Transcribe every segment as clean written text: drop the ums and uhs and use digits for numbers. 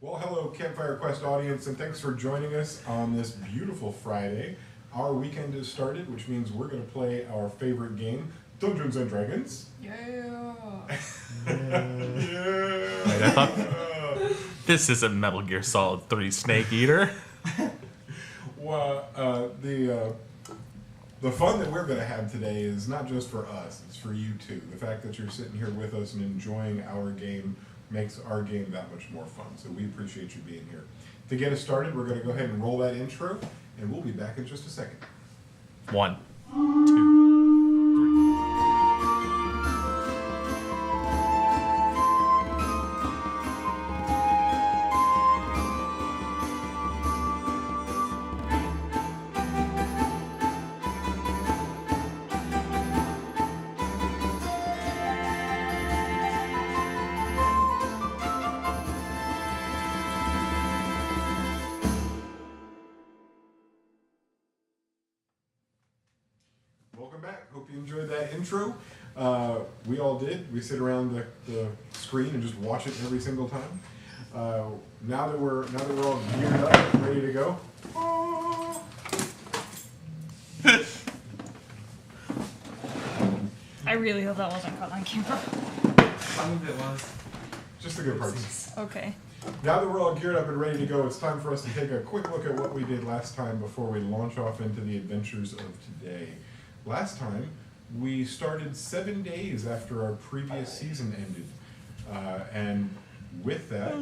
Well, hello, Campfire Quest audience, and thanks for joining us on this beautiful Friday. Our weekend has started, which means we're going to play our favorite game, Dungeons and Dragons. Yeah. Yeah. Wait, I thought this isn't Metal Gear Solid 3 Snake Eater. Well, the fun that we're going to have today is not just for us, it's for you too. The fact that you're sitting here with us and enjoying our game makes our game that much more fun, so we appreciate you being here. To get us started, we're going to go ahead and roll that intro, and we'll be back in just a second. 1, 2, 3. Welcome back. Hope you enjoyed that intro. We all did. We sit around the screen and just watch it every single time. Now that we're all geared up and ready to go. I really hope that wasn't caught on camera. Some of it was. Just the good parts. Okay. Now that we're all geared up and ready to go, it's time for us to take a quick look at what we did last time before we launch off into the adventures of today. Last time, we started 7 days after our previous season ended. And with that,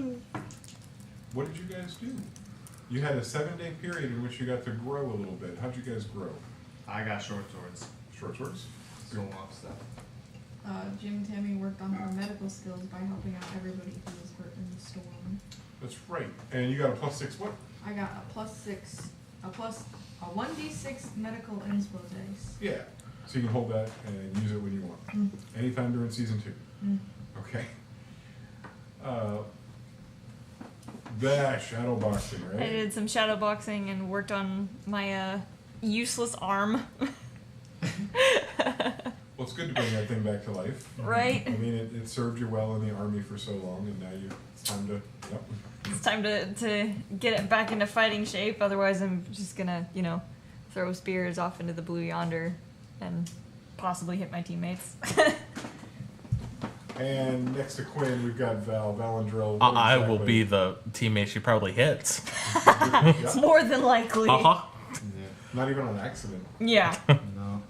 what did you guys do? You had a 7-day period in which you got to grow a little bit. How'd you guys grow? I got short swords. Short swords? Go off stuff. Jim and Tammy worked on her medical skills by helping out everybody who was hurt in the storm. That's right. And you got a +6 what? I got a a 1d6 medical inspo dice. Yeah. So you can hold that and use it when you want. Anytime during season 2. Okay. Shadow boxing, right? I did some shadow boxing and worked on my useless arm. Well, it's good to bring that thing back to life. Right? I mean, it served you well in the army for so long, and now it's time to, yep. It's time to get it back into fighting shape. Otherwise, I'm just gonna, throw spears off into the blue yonder and possibly hit my teammates. And next to Quinn, we've got Valandrell. I will be the teammate she probably hits. Yeah. More than likely. Uh-huh. Not even on accident. Yeah. No.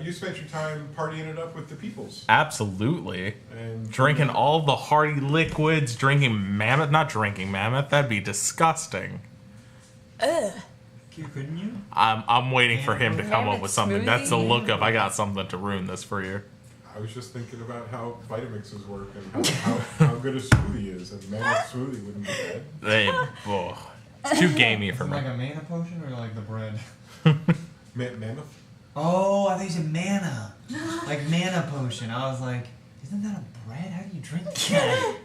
You spent your time partying it up with the peoples. Absolutely. And Drinking all the hearty liquids, drinking mammoth. Not drinking mammoth, that'd be disgusting. Ugh. Couldn't you? I'm waiting for him to come up Mammoth with something. smoothie? That's the look of, I got something to ruin this for you. I was just thinking about how Vitamixes work and how good a smoothie is. And mammoth smoothie wouldn't be bad. It's too gamey for Is it me. like a mana potion or like the bread? Mammoth? Oh, I thought you said mana. Like mana potion. I was like, isn't that a bread? How do you drink that?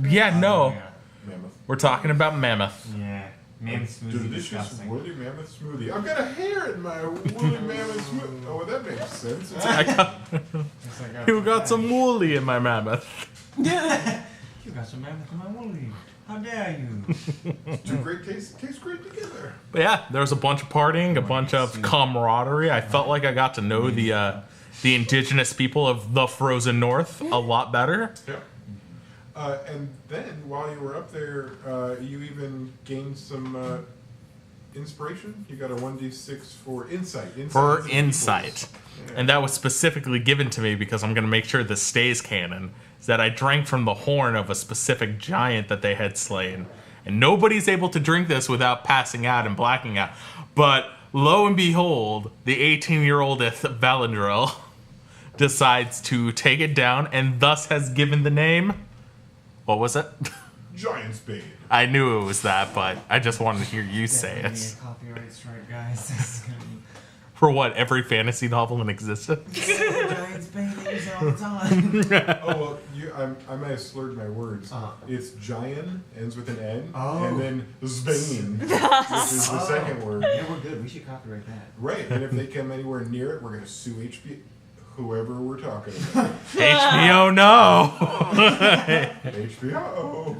Yeah, no. Mammoth. We're talking about mammoth. Yeah. Mammoth smoothie. Delicious Disgusting. woolly mammoth smoothie. I've got a hair in my woolly mammoth smoothie. Oh, well, that makes sense. It's like, You got some woolly in my mammoth. You got some mammoth in my woolly. How dare you? Two great tastes great together. But yeah, there was a bunch of partying, a bunch of camaraderie. I felt like I got to know the indigenous people of the frozen north a lot better. Yeah. And then, while you were up there, you even gained some inspiration. You got a 1d6 for insight. For into the insight. peoples. Yeah. And that was specifically given to me because I'm going to make sure this stays canon. Is that I drank from the horn of a specific giant that they had slain. And nobody's able to drink this without passing out and blacking out. But lo and behold, the 18-year-old Valandrell decides to take it down and thus has given the name... What was it? Giant Spade. I knew it was that, but I just wanted to hear you say Definitely it. a copyright strike, guys. This is gonna be For what, every fantasy novel in existence? giant spade. They use it all the time. Oh, well, I might have slurred my words. It's giant, ends with an N, and then Zbane, which is the second word. Yeah, we're good. We should copyright that. Right, and if they come anywhere near it, we're going to sue whoever we're talking about. HBO, no. HBO.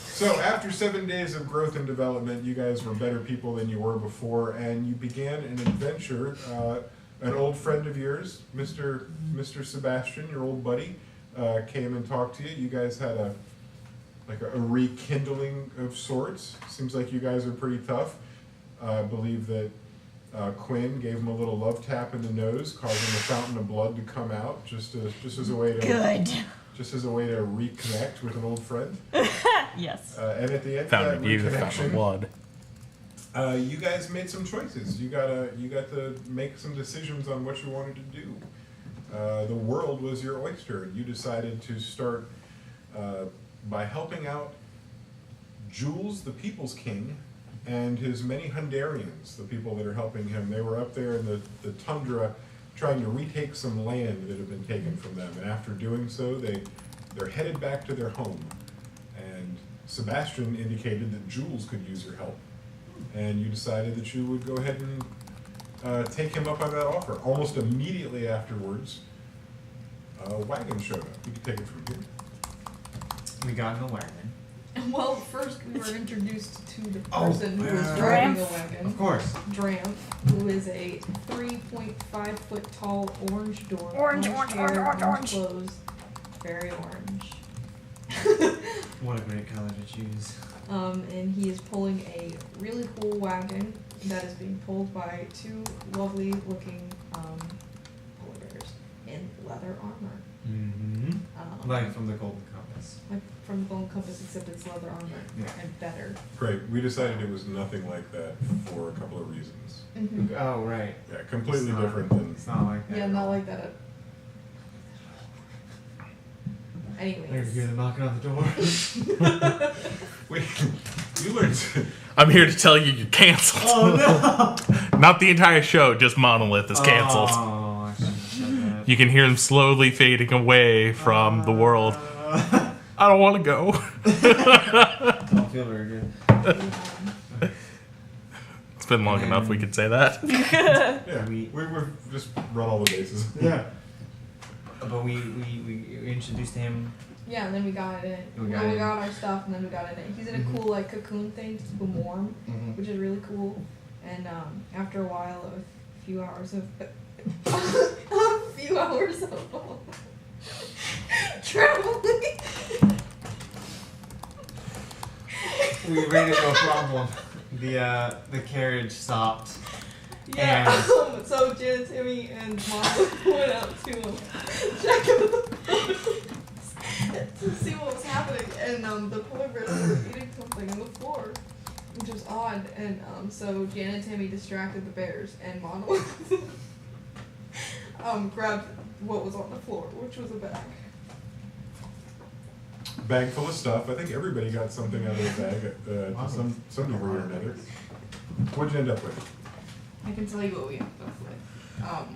So after 7 days of growth and development, you guys were better people than you were before, and you began an adventure. An old friend of yours, Mr. Sebastian, your old buddy, came and talked to you. You guys had a rekindling of sorts. Seems like you guys are pretty tough. I believe that Quinn gave him a little love tap in the nose, causing the fountain of blood to come out, just as a way to reconnect with an old friend. Yes. And at the end Fountain of of that youth, fountain of reconnection, blood. you guys made some choices. You got to make some decisions on what you wanted to do. The world was your oyster. You decided to start by helping out Jules, the People's King, and his many Hungarians, the people that are helping him. They were up there in the tundra trying to retake some land that had been taken from them. And after doing so, they're headed back to their home. And Sebastian indicated that Jules could use your help. And you decided that you would go ahead and take him up on that offer. Almost immediately afterwards, a wagon showed up. You can take it from here. We got in the wagon. Well, first we were introduced to the person who was Drampffe. driving the wagon. Of course. Drampffe, who is a 3.5 foot tall orange door. Orange. Clothes. Very orange. What a great color to choose. And he is pulling a really cool wagon that is being pulled by two lovely looking polar bears in leather armor. Mm-hmm. Like from the Golden Compass. Like from the Golden Compass, except it's leather armor and better. Great. We decided it was nothing like that for a couple of reasons. Mm-hmm. Oh, right. Yeah, completely It's not- different than... It's not like that. Yeah, at not all. like that. I can Anyways. hear them knocking on the door. Wait, you learned... I'm here to tell you you're canceled. Oh, no! Not the entire show, just Monolith is canceled. Oh, I shouldn't have said that. You can hear them slowly fading away from the world. I don't want to go. Don't feel very good. It's been long enough we could say that. Yeah, We- we've just run all the bases. Yeah. But we introduced him. Yeah, and then we got in. We We got got, in. our stuff, and then we got in it. He's in a cool like cocoon thing to keep him warm, which is really cool. And after a while, a few hours of traveling. We ran into a problem. The carriage stopped. Yeah. And- So Jen, Timmy, and Mom went out to check to see what was happening, and the polar bears were eating something on the floor, which was odd. And so Jan and Timmy distracted the bears, and Mom grabbed what was on the floor, which was a bag. Bag full of stuff. I think everybody got something out of the bag to some degree or another. What'd you end up with? I can tell you what we ended up with.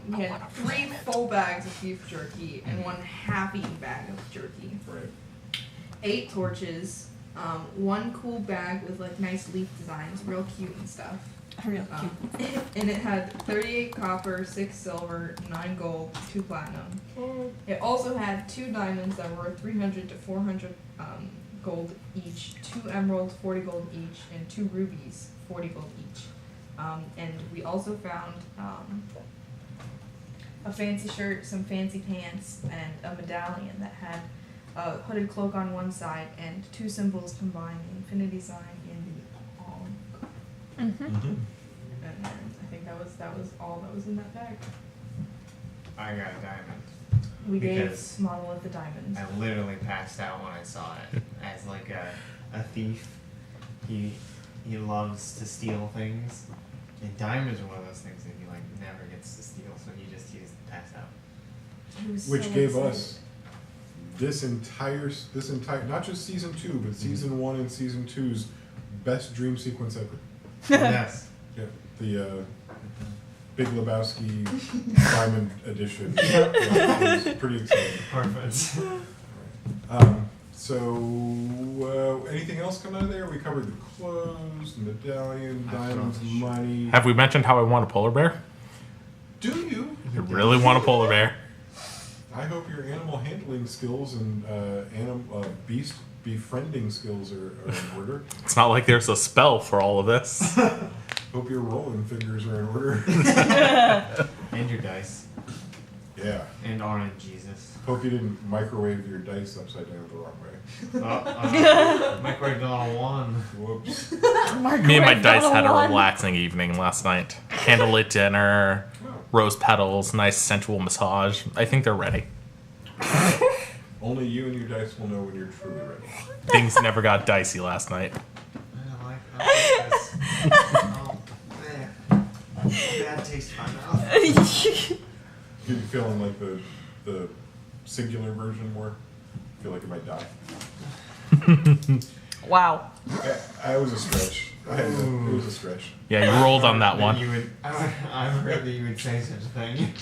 We had 3 full bags of beef jerky and 1 half-eaten bag of jerky. Right. 8 torches, 1 cool bag with like nice leaf designs, real cute and stuff. Real cute. And it had 38 copper, 6 silver, 9 gold, 2 platinum. It also had 2 diamonds that were 300 to 400 gold each, 2 emeralds, 40 gold each, and 2 rubies, 40 gold each. And we also found a fancy shirt, some fancy pants, and a medallion that had a hooded cloak on one side and 2 symbols combined, the infinity sign and the palm. Mm-hmm. And then I think that was all that was in that bag. I got a diamond. We Because gave Monolith the diamonds. I literally passed out when I saw it. As like a thief, he loves to steal things. And diamonds are one of those things that he like never gets to steal, so he just passed out. He was Which so gave excited. us this entire not just season 2, but season 1 and season 2's best dream sequence ever. Yes. Yeah, the Big Lebowski Diamond Edition. Yeah. Yeah, it was pretty exciting. Perfect. So, anything else come out of there? We covered the clothes, the medallion, diamonds, money. Have we mentioned how I want a polar bear? Do you? You really want a polar bear? I hope your animal handling skills and beast befriending skills are in order. It's not like there's a spell for all of this. Hope your rolling fingers are in order. And your dice. Yeah. And orange Jesus. Hope you didn't microwave your dice upside down the wrong way. Microwave all one. Whoops. Me and my dice had a relaxing evening last night. Candlelit dinner, rose petals, nice sensual massage. I think they're ready. Only you and your dice will know when you're truly ready. Things never got dicey last night. I like this. Oh, man. Bad taste in my mouth. You feeling like the singular version more? I feel like it might die. Wow. I was a stretch. It was a stretch. Yeah, you rolled on that one. I've heard that you would say such a thing.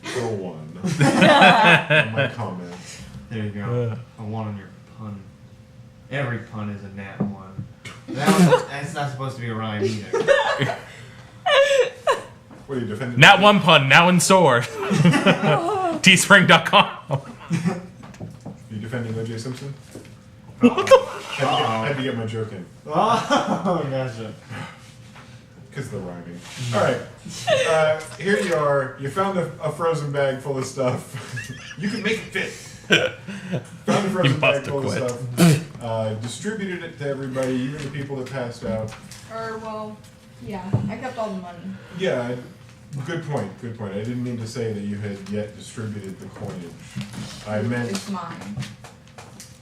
So one. On my comments. There you go. A one on your pun. Every pun is a nat one. That's not supposed to be a rhyme either. What are you defending? Nat one pun, now in sword. Teespring.com. You defending O.J. Simpson? What Had to get my joke in. Oh, gotcha. Because of the rhyming. Alright. Here you are. You found a frozen bag full of stuff. You can make it fit. Found a frozen bag full of stuff. Distributed it to everybody, even the people that passed out. Or, well, yeah, I kept all the money. Yeah, good point. Good point. I didn't mean to say that you had yet distributed the coinage. I meant It's mine.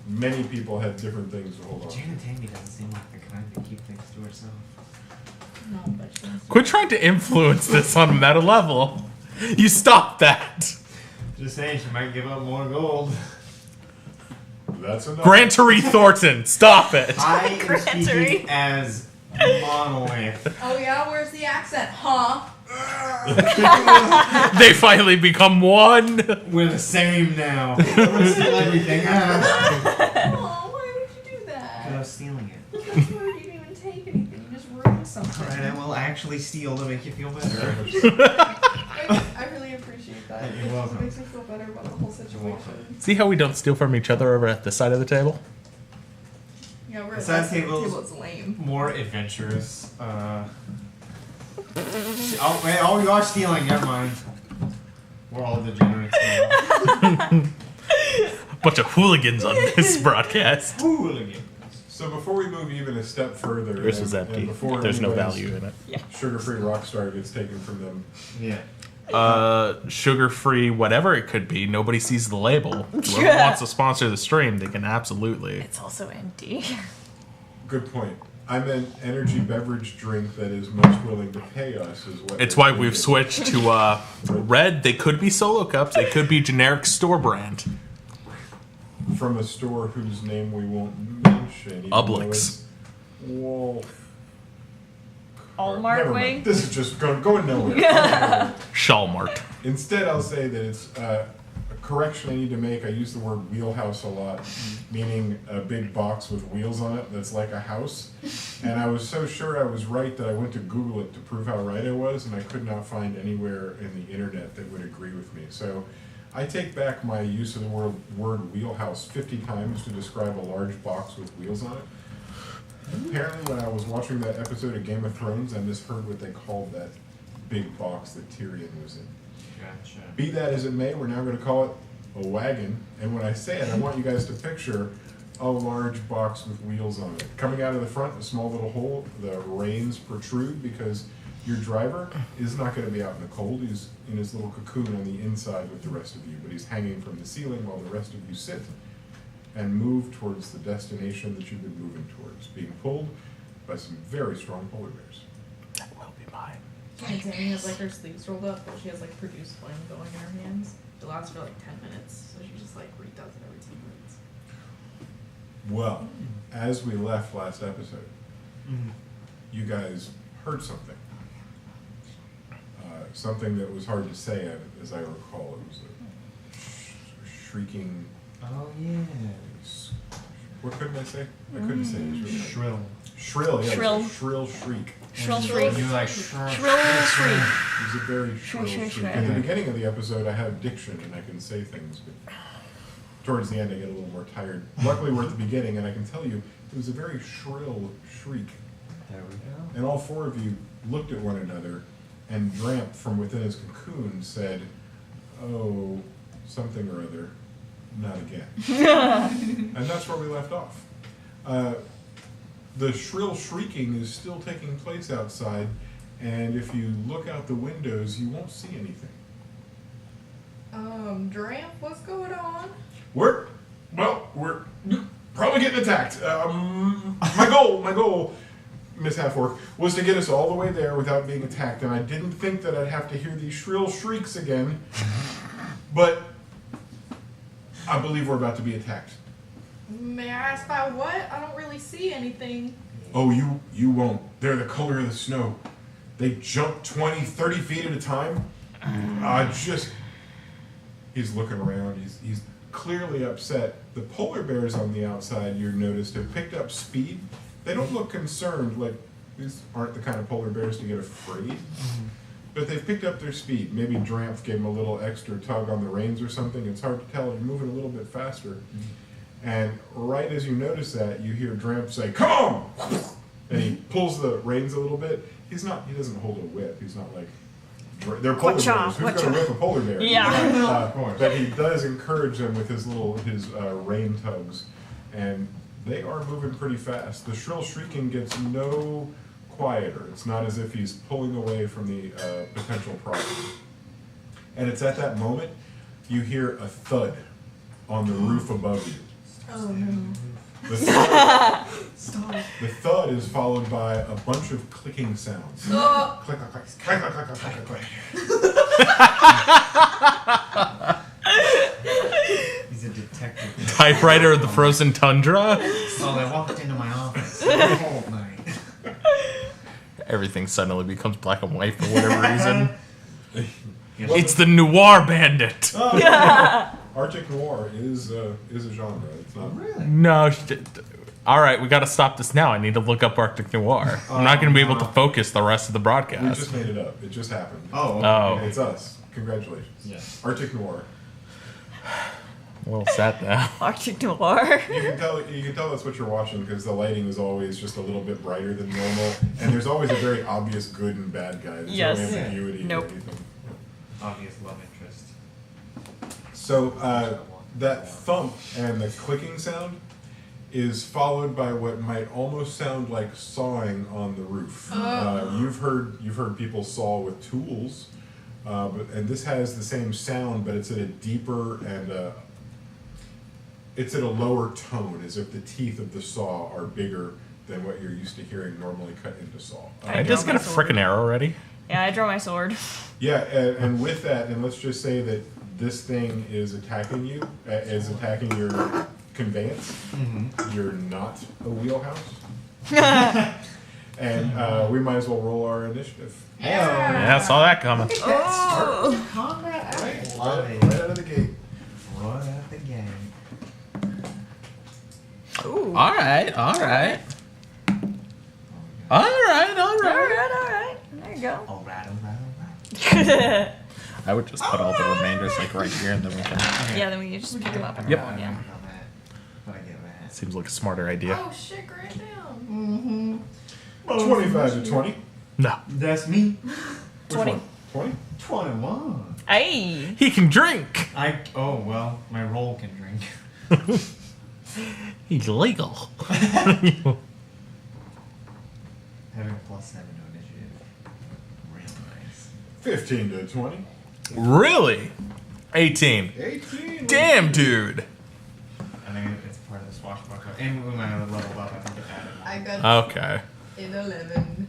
many people had different things to hold on to. Janet Tangy doesn't seem like the kind to keep things to herself. No, but she's... Quit trying to influence this on a meta level. You stop that. Just saying, she might give up more gold. That's enough. Grantory Thornton, stop it. I am Grantory. speaking as Monolith. Oh yeah, where's the accent? Huh? They finally become one. We're the same now. We're steal everything. Oh, why would you do that? I was stealing it. Because you didn't even take anything. You just ruined something. Alright, I will actually steal to make you feel better. I really appreciate that. You're welcome. It makes me feel better about the whole situation. See how we don't steal from each other over at the side of the table? Yeah, we're The at side that table's- table. It's lame. More adventurous. Oh, you are stealing. Never mind. We're all degenerates now. Bunch of hooligans on this broadcast. Hooligan. So before we move even a step further, Yours was and empty. before There's no anybody's value in it. Sugar-free Rockstar gets taken from them. Yeah. Sugar-free, whatever it could be. Nobody sees the label. Whoever wants to sponsor the stream, they can absolutely. It's also empty. Good point. I meant energy beverage drink that is most willing to pay us is what. It's they're why we've thinking. switched to red. They could be solo cups. They could be generic store brand. From a store whose name we won't mention. even though Publix. it's- Whoa. Allmart Never way. mind. This is just going nowhere. Shawmart. Instead, I'll say that it's a correction I need to make. I use the word wheelhouse a lot, meaning a big box with wheels on it that's like a house. And I was so sure I was right that I went to Google it to prove how right I was, and I could not find anywhere in the internet that would agree with me. So I take back my use of the word wheelhouse 50 times to describe a large box with wheels on it. Apparently, when I was watching that episode of Game of Thrones, I misheard what they called that big box that Tyrion was in. Gotcha. Be that as it may, we're now going to call it a wagon. And when I say it, I want you guys to picture a large box with wheels on it. Coming out of the front, a small little hole, the reins protrude because your driver is not going to be out in the cold. He's in his little cocoon on the inside with the rest of you, but he's hanging from the ceiling while the rest of you sit and move towards the destination that you've been moving towards, being pulled by some very strong polar bears. That will be mine. And Tammy has like her sleeves rolled up, but she has like produce flame going in her hands. It lasts for like 10 minutes, so she just like redoes it every 2 minutes. Well, as we left last episode, Mm-hmm. you guys heard something. Something that was hard to say, as I recall. It was a shrieking. Oh, yeah. What couldn't I say? I couldn't say it. It was really Shrill. shrill. Yeah, Shrill. It was a shrill shriek. Shrill shriek. You like Shrill shriek. It was a very shrill Shriek, shriek. shriek. At the beginning of the episode, I have diction and I can say things, but towards the end, I get a little more tired. Luckily, we're at the beginning, and I can tell you, it was a very shrill shriek. There we go. And all four of you looked at one another, and Drampffe, from within his cocoon, said, "Oh, something or other, not again." And that's where we left off. The shrill shrieking is still taking place outside, and if you look out the windows, you won't see anything. Drampffe, what's going on? We're probably getting attacked. My goal, Miss Halfwork, was to get us all the way there without being attacked, and I didn't think that I'd have to hear these shrill shrieks again, but I believe we're about to be attacked. May I ask by what? I don't really see anything. Oh, you won't. They're the color of the snow. They jump 20, 30 feet at a time. He's looking around. He's clearly upset. The polar bears on the outside, you noticed, have picked up speed. They don't look concerned, like these aren't the kind of polar bears to get afraid. But they've picked up their speed. Maybe Drampffe gave them a little extra tug on the reins or something. It's hard to tell. You're moving a little bit faster. And right as you notice that, you hear Drampffe say, "Come on!" And he pulls the reins a little bit. He doesn't hold a whip. He's not like, they're polar bears. Who's going to whip a polar bear? Yeah. Of course. But he does encourage them with his rein tugs. And they are moving pretty fast. The shrill shrieking gets no quieter. It's not as if he's pulling away from the potential problem. And it's at that moment you hear a thud on the roof above you. Oh no. The thud, Stop. the thud is followed by a bunch of clicking sounds. Oh. Click, click, click, click, click, click, click, click. He's a detective. Typewriter of the frozen tundra. Oh, they walked into my office the whole night. Everything suddenly becomes black and white for whatever reason. Well, It's the noir bandit. Arctic noir is a genre. It's not. really? No. All right, we got to stop this now. I need to look up Arctic noir. I'm not going to be able to focus the rest of the We broadcast. just made it up. It just happened. Oh. Oh. It's us. Congratulations. Yes. Arctic noir. A little sad now. Arctic Noir. You can tell that's what you're watching because the lighting is always just a little bit brighter than normal, and there's always a very obvious good and bad guy. There's Yes. no ambiguity Nope. or anything. Obvious love interest. So that thump and the clicking sound is followed by what might almost sound like sawing on the roof. You've heard people saw with tools, and this has the same sound, but it's at a deeper and it's at a lower tone, as if the teeth of the saw are bigger than what you're used to hearing normally cut into saw. I just get a frickin' arrow ready. Yeah, I draw my sword. Yeah, and with that, and let's just say that this thing is attacking you, is attacking your conveyance. You're not a wheelhouse. And we might as well roll our initiative. Yeah, I saw that coming. Oh. Combat. Right, Love it. right out of the gate. Right out the game. Ooh. All right. All right, all right. There you go. Alright. Yeah, I would just put all the remainders like right here, and then we can. then we can just pick them up and Yep. roll 'em, yeah. But I get that. Seems like a smarter idea. Oh shit, grant down. 25 to 20. No, That's me. Which 20. one? 20? 21. Hey. he can drink. Oh well, my roll can drink. He's legal. Having a +7 to initiative. Real nice. 15 to 20. Really? 18. 18. Damn, dude. I think it's part of the swashbuckler. And when I leveled up, I think it added one. I got Okay. an 11.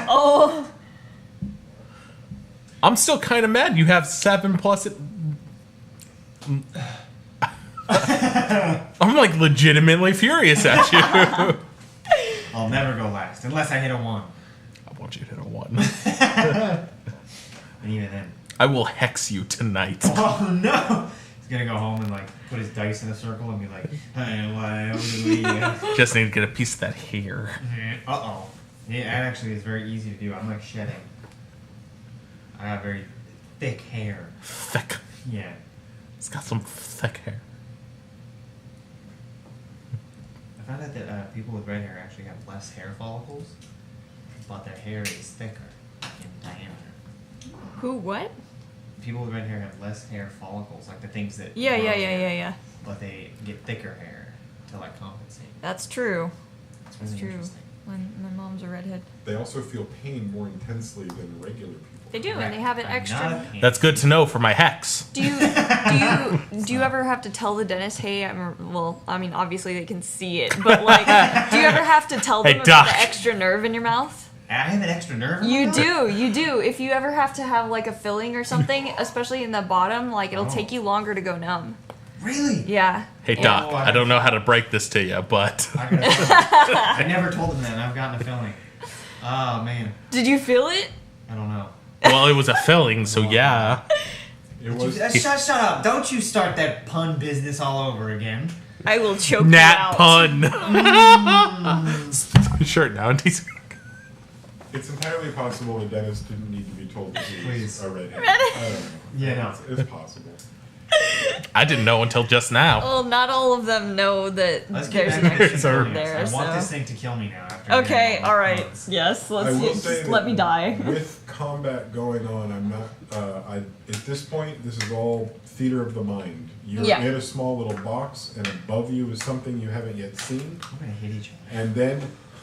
Oh. I'm still kind of mad. You have 7 plus it. I'm like legitimately furious at you. I'll never go last unless I hit a 1. I want you to hit a 1. And even then. I will hex you tonight. Oh no! He's gonna go home and like put his dice in a circle and be like, hey, why do we? Just need to get a piece of that hair. Uh oh. Yeah, it actually is very easy to do. I'm like shedding. I have very thick hair. Thick. Yeah. It's got some thick hair. I found out that people with red hair actually have less hair follicles, but their hair is thicker in diameter. Who? What? People with red hair have less hair follicles, like the things that. Yeah, grow yeah, hair, yeah. But they get thicker hair to like compensate. That's true. It's That's really true. interesting. My mom's a redhead. They also feel pain more intensely than regular people. They do, Right. and they have an I'm extra. not a pain. That's good to know for my hex. Do you ever have to tell the dentist, hey, well, I mean, obviously they can see it, but like, do you ever have to tell them Hey, about Doc. the extra nerve in your mouth? I have an extra nerve. in my You mouth? do. If you ever have to have like a filling or something, especially in the bottom, like it'll Oh. take you longer to go numb. Really? Yeah. Hey, Yeah. Doc, Oh, I don't know how to break this to you, but I never told them that, and I've gotten a filling. Oh man, Did you feel it? I don't know. well, it was a filling, so yeah. It was. Shut up! Don't you start that pun business all over again. I will choke you Nat out. pun. Shirt down. It's entirely possible the dentist didn't need to be told that he was Please. a redhead. Redhead. I don't know. Yeah, no. It's possible. I didn't know until just now. Well, not all of them know that Let's get there's back an to this extra Sorry. nerve there. I want this So. thing to kill me now. After Okay, hearing all all those right. puns. Yes, I let's will just say let that me die. With combat going on, I'm not. At this point, this is all theater of the mind. You're Yeah. in a small little box, and above you is something you haven't yet seen. We're gonna hit each other. And then,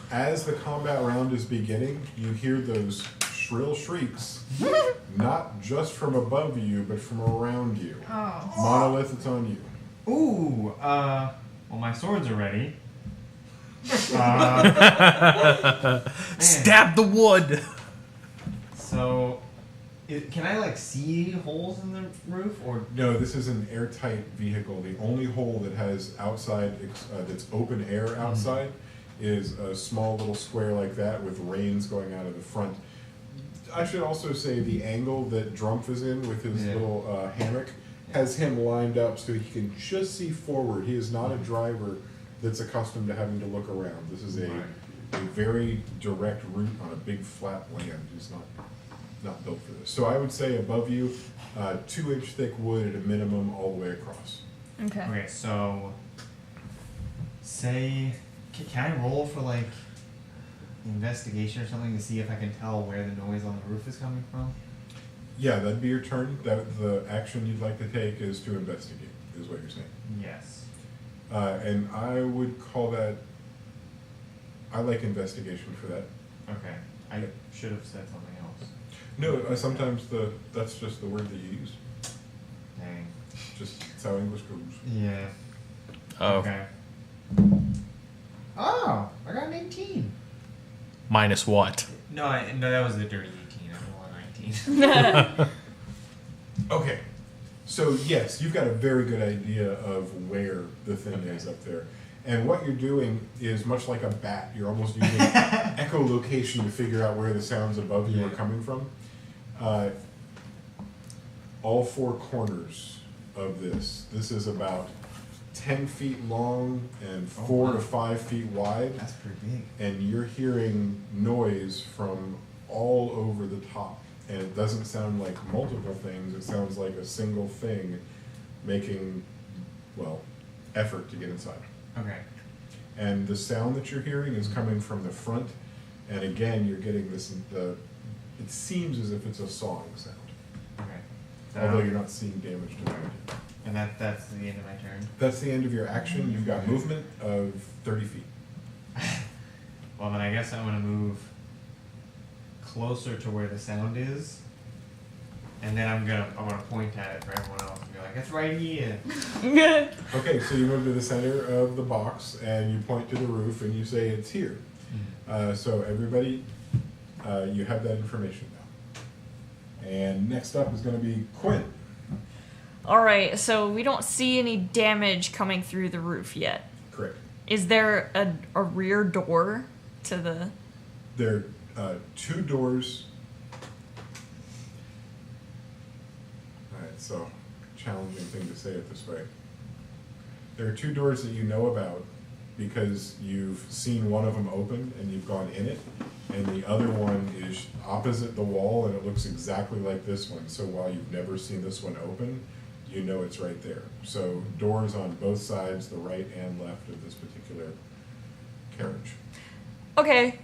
as the combat round is beginning, you hear those shrill shrieks, not just from above you, but from around you. Oh. Monolith, it's on you. Ooh, well, my swords are ready. Stab the wood. So, can I like see holes in the roof, or No, this is an airtight vehicle. The only hole that has outside, that's open air outside, is a small little square like that with rains going out of the front. I should also say the angle that Drampffe is in with his Yeah. little hammock has him lined up so he can just see forward. He is not a driver that's accustomed to having to look around. This is a very direct route on a big flat land. He's not built for this. So I would say above you, 2-inch thick wood at a minimum all the way across. Okay. okay? So, say, can I roll for like investigation or something to see if I can tell where the noise on the roof is coming from? Yeah, that'd be your turn. The action you'd like to take is to investigate, is what you're saying. Yes. And I would call that. I like investigation for that. Okay. I should have said something else. No, sometimes that's just the word that you use. Dang. Just it's how English goes. Yeah. Oh, Okay. Oh, I got an 18. minus what? No, that was the dirty 18. I rolled a 19. Okay, so yes, you've got a very good idea of where the thing is up there. And what you're doing is much like a bat. You're almost using echolocation to figure out where the sounds above you are coming from. All four corners of this is about 10 feet long and 4 to 5 feet wide. That's pretty big. And you're hearing noise from all over the top. And it doesn't sound like multiple things, it sounds like a single thing making, well, effort to get inside. Okay. And the sound that you're hearing is coming from the front, and again, you're getting this, it seems as if it's a sawing sound. Okay. Although you're not seeing damage to it. And that's the end of my turn. That's the end of your action. You've got movement of 30 feet. Well, then I guess I'm gonna move closer to where the sound is, and then I'm gonna point at it for everyone else and be like, "It's right here." Okay, so you move to the center of the box, and you point to the roof, and you say it's here. So everybody, you have that information now. And next up is going to be Quinn. All right, so we don't see any damage coming through the roof yet. Correct. Is there a rear door to the? There are 2 doors. Alright, so challenging thing to say it this way. There are 2 doors that you know about because you've seen one of them open and you've gone in it. and the other one is opposite the wall, and it looks exactly like this one. So while you've never seen this one open, you know it's right there. So doors on both sides, the right and left of this particular carriage. Okay.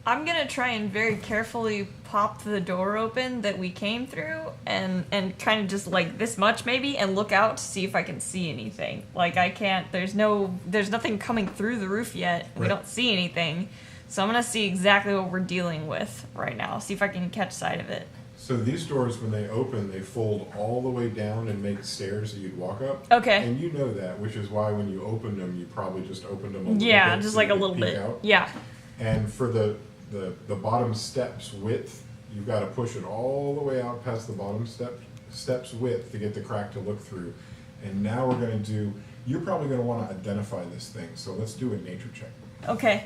I'm gonna try and very carefully pop the door open that we came through, and kind of just like this much maybe, and look out to see if I can see anything. Like I can't. There's nothing coming through the roof yet. We Right. don't see anything, so I'm gonna see exactly what we're dealing with right now. See if I can catch sight of it. So these doors, when they open, they fold all the way down and make stairs that you'd walk up. Okay. And you know that, which is why when you opened them, you probably just opened them a little Yeah, bit. just so like you a could little peek bit. out. Yeah. And for the bottom steps width, you've got to push it all the way out past the bottom steps width to get the crack to look through. And now we're going to do, you're probably going to want to identify this thing. So let's do a nature check. Okay.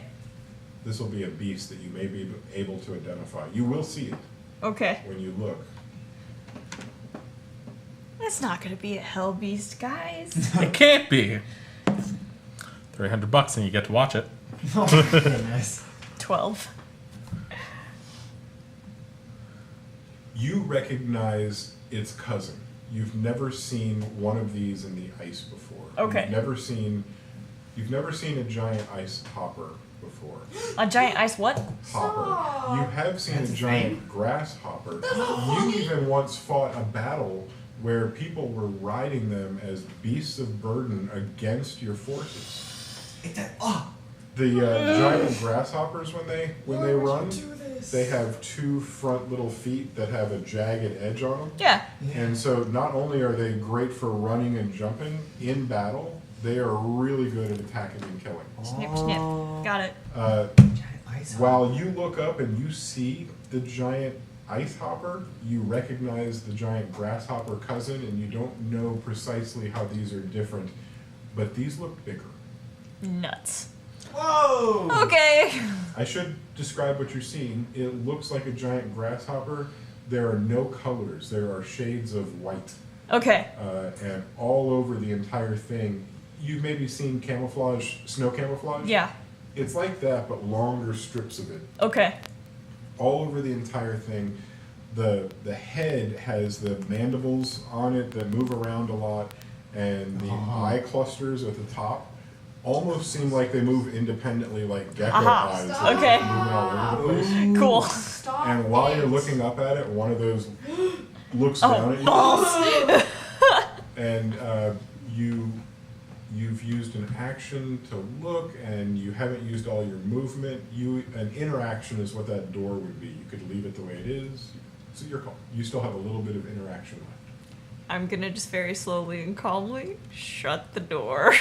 This will be a beast that you may be able to identify. You will see it Okay. when you look. That's not gonna be a hell beast, guys. It can't be. $300 and you get to watch it. Oh my goodness. 12. You recognize its cousin. You've never seen one of these in the ice before. Okay. You've never seen a giant ice hopper before. A giant ice what? Hopper. Stop. You have seen That's a a giant thing? grasshopper. That's not You funny. even once fought a battle where people were riding them as beasts of burden against your forces. The giant grasshoppers, when they run, they have two front little feet that have a jagged edge on them. Yeah. And so not only are they great for running and jumping in battle, they are really good at attacking and killing. Snip, snip. Got it. Giant ice While you look up and you see the giant ice hopper, you recognize the giant grasshopper cousin, and you don't know precisely how these are different, but these look bigger. Nuts. Whoa! Okay. I should describe what you're seeing. It looks like a giant grasshopper. There are no colors. There are shades of white. Okay. And all over the entire thing. You've maybe seen camouflage, snow camouflage? Yeah. It's like that, but longer strips of it. Okay. All over the entire thing. The head has the mandibles on it that move around a lot, and the eye clusters at the top almost seem like they move independently, like gecko Aha. eyes. Stop. that Okay. Moving all over the place. Cool. Stop And while you're it. looking up at it, one of those looks down Oh, at you, balls. and you've used an action to look, and you haven't used all your movement. An interaction is what that door would be. You could leave it the way it is. It's your call. You still have a little bit of interaction left. I'm gonna just very slowly and calmly shut the door.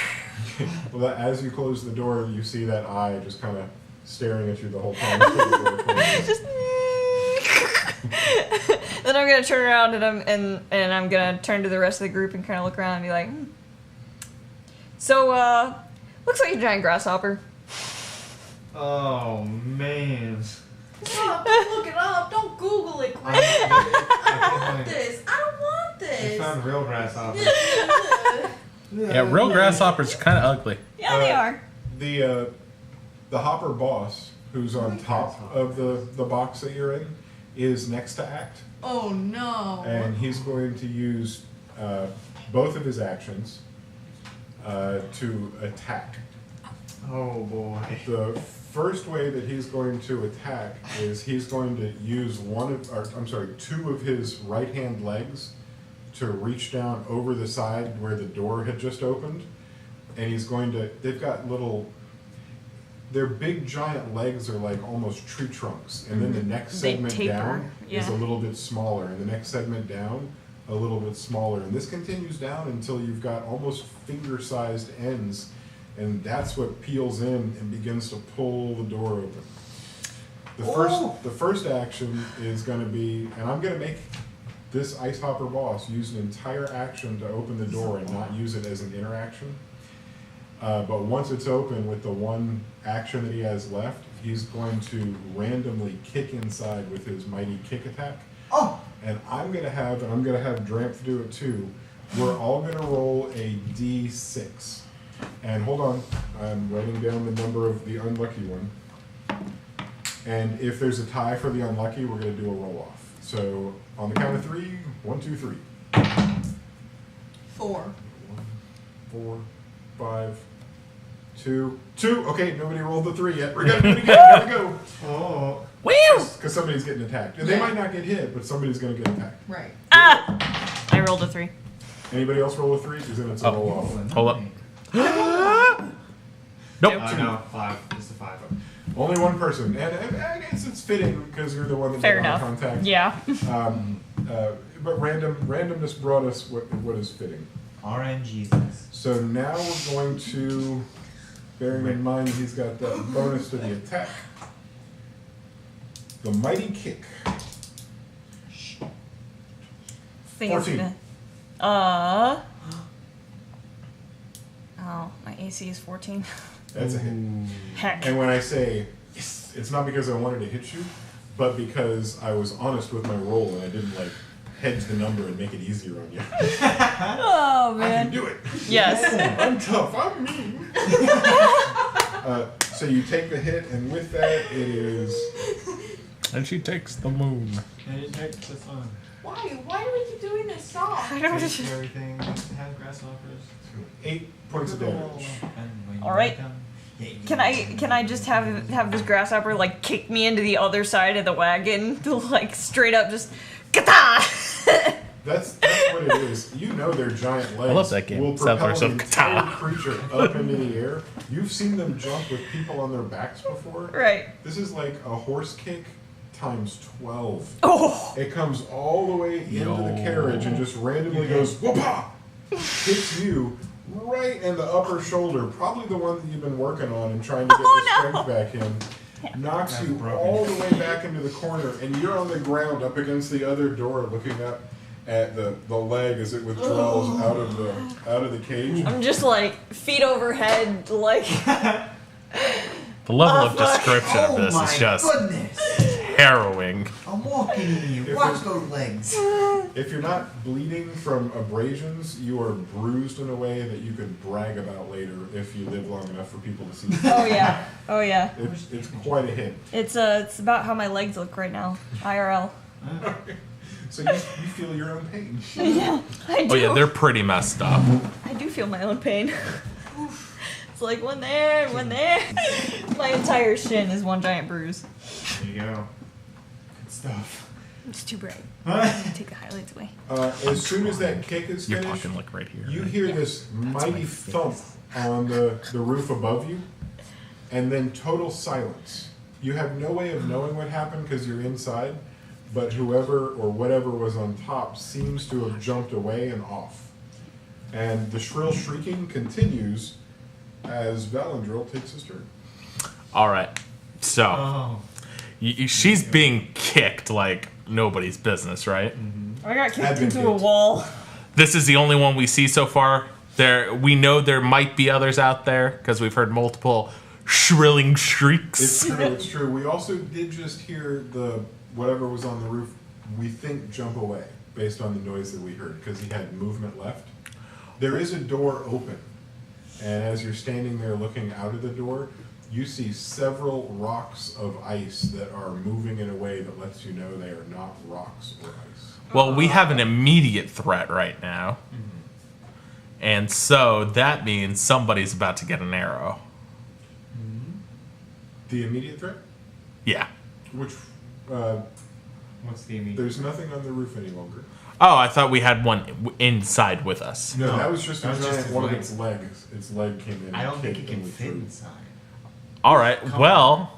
Well, as you close the door, you see that eye just kind of staring at you the whole time. until the door closes. Just. Then I'm gonna turn around and I'm gonna turn to the rest of the group and kind of look around and be like, So, looks like a giant grasshopper. Oh man. Stop, don't look it up. Don't Google it, quick. I I want this. I don't want I this. found real grasshoppers. Yeah, real grasshoppers are kind of ugly. Yeah, they are. The hopper boss, who's on top of the box that you're in, is next to act. Oh no. And he's going to use both of his actions to attack. Oh boy. The first way that he's going to attack is he's going to use two of his right hand legs to reach down over the side where the door had just opened. And he's going to, their big giant legs are like almost tree trunks. And then the next They segment taper, down is yeah. a little bit smaller. And the next segment down, a little bit smaller. And this continues down until you've got almost finger-sized ends. And that's what peels in and begins to pull the door open. The first action is going to be, and I'm going to make this ice hopper boss use an entire action to open the door and not use it as an interaction. But once it's open with the one action that he has left, he's going to randomly kick inside with his mighty kick attack. Oh! And I'm going to have Drampffe do it too. We're all going to roll a D6. And hold on, I'm writing down the number of the unlucky one. And if there's a tie for the unlucky, we're going to do a roll-off. So on the count of 3, 1, 2, 3. 4. 1, 4, 5, 2, 2. Okay, nobody rolled the 3 yet. We're going to do it again. Here we go. Oh. Woo! Because somebody's getting attacked. And they might not get hit, but somebody's going to get attacked. Right. Ah! I rolled a 3. Anybody else roll a 3? Because then it's a roll-off. Hold up. Nope. No, 5. Just a 5. Only one person. And I guess it's fitting because you're the one that Fair did enough. contact. Yeah. But randomness brought us what is fitting. RNGesus. So now we're going to, bearing in mind he's got that bonus to the attack, the mighty kick. Think it's 14. gonna- Oh, my AC is 14. That's a hit. Heck. And when I say yes, it's not because I wanted to hit you, but because I was honest with my roll and I didn't like hedge the number and make it easier on you. Oh, I can man. do it. Yes. I'm tough. I'm mean. So you take the hit, and with that, it is And she takes the moon. And it takes the sun. Why? Why do we keep doing this song? I don't Takes everything. Have grasshoppers. 8 points of damage. All right. Can I just have this grasshopper like kick me into the other side of the wagon to like straight up just kata? That's what it is. You know their giant legs love that game. will Settlers propel of the entire Catan. creature up into the air. You've seen them jump with people on their backs before. Right. This is like a horse kick times 12. Oh. It comes all the way into the Yo. carriage and just randomly goes whoopah! Hits you right in the upper shoulder, probably the one that you've been working on and trying to get the strength back in. Knocks That's you broken. all the way back into the corner, and you're on the ground up against the other door, looking up at the leg as it withdraws out of the cage. I'm just like feet overhead, like The level Oh, of fuck. description of this is just goodness! harrowing. I'm walking in you. If Watch it's- those legs. If you're not bleeding from abrasions, you are bruised in a way that you could brag about later if you live long enough for people to see. oh yeah, oh yeah. It's quite a hit. It's about how my legs look right now, IRL. So you feel your own pain. Yeah, I do. Oh yeah, they're pretty messed up. I do feel my own pain. It's like one there, one there. My entire shin is one giant bruise. There you go. Good stuff. It's too bright. Take the highlights away. As soon as that kick is You're finished, talking like right here. you right? hear this mighty thump on the roof above you, and then total silence. You have no way of knowing what happened because you're inside, but whoever or whatever was on top seems to have jumped away and off. And the shrill shrieking continues as Valandril takes his turn. All right. So Oh. she's being kicked like nobody's business, right? I got kicked I've been into a kicked. wall. This is the only one we see so far. We know there might be others out there because we've heard multiple shrilling shrieks. It's true, it's true. We also did just hear the whatever was on the roof, we think, jump away based on the noise that we heard because he had movement left. There is a door open, and as you're standing there looking out of the door, you see several rocks of ice that are moving in a way that lets you know they are not rocks or ice. Well, we have an immediate threat right now. And so that means somebody's about to get an arrow. The immediate threat? Yeah. Which, What's the immediate? there's nothing on the roof any longer. Oh, I thought we had one inside with us. No, that was just a that was giant just his one of leg. its legs. Its leg came in. I don't and think it kicked can and we fit threw. inside. All right. Well,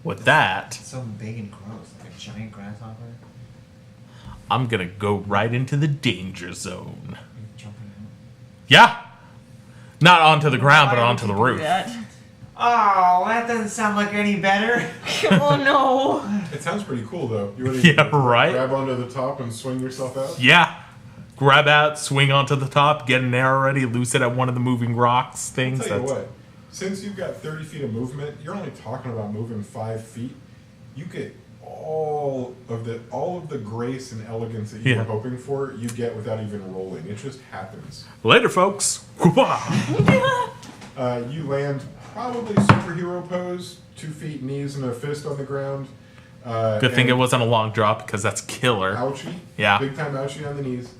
with that, It's so big and gross, like a giant grasshopper. I'm going to go right into the danger zone. You're jumping out. Yeah. Not onto the ground, but Why onto would the you do roof. that? Oh, that doesn't sound like any better. Oh no. It sounds pretty cool, though. You ready Yeah, to right? grab onto the top and swing yourself out? Yeah. Grab out, swing onto the top, get an arrow ready, loose it at one of the moving rocks things. Tell you what, since you've got 30 feet of movement, you're only talking about moving 5 feet. You get all of the grace and elegance that you Yeah. were hoping for. You get without even rolling. It just happens. Later, folks. Whoopah. You land probably superhero pose, 2 feet, knees, and a fist on the ground. Good thing it wasn't a long drop because that's killer. Ouchie. Yeah. Big time ouchie on the knees.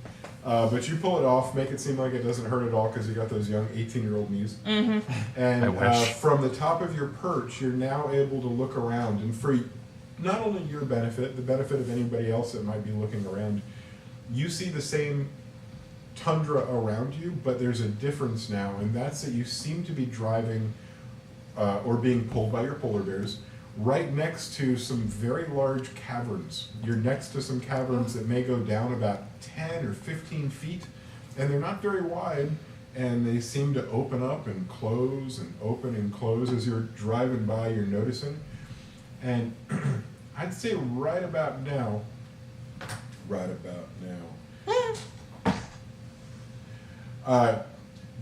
But you pull it off, make it seem like it doesn't hurt at all because you got those young 18-year-old knees. Mm-hmm. And I wish. from the top of your perch, you're now able to look around. And for not only your benefit, the benefit of anybody else that might be looking around, you see the same tundra around you, but there's a difference now. And that's that you seem to be driving or being pulled by your polar bears right next to some very large caverns. You're next to some caverns that may go down about 10 or 15 feet, and they're not very wide, and they seem to open up and close and open and close as you're driving by, you're noticing. And I'd say right about now,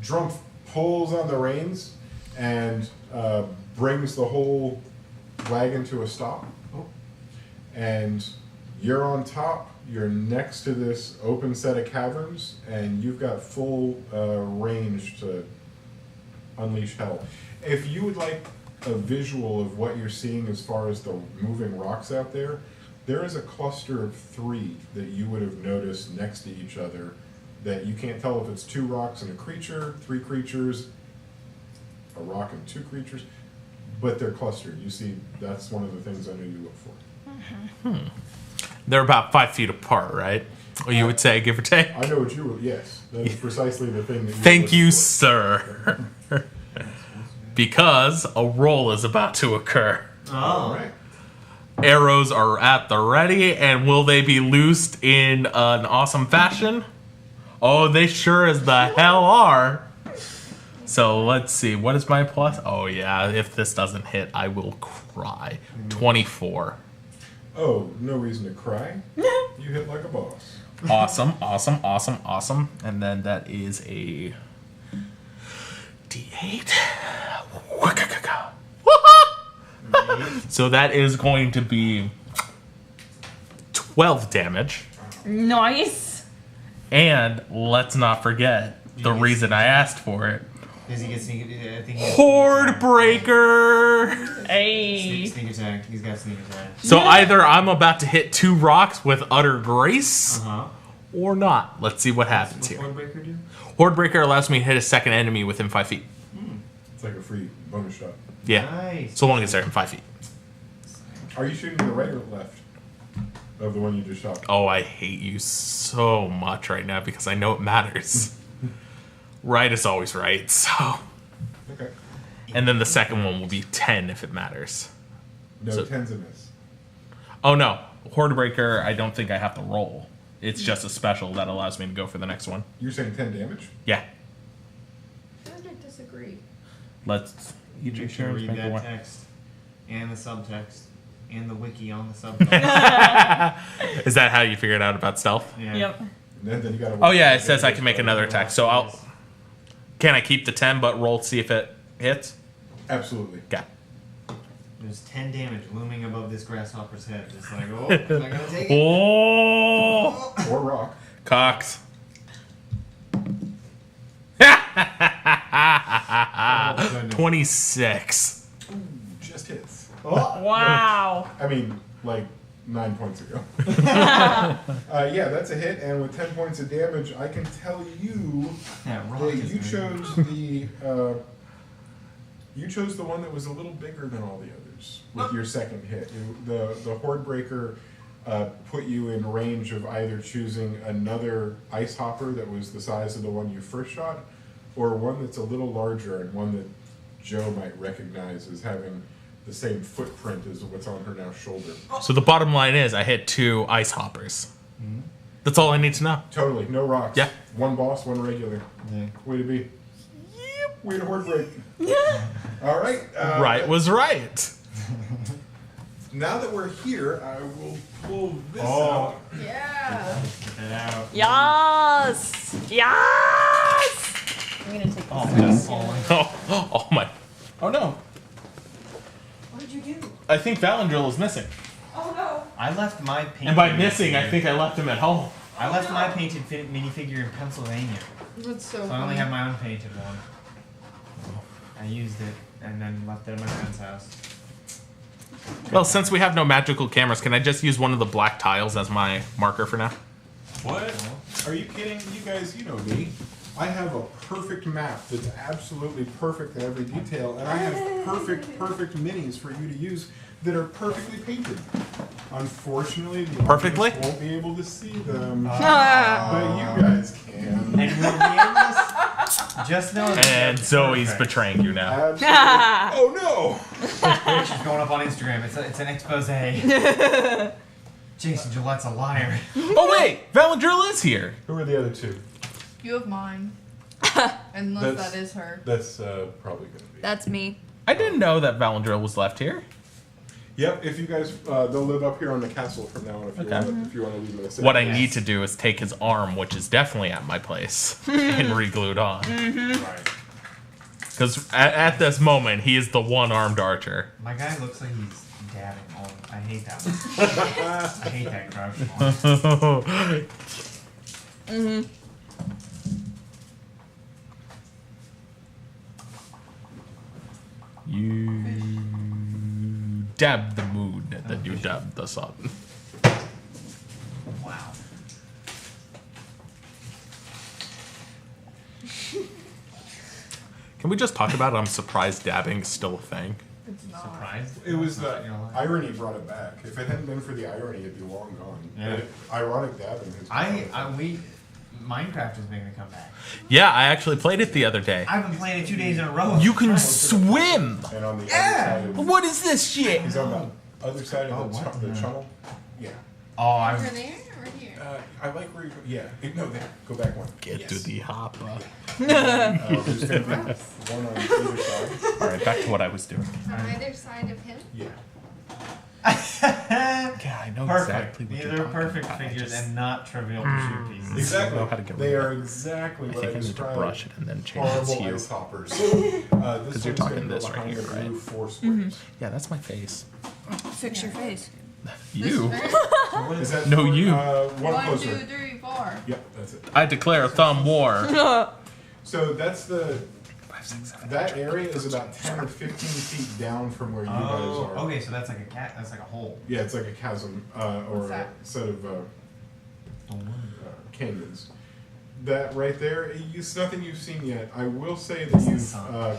Drampffe pulls on the reins and brings the whole wagon to a stop, and you're on top. You're next to this open set of caverns, and you've got full range to unleash hell. If you would like a visual of what you're seeing as far as the moving rocks out there, there is a cluster of 3 that you would have noticed next to each other that you can't tell if it's 2 rocks and a creature, 3 creatures, a rock and 2 creatures. But they're clustered. You see, that's one of the things I know you look for. They're about 5 feet apart, right? Or you would say, give or take? I know what you would, yes. That is precisely the thing that you Thank were you, looking sir. Because a roll is about to occur. for. All right. Arrows are at the ready, and will they be loosed in an awesome fashion? Oh, they sure as the hell are. So let's see, what is my plus? Oh yeah, if this doesn't hit, I will cry. 24. Oh, no reason to cry. You hit like a boss. Awesome, awesome, awesome, awesome. And then that is a D8. So that is going to be 12 damage. Nice. And let's not forget the reason I asked for it. Does he get sneak? I think he has Horde sneak attack. Breaker! Hey. Sneak attack. He's got sneak attack. So either I'm about to hit 2 rocks with utter grace, Uh-huh. or not. Let's see what happens What's here. Hordebreaker do? Horde Breaker allows me to hit a second enemy within 5 feet. It's like a free bonus shot. Yeah. Nice. So long as they're in 5 feet. Are you shooting to the right or left of the one you just shot? Oh, I hate you so much right now because I know it matters. Right is always right, so. Okay. And then the second one will be 10 if it matters. No, So- 10's a miss. Oh no, Horde Breaker, I don't think I have to roll. It's just a special that allows me to go for the next one. You're saying 10 damage? Yeah. I disagree. Let's each Make sure to read that text and the subtext and the wiki on the subtext. Is that how you figured out about stealth? Yeah. Yep. And then you gotta. Oh yeah, it says I can make another attack. So I'll. Can I keep the 10 but roll to see if it hits? Absolutely. Okay. There's 10 damage looming above this grasshopper's head. Just like, oh, am I gonna take it? Oh, Or rock. Cox. goodness. 26. Just hits. Wow. I mean, like 9 points ago. Yeah, that's a hit, and with 10 points of damage, I can tell you That rock that is you very- chose the you chose the one that was a little bigger than all the others with your second hit. The Horde Breaker put you in range of either choosing another ice hopper that was the size of the one you first shot, or one that's a little larger and one that Joe might recognize as having the same footprint as what's on her now shoulder. So the bottom line is I hit 2 ice hoppers. That's all I need to know. Totally, no rocks. Yeah. One boss, one regular. Yeah. Way to be. Way to Horde break. All right. Right was right. Now that we're here, I will pull this Oh. out. Yeah. Get that out. Yes. Yes. I'm gonna take this. Oh, one. that's falling. Oh my. Oh no. What did you do? I think Valandril is missing. Oh no. I left my painted. And by missing, I think I left him at home. I left my painted minifigure in Pennsylvania, That's so so I only have my unpainted one. I used it. and then left it at my friend's house. Well, since we have no magical cameras, can I just use one of the black tiles as my marker for now? What? Are you kidding? You guys, you know me. I have a perfect map that's absolutely perfect in every detail, and I have perfect minis for you to use that are perfectly painted. Unfortunately, the Perfectly? audience won't be able to see them, but you guys can. And we'll be in this. Just know that And it's Zoe's perfect. betraying you now. Absolutely. Oh no! She's going up on Instagram. It's an expose. Jason Gillette's a liar. Oh wait, Valandril is here. Who are the other two? You have mine. Unless That's- that is her. That's probably gonna be. That's me. I didn't know that Valandril was left here. Yep. If you guys, they'll live up here on the castle from now on. If you Okay. want, if you want to leave them in a What I Yes. need to do is take his arm, which is definitely at my place, and re-glued on. Right. Because at this moment, he is the one-armed archer. My guy looks like he's dabbing all. I hate that one. I hate that crouch one. You dab the moon, then you dab the sun. Wow. Can we just talk about it? I'm surprised dabbing is still a thing. It's not. Surprised? It was the You're lying. irony brought it back. If it hadn't been for the irony, it'd be long gone. Yeah. Ironic dabbing has Minecraft is making a comeback. Yeah, I actually played it the other day. I've been playing it 2 days in a row. You can swim! And on the Yeah. other side of, What is this shit? he's on the other side Oh, of the, what? the tunnel. Yeah. Oh, Over I've. there or here? I like where you go. Yeah. No, there. Go back one. Get Yes. to the hopper. There's going to be one on either side. Alright, back to what I was doing. On either side of him. Yeah. Yeah, I know Perfect. exactly what These you're are talking perfect about. I figures just- and not trivial pursuit pieces. Exactly. know how to get They rid of are it. exactly I what think I need to described. brush it and then change its Horrible hue. ice hoppers. This you're one's talking gonna go this right behind here, the right? blue four squares. Yeah, that's my face. Fix your face. You? Is that No, for, you. One 1, closer. 2, 3, 4. Yep, that's it. I declare thumb war. So that's the. That area is about 10 or 15 feet down from where you guys Oh, are. okay, so that's like a cat. That's like a hole. Yeah, it's like a chasm or What's a that? set of canyons. That right there, it's nothing you've seen yet. I will say that you've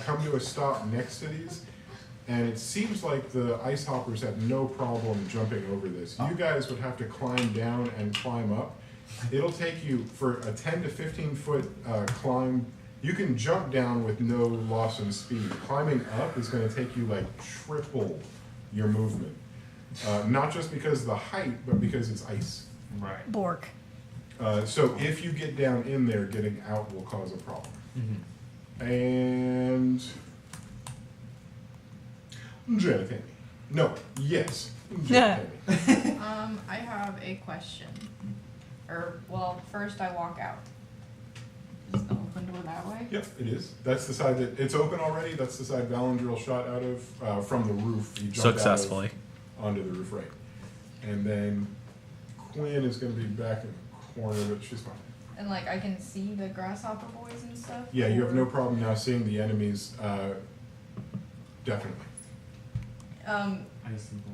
come to a stop next to these, and it seems like the ice hoppers have no problem jumping over this. You guys would have to climb down and climb up. It'll take you, for a 10 to 15 foot climb, you can jump down with no loss in speed. Climbing up is going to take you like triple your movement. Not just because of the height, but because it's ice. Right. Bork. So if you get down in there, getting out will cause a problem. And Janet Amy. No, yes. Janet Amy. I have a question. Well, first I walk out. Is the open door that way? Yep, it is. That's the side that it's open already. That's the side Valandril shot out of from the roof. He jumped Successfully. out of, onto the roof, right? And then Quinn is going to be back in the corner, but she's fine. And like I can see the grasshopper boys and stuff? Yeah, you have or- no problem now seeing the enemies. Definitely,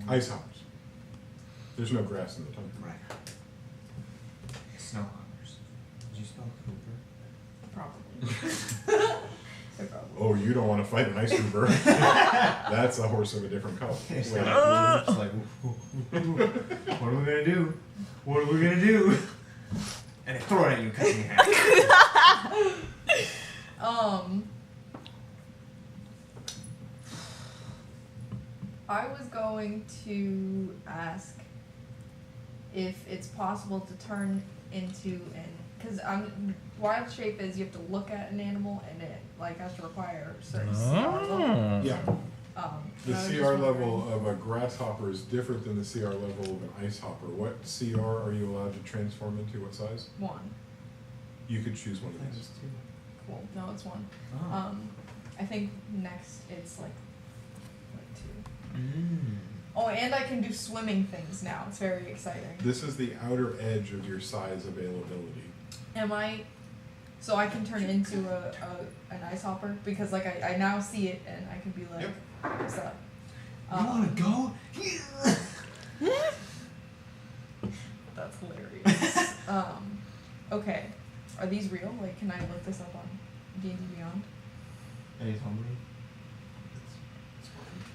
ice hoppers. There's no grass in the tunnel. Right. Snow hoppers. Did you spell Cooper? Probably. They're probably. Oh, you don't want to fight an ice hoover. That's a horse of a different color. It's Wait, like, what are we gonna do? What are we gonna do? And they throw it at you, cut you in half. I was going to ask if it's possible to turn into because wild shape is you have to look at an animal and it like has to require a certain CR level. yeah, And the I was just CR level wondering- of a grasshopper is different than the CR level of an ice hopper. What CR are you allowed to transform into? What size? 1. You could choose one of these. Cool. No, it's 1. Oh. I think next it's like 2. Oh, and I can do swimming things now. It's very exciting. This is the outer edge of your size availability. Am I So I can turn into an ice hopper because like I now see it and I can be like, what's up? You wanna go? That's hilarious. Okay. Are these real? Like, can I look this up on D&D Beyond? Any hungry?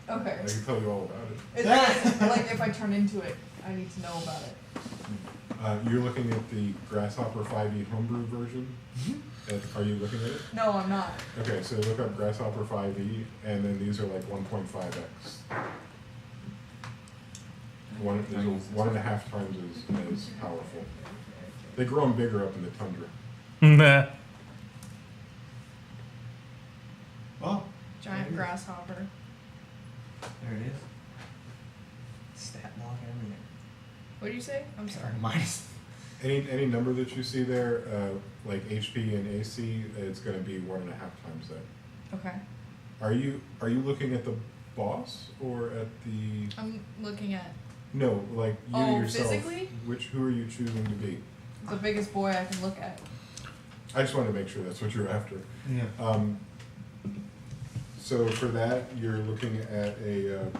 Okay. I can tell you all about it. It's like if I turn into it, I need to know about it. You're looking at the Grasshopper 5e homebrew version. Are you looking at it? No, I'm not. Okay, so look up Grasshopper 5e, and then these are like 1.5x. These are 1.5 times as powerful. They grow them bigger up in the tundra. Nah. Oh, Giant grasshopper. there it is. Stat log everything. What did you say? I'm sorry. Minus. Any number that you see there, like HP and AC, it's going to be 1.5 times that. Okay. Are you looking at the boss or at the? I'm looking at No, like you Oh, yourself. physically? Who are you choosing to be? the biggest boy I can look at. I just wanted to make sure that's what you're after. Yeah. So for that, you're looking at an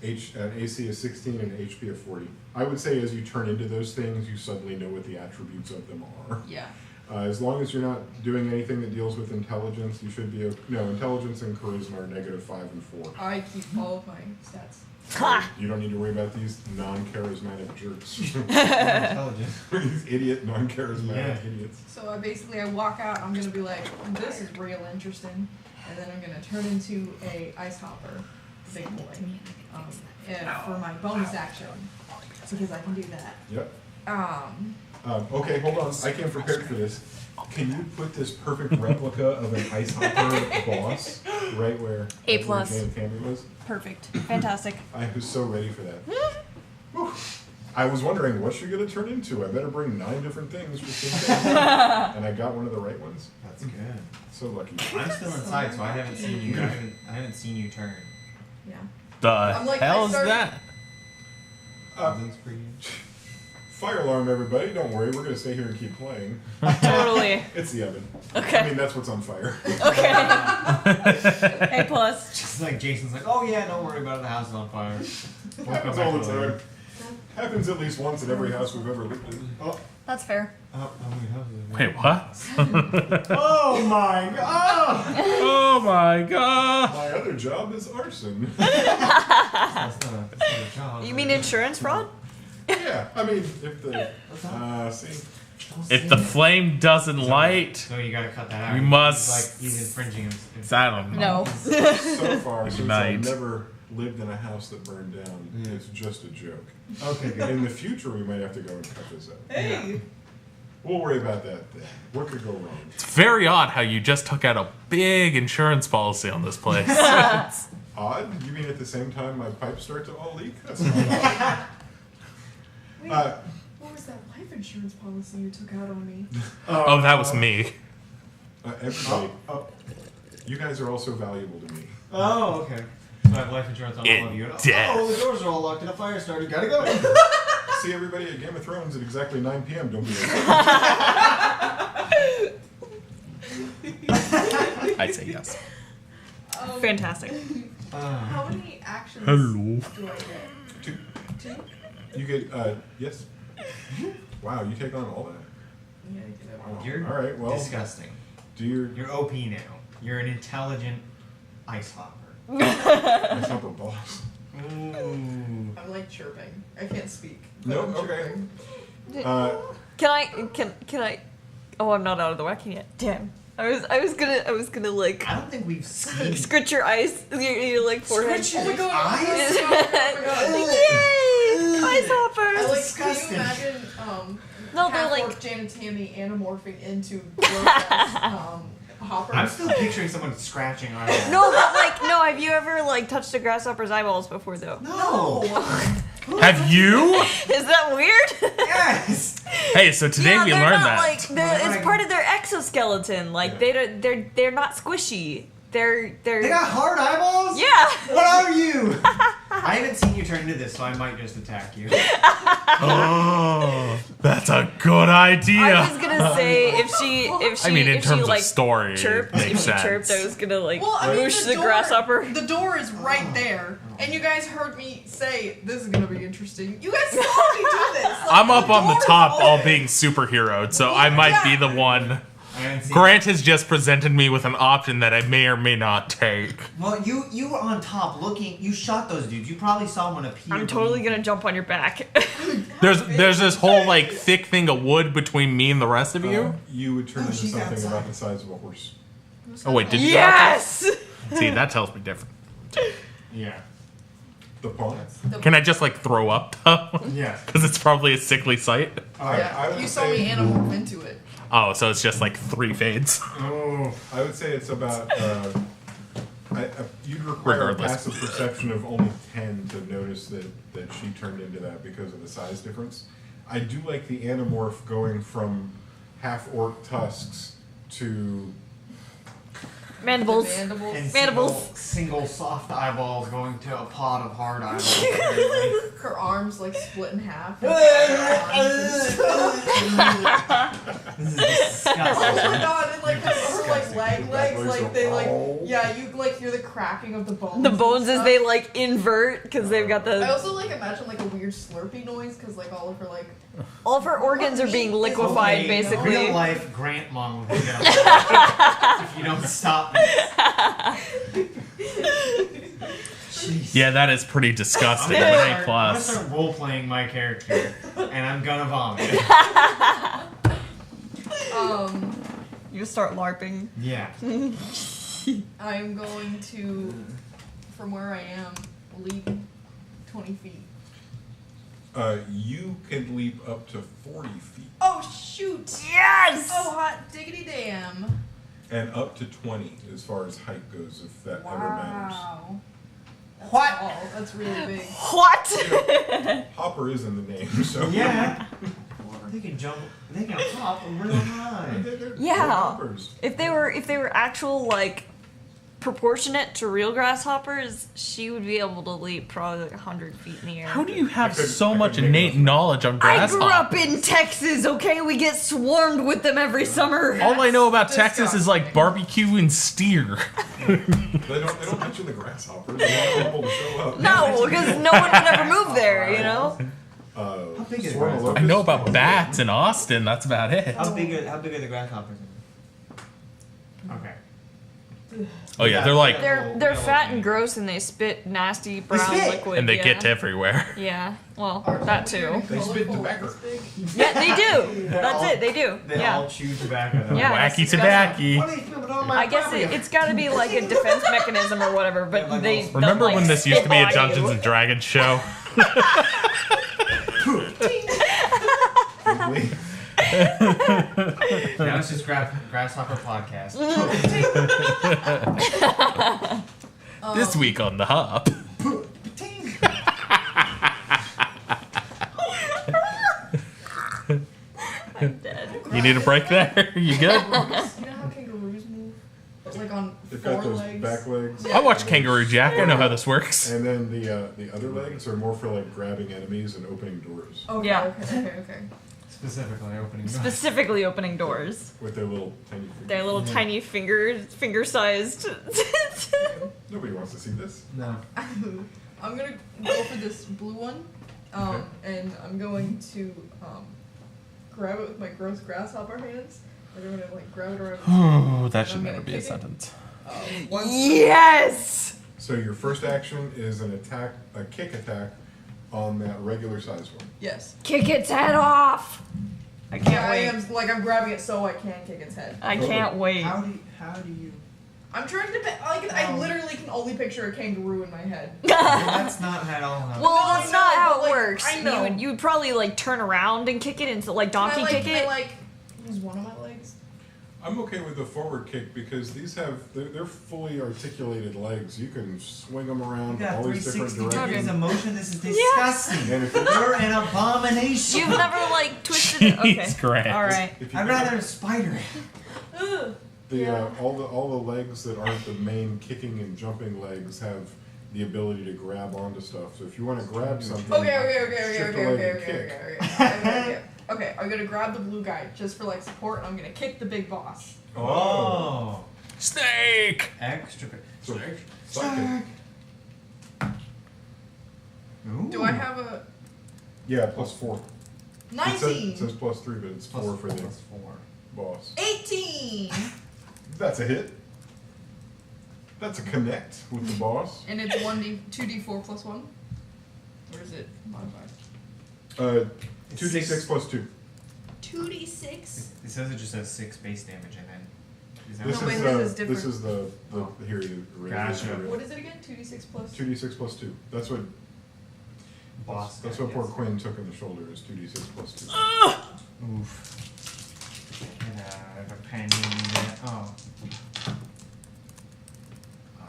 AC of 16 and an HP of 40. I would say as you turn into those things, you suddenly know what the attributes of them are. Yeah. As long as you're not doing anything that deals with intelligence, you should be okay. No, intelligence and charisma are -5 and 4. I keep all of my stats. Ha! You don't need to worry about these non-charismatic jerks. Intelligent. These idiot, non-charismatic Yeah. idiots. So I walk out, I'm gonna be like, this is real interesting, and then I'm gonna turn into a ice hopper, big boy, and for my bonus action, because I can do that. Yep. Okay, hold on. I came prepared for this. Can you put this perfect replica of an ice hopper boss right where A+. where Tammy was? Perfect. Fantastic. I was so ready for that. Whew. I was wondering what's she gonna turn into. I better bring 9 different things just in case. And I got one of the right ones. That's good. So lucky. I'm still inside, so I haven't seen you. I haven't seen you turn. yeah. The I'm like, I hell's started- that? Something's for you. Fire alarm, everybody! Don't worry, we're gonna stay here and keep playing. Totally. It's the oven. Okay. I mean, that's what's on fire. Okay. A plus. Just like Jason's like, oh yeah, don't worry about it. The house is on fire. We'll Happens come all back the later. time. Happens at least once in every house we've ever lived in. Oh, That's fair. Oh, how many houses? Wait, what? Oh my god! Oh my god! my other job is arson. That's not a job. You mean insurance fraud? Yeah, I mean, if the see, If the flame doesn't light, No, you gotta cut that out. You must- He's like, he's infringing his. I don't know. No. so far since Night. I've never lived in a house that burned down, Yeah. it's just a joke. Okay, good. In the future, we might have to go and cut this out. Hey. We'll worry about that then. What could go wrong? It's very odd how you just took out a big insurance policy on this place. Odd? You mean at the same time my pipes start to all leak? That's not odd. Wait, what was that life insurance policy you took out on me? Oh, that was me. Everybody, you guys are also valuable to me. Oh, okay. So I have life insurance on all of you. Death. Oh, the doors are all locked and a fire started. Gotta go. See everybody at Game of Thrones at exactly 9 p.m. Don't be I'd say yes. Fantastic. How many actions Hello. do I get? 2. 2? You get, yes. Wow, you take on all that? Yeah, I get it. Wow. You're all right, well, disgusting. do your You're OP now. You're an intelligent ice hopper. ice hopper boss. Ooh. I'm like chirping. I can't speak. but No, I'm okay. chirping. Can I? Oh, I'm not out of the whacking yet. Damn. I was gonna like I don't think we've seen. scritch your eyes, your like forehead. Scritch Oh my god! Eyes? Oh my god! Yay! Ice I hoppers. like, disgusting. can you imagine No, they're half-orc like- Jan and Tammy anamorphing into gross-ass, hoppers? I'm still picturing someone scratching eyeballs. No, but like no. Have you ever like touched a grasshopper's eyeballs before though? No. Have you? Is that weird? Yes. Hey, so today yeah, we they're learned not that. like it's part of their exoskeleton. Like they're not squishy. They're They got hard eyeballs. yeah. What are you? I haven't seen you turn into this, so I might just attack you. Oh, That's a good idea. I was gonna say if she I mean, in if she, terms like, of story, chirped, it if makes she chirped, sense. I was gonna like Well, I mean, whoosh the door, grasshopper. The door is right there, and you guys heard me say this is gonna be interesting. You guys saw me do this. Like, I'm up on the door is top, all open. being superheroed, so I might be the one. I haven't seen Grant has just presented me with an option that I may or may not take. Well, you were on top looking. You shot those dudes. You probably saw one appear. I'm totally beneath gonna you. jump on your back. There's this whole like thick thing of wood between me and the rest of you. You would turn Oh, into she's something outside. about the size of a horse. Oh wait, did you? Yes. See, that tells me different. Yeah. The pawn. Can I just like throw up though? Yeah. Because it's probably a sickly sight. I would You saw say- me anamorph into it. Oh, so it's just like 3 fades. Oh. I would say it's about. You'd require Regardless. a passive perception of only 10 to notice that she turned into that because of the size difference. I do like the Animorph going from half orc tusks to. Mandibles. Mandibles. And Mandibles. single soft eyeballs going to a pod of hard eyeballs. apparently. Her arms like split in half. This is disgusting. Oh my god, and like her like legs, Legs like are they like all- you like hear the cracking of the bones. The and bones as stuff. they like invert because they've got I the also like imagine like a weird slurpy noise because like all of her like all of her organs are being liquefied Okay, basically. Real life Grant mom will get upset if you don't stop this. Jeez. Yeah, that is pretty disgusting. I'm An gonna A start- I'm gonna plus. start role playing my character, and I'm gonna vomit. You start LARPing. Yeah. I'm going to from where I am leap 20 feet. You could leap up to 40 feet Oh shoot! Yes. Oh hot diggity damn! and up to 20 as far as height goes, if that ever matters. Wow. That's What? tall. That's really big. What? Hopper is in the name, so. Yeah. They can jump. They can hop really high. They're Yeah. hoppers. If they were actual like proportionate to real grasshoppers, she would be able to leap probably like 100 feet in the air. How do you have I could- so I could much make innate enough. knowledge on I grew up grasshoppers? in Texas, okay? We get swarmed with them every summer. All I know about Texas is like disgusting. barbecue and steer. They don't mention the grasshoppers. They want people to show up. No, because no one would ever move there, you know? How big is Swarm of grasshopper? I know locusts? about bats in Austin. That's about it. How big are the grasshoppers? Okay. Oh yeah, they're like, They're fat and gross and they spit nasty brown spit! liquid. and they yeah. get everywhere. Yeah, well, Are that some too. of They you spit colorful tobacco. this big? Yeah, they do. That's it. They do. They Yeah. all chew tobacco. Though. Yeah. it's Wacky disgusting. tobacco. What are you doing on my I guess it's got to be like a defense mechanism or whatever, but Yeah, like they those- don't, Remember like, when this used to be a spitball Dungeons you. and Dragons show? Probably. Now it's just grasshopper podcast. This week on the Hop. I'm dead. You need a break there? You good? You know how kangaroos move? Like on They've four got those legs? back legs. I watched Kangaroo Jack. I know how this works. And then the other legs are more for like grabbing enemies and opening doors Okay, Yeah. okay. Specifically opening. doors. Specifically opening doors. with their little tiny fingers. Their little tiny finger-sized. Nobody wants to see this. No. I'm gonna go for this blue one, and I'm going to grab it with my gross grasshopper hands. I'm gonna like grab it around. Oh, that should never be a sentence. Once Yes. So your first action is a kick attack on that regular size one. Yes. Kick its head off. I can't Yeah, I wait. am like I'm grabbing it so I can kick its head. I can't wait. How do you? I'm trying to I literally can only picture a kangaroo in my head. Well, that's not at all. How Well, No, that's I not know, how but, it like, works. I know. You would probably like turn around and kick it and so, like donkey kick Can it. I like use one of my legs? I'm okay with the forward kick because they're fully articulated legs. You can swing them You around got all these different 360 degrees directions. of motion. This is disgusting. And if you You're an abomination. You've never like twisted it. Okay. Jeez, Grant. All right. if you I'd rather a spider. Ugh. all the legs that aren't the main kicking and jumping legs have the ability to grab onto stuff. So if you want to grab something, Okay. shift the leg and kick. Okay. I'm gonna grab the blue guy just for like support, and I'm gonna kick the big boss. Oh. Snake! Extra big. So, sidekick. Ooh. Do I have a Yeah, +4. 19? It says +3, but it's 4 for the plus 4. boss. 18! That's a hit. That's a connect with the boss. And it's 2d4 plus 1? Or is it modified? 2d6 plus 2. 2d6? It says it just has 6 base damage and then. Is that This No, is wait, this is different. this is the Oh. here you Gotcha. What is it again? 2d6 plus? 2d6 plus 2. That's what boss? that's what poor Quinn took in the shoulder is 2d6 plus 2. Oof. And I have a pen in there. Oh.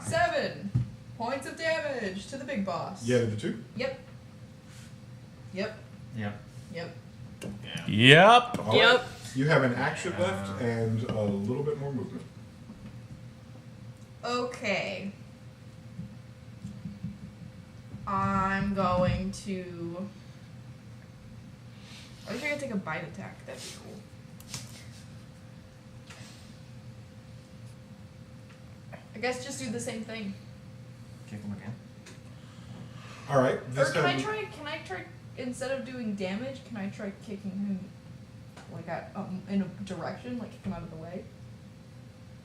7 points of damage to the big boss. Yeah, the 2. Yep. Yep. Yep. Yep. Yep. All Yep. right. You have an action left and a little bit more movement. Okay. I'm going to. I wish I could take a bite attack. That'd be cool. I guess just do the same thing. Kick him again. All right. Or This can I time try? Can I try instead of doing damage? Can I try kicking him like at in a direction, like kick him out of the way?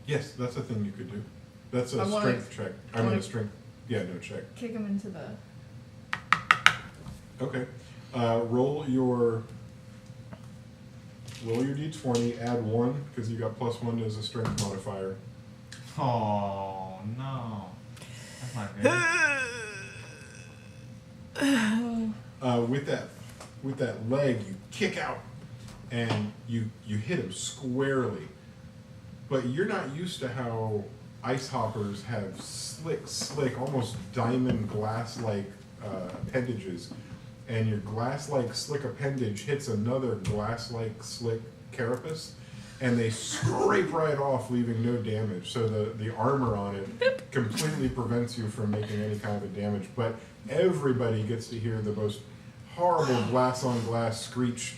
yes, that's a thing you could do. That's a I wanna- strength check. I mean wanna- a strength. Yeah, no check. Kick him into the. Okay. Roll your d20. Add 1 because you got +1 as a strength modifier. Oh no. That's not good. With that leg, you kick out and you hit him squarely. But you're not used to how ice hoppers have slick, almost diamond glass-like appendages, and your glass-like slick appendage hits another glass-like slick carapace, and they scrape right off, leaving no damage. So the armor on it completely prevents you from making any kind of damage. But everybody gets to hear the most horrible glass-on-glass screech.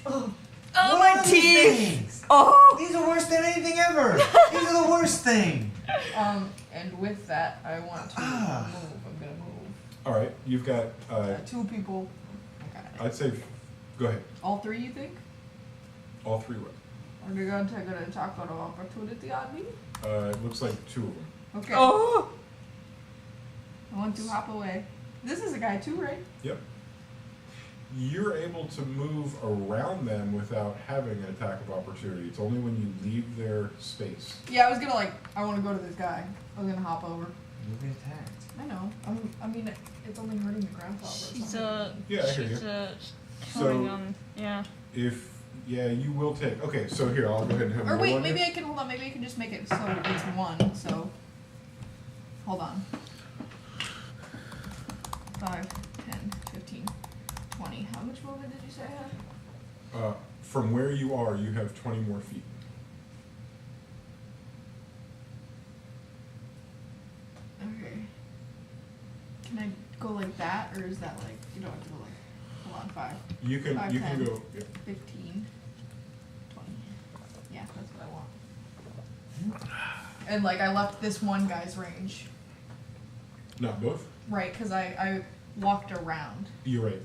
Oh, my teeth! Things? Oh! These are worse than anything ever. These are the worst thing. And with that, I want to move. I'm gonna move. All right, you've got. 2 people. Okay. I'd say, go ahead. All 3, you think? All 3 what? Are they going to take an attack of opportunity on me? It looks like 2 of them. Okay. Oh! I want to hop away. This is a guy too, right? Yep. You're able to move around them without having an attack of opportunity. It's only when you leave their space. Yeah, I was gonna I want to go to this guy. I was gonna hop over. You'll get attacked. I know. I mean, it's only hurting the grandfather. She's Yeah, I hear she's you. counting So- on, yeah. Yeah, you will take. Okay, so here, I'll go ahead and have Or roll wait, on maybe you. I can hold on. Maybe I can just make it so it's 1. So, hold on. 5, 10, 15, 20. How much movement did you say I had? From where you are, you have 20 more feet. Okay. Can I go like that, or is that like you don't have to go like? Hold on, 5, You can 5, you can 10. go. Yeah. 15, 20. Yeah, that's what I want. And like I left this one guy's range, Not both. right? Because I walked around. You're right.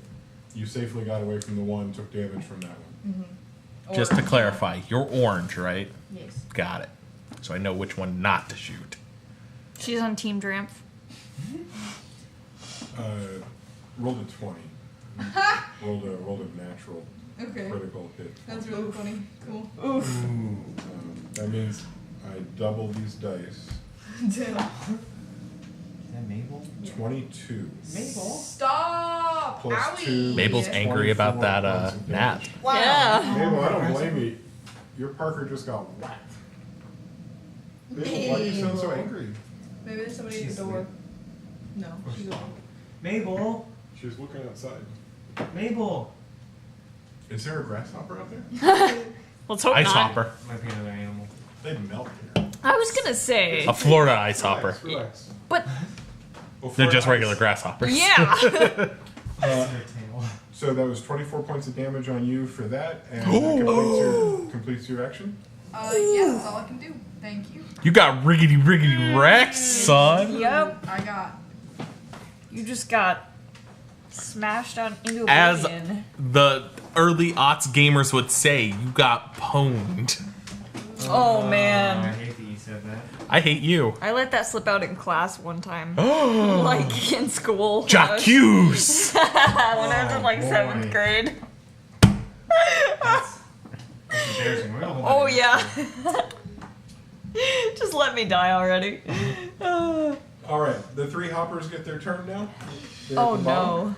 You safely got away from the one, took damage from that one. Mm-hmm. Just to clarify, you're orange, right? Yes. Got it. So I know which one not to shoot. She's on Team Drampffe. Rolled a 20. rolled a natural Okay. critical hit. That's really funny. Cool. That means I double these dice. Damn. Is that Mabel? 22. Mabel? Stop! Plus Owie! 2. Mabel's Yeah. angry about 24 that points of nap. damage. Wow. Yeah. Mabel, I don't blame you. Your Parker just got whacked. Mabel, why do you sound so angry? Maybe there's somebody at She's the door. asleep. No, she's awake. Mabel? She's looking outside. Mabel? Is there a grasshopper out there? Let's hope Ice not. hopper. Might be another animal. They'd melt here. I was gonna say, A Florida ice hopper. Relax. but Well, They're for just ice. regular grasshoppers. yeah. What's their tail? So that was 24 points of damage on you for that, and that completes your action. Yeah, that's all I can do. Thank you. You got riggedy wrecked, son. Yep. I got. You just got smashed on into As oblivion. the early aughts gamers would say, you got pwned. Oh I man. hate that you said that. I hate you. I let that slip out in class one time. Like in school. Jacques! When I was in like boy. 7th grade. That's embarrassing. We're gonna hold Oh that in. yeah. Just let me die already. All right, the 3 hoppers get their turn now. They're at Oh the bottom. no.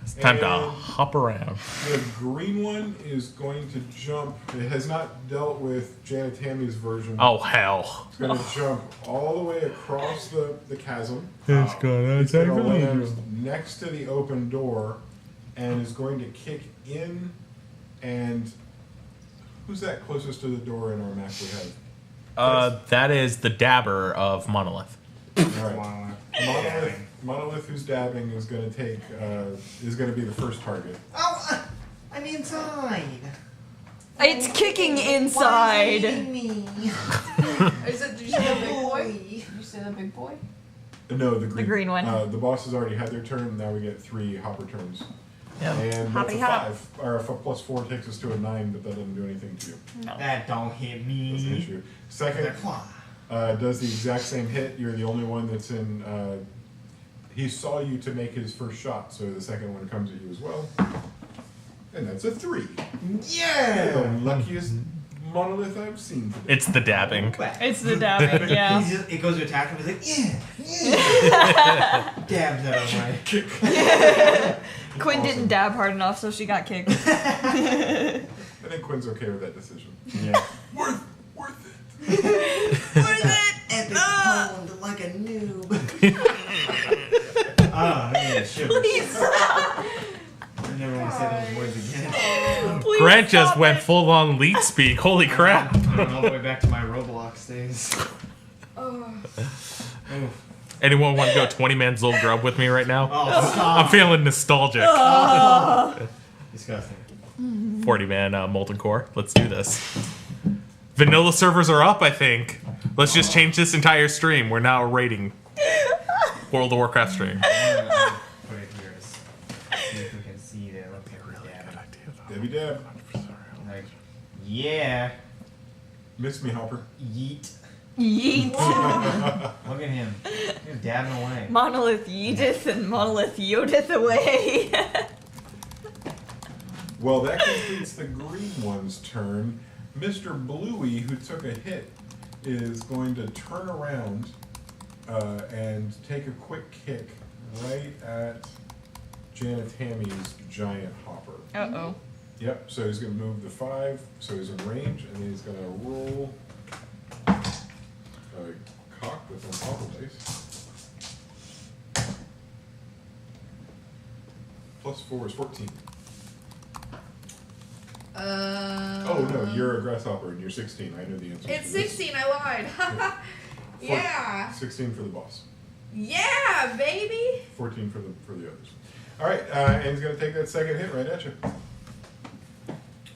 It's time to And hop around. The green one is going to jump. It has not dealt with Janet Tammy's version. Oh, hell. It's going to jump all the way across the chasm. It's gonna It's going to land next to the open door and is going to kick in. And who's that closest to the door in our map we have? That is the dabber of Monolith. All right. Wow. Monolith, who's dabbing, is going to take is going to be the first target. Oh, I'm inside. It's kicking inside. Me. Is it? Did you say the big boy? Did you say the big boy? No, the green one. The boss has already had their turn. Now we get 3 hopper turns. Yeah. And that's Hoppy a hop. 5. Or a plus 4 takes us to a 9, but that doesn't do anything to you. No. That don't hit That's an me. issue. Second, does the exact same hit. You're the only one that's in. He saw you to make his first shot, so the second one comes at you as well. And that's a 3. You're Yeah. the luckiest monolith I've seen today. It's the dabbing. It's the dabbing, yeah. It goes to attack him. He's like, yeah. Dabs out of my. Quinn didn't dab hard enough, so she got kicked. I think Quinn's okay with that decision. Yeah. Worth it. Epic pwned like a noob. Oh, yeah, shivers. Please I never want to say those words again. Please Grant just stop went it. full on lead speak. Holy crap. I'm going all the way back to my Roblox days. Oh. Oof. Anyone want to go 20-man Zol Grub with me right now? Oh, stop. I'm feeling nostalgic. Disgusting. 40-man Molten Core. Let's do this. Vanilla servers are up, I think. Let's just change this entire stream. We're now rating World of Warcraft stream. I'm gonna put it here to see if we can see that. Look at really good. Debbie Dab. Like, yeah. Miss me, Hopper. Yeet. Yeet. Look at him. He's dabbing away. Monolith yeeteth and monolith yodeth away. Well, that completes the green one's turn. Mr. Bluey, who took a hit, is going to turn around and take a quick kick right at Janet Tammy's giant hopper. Uh-oh. Yep, so he's going to move the 5, so he's in range, and then he's going to roll a cock with an hopper dice. Plus 4 is 14. Oh no, you're a grasshopper and you're 16. I know the answer. It's to this. 16. I lied. Yeah. 16 for the boss. Yeah, baby. 14 for the others. All right, and he's going to take that second hit right at you.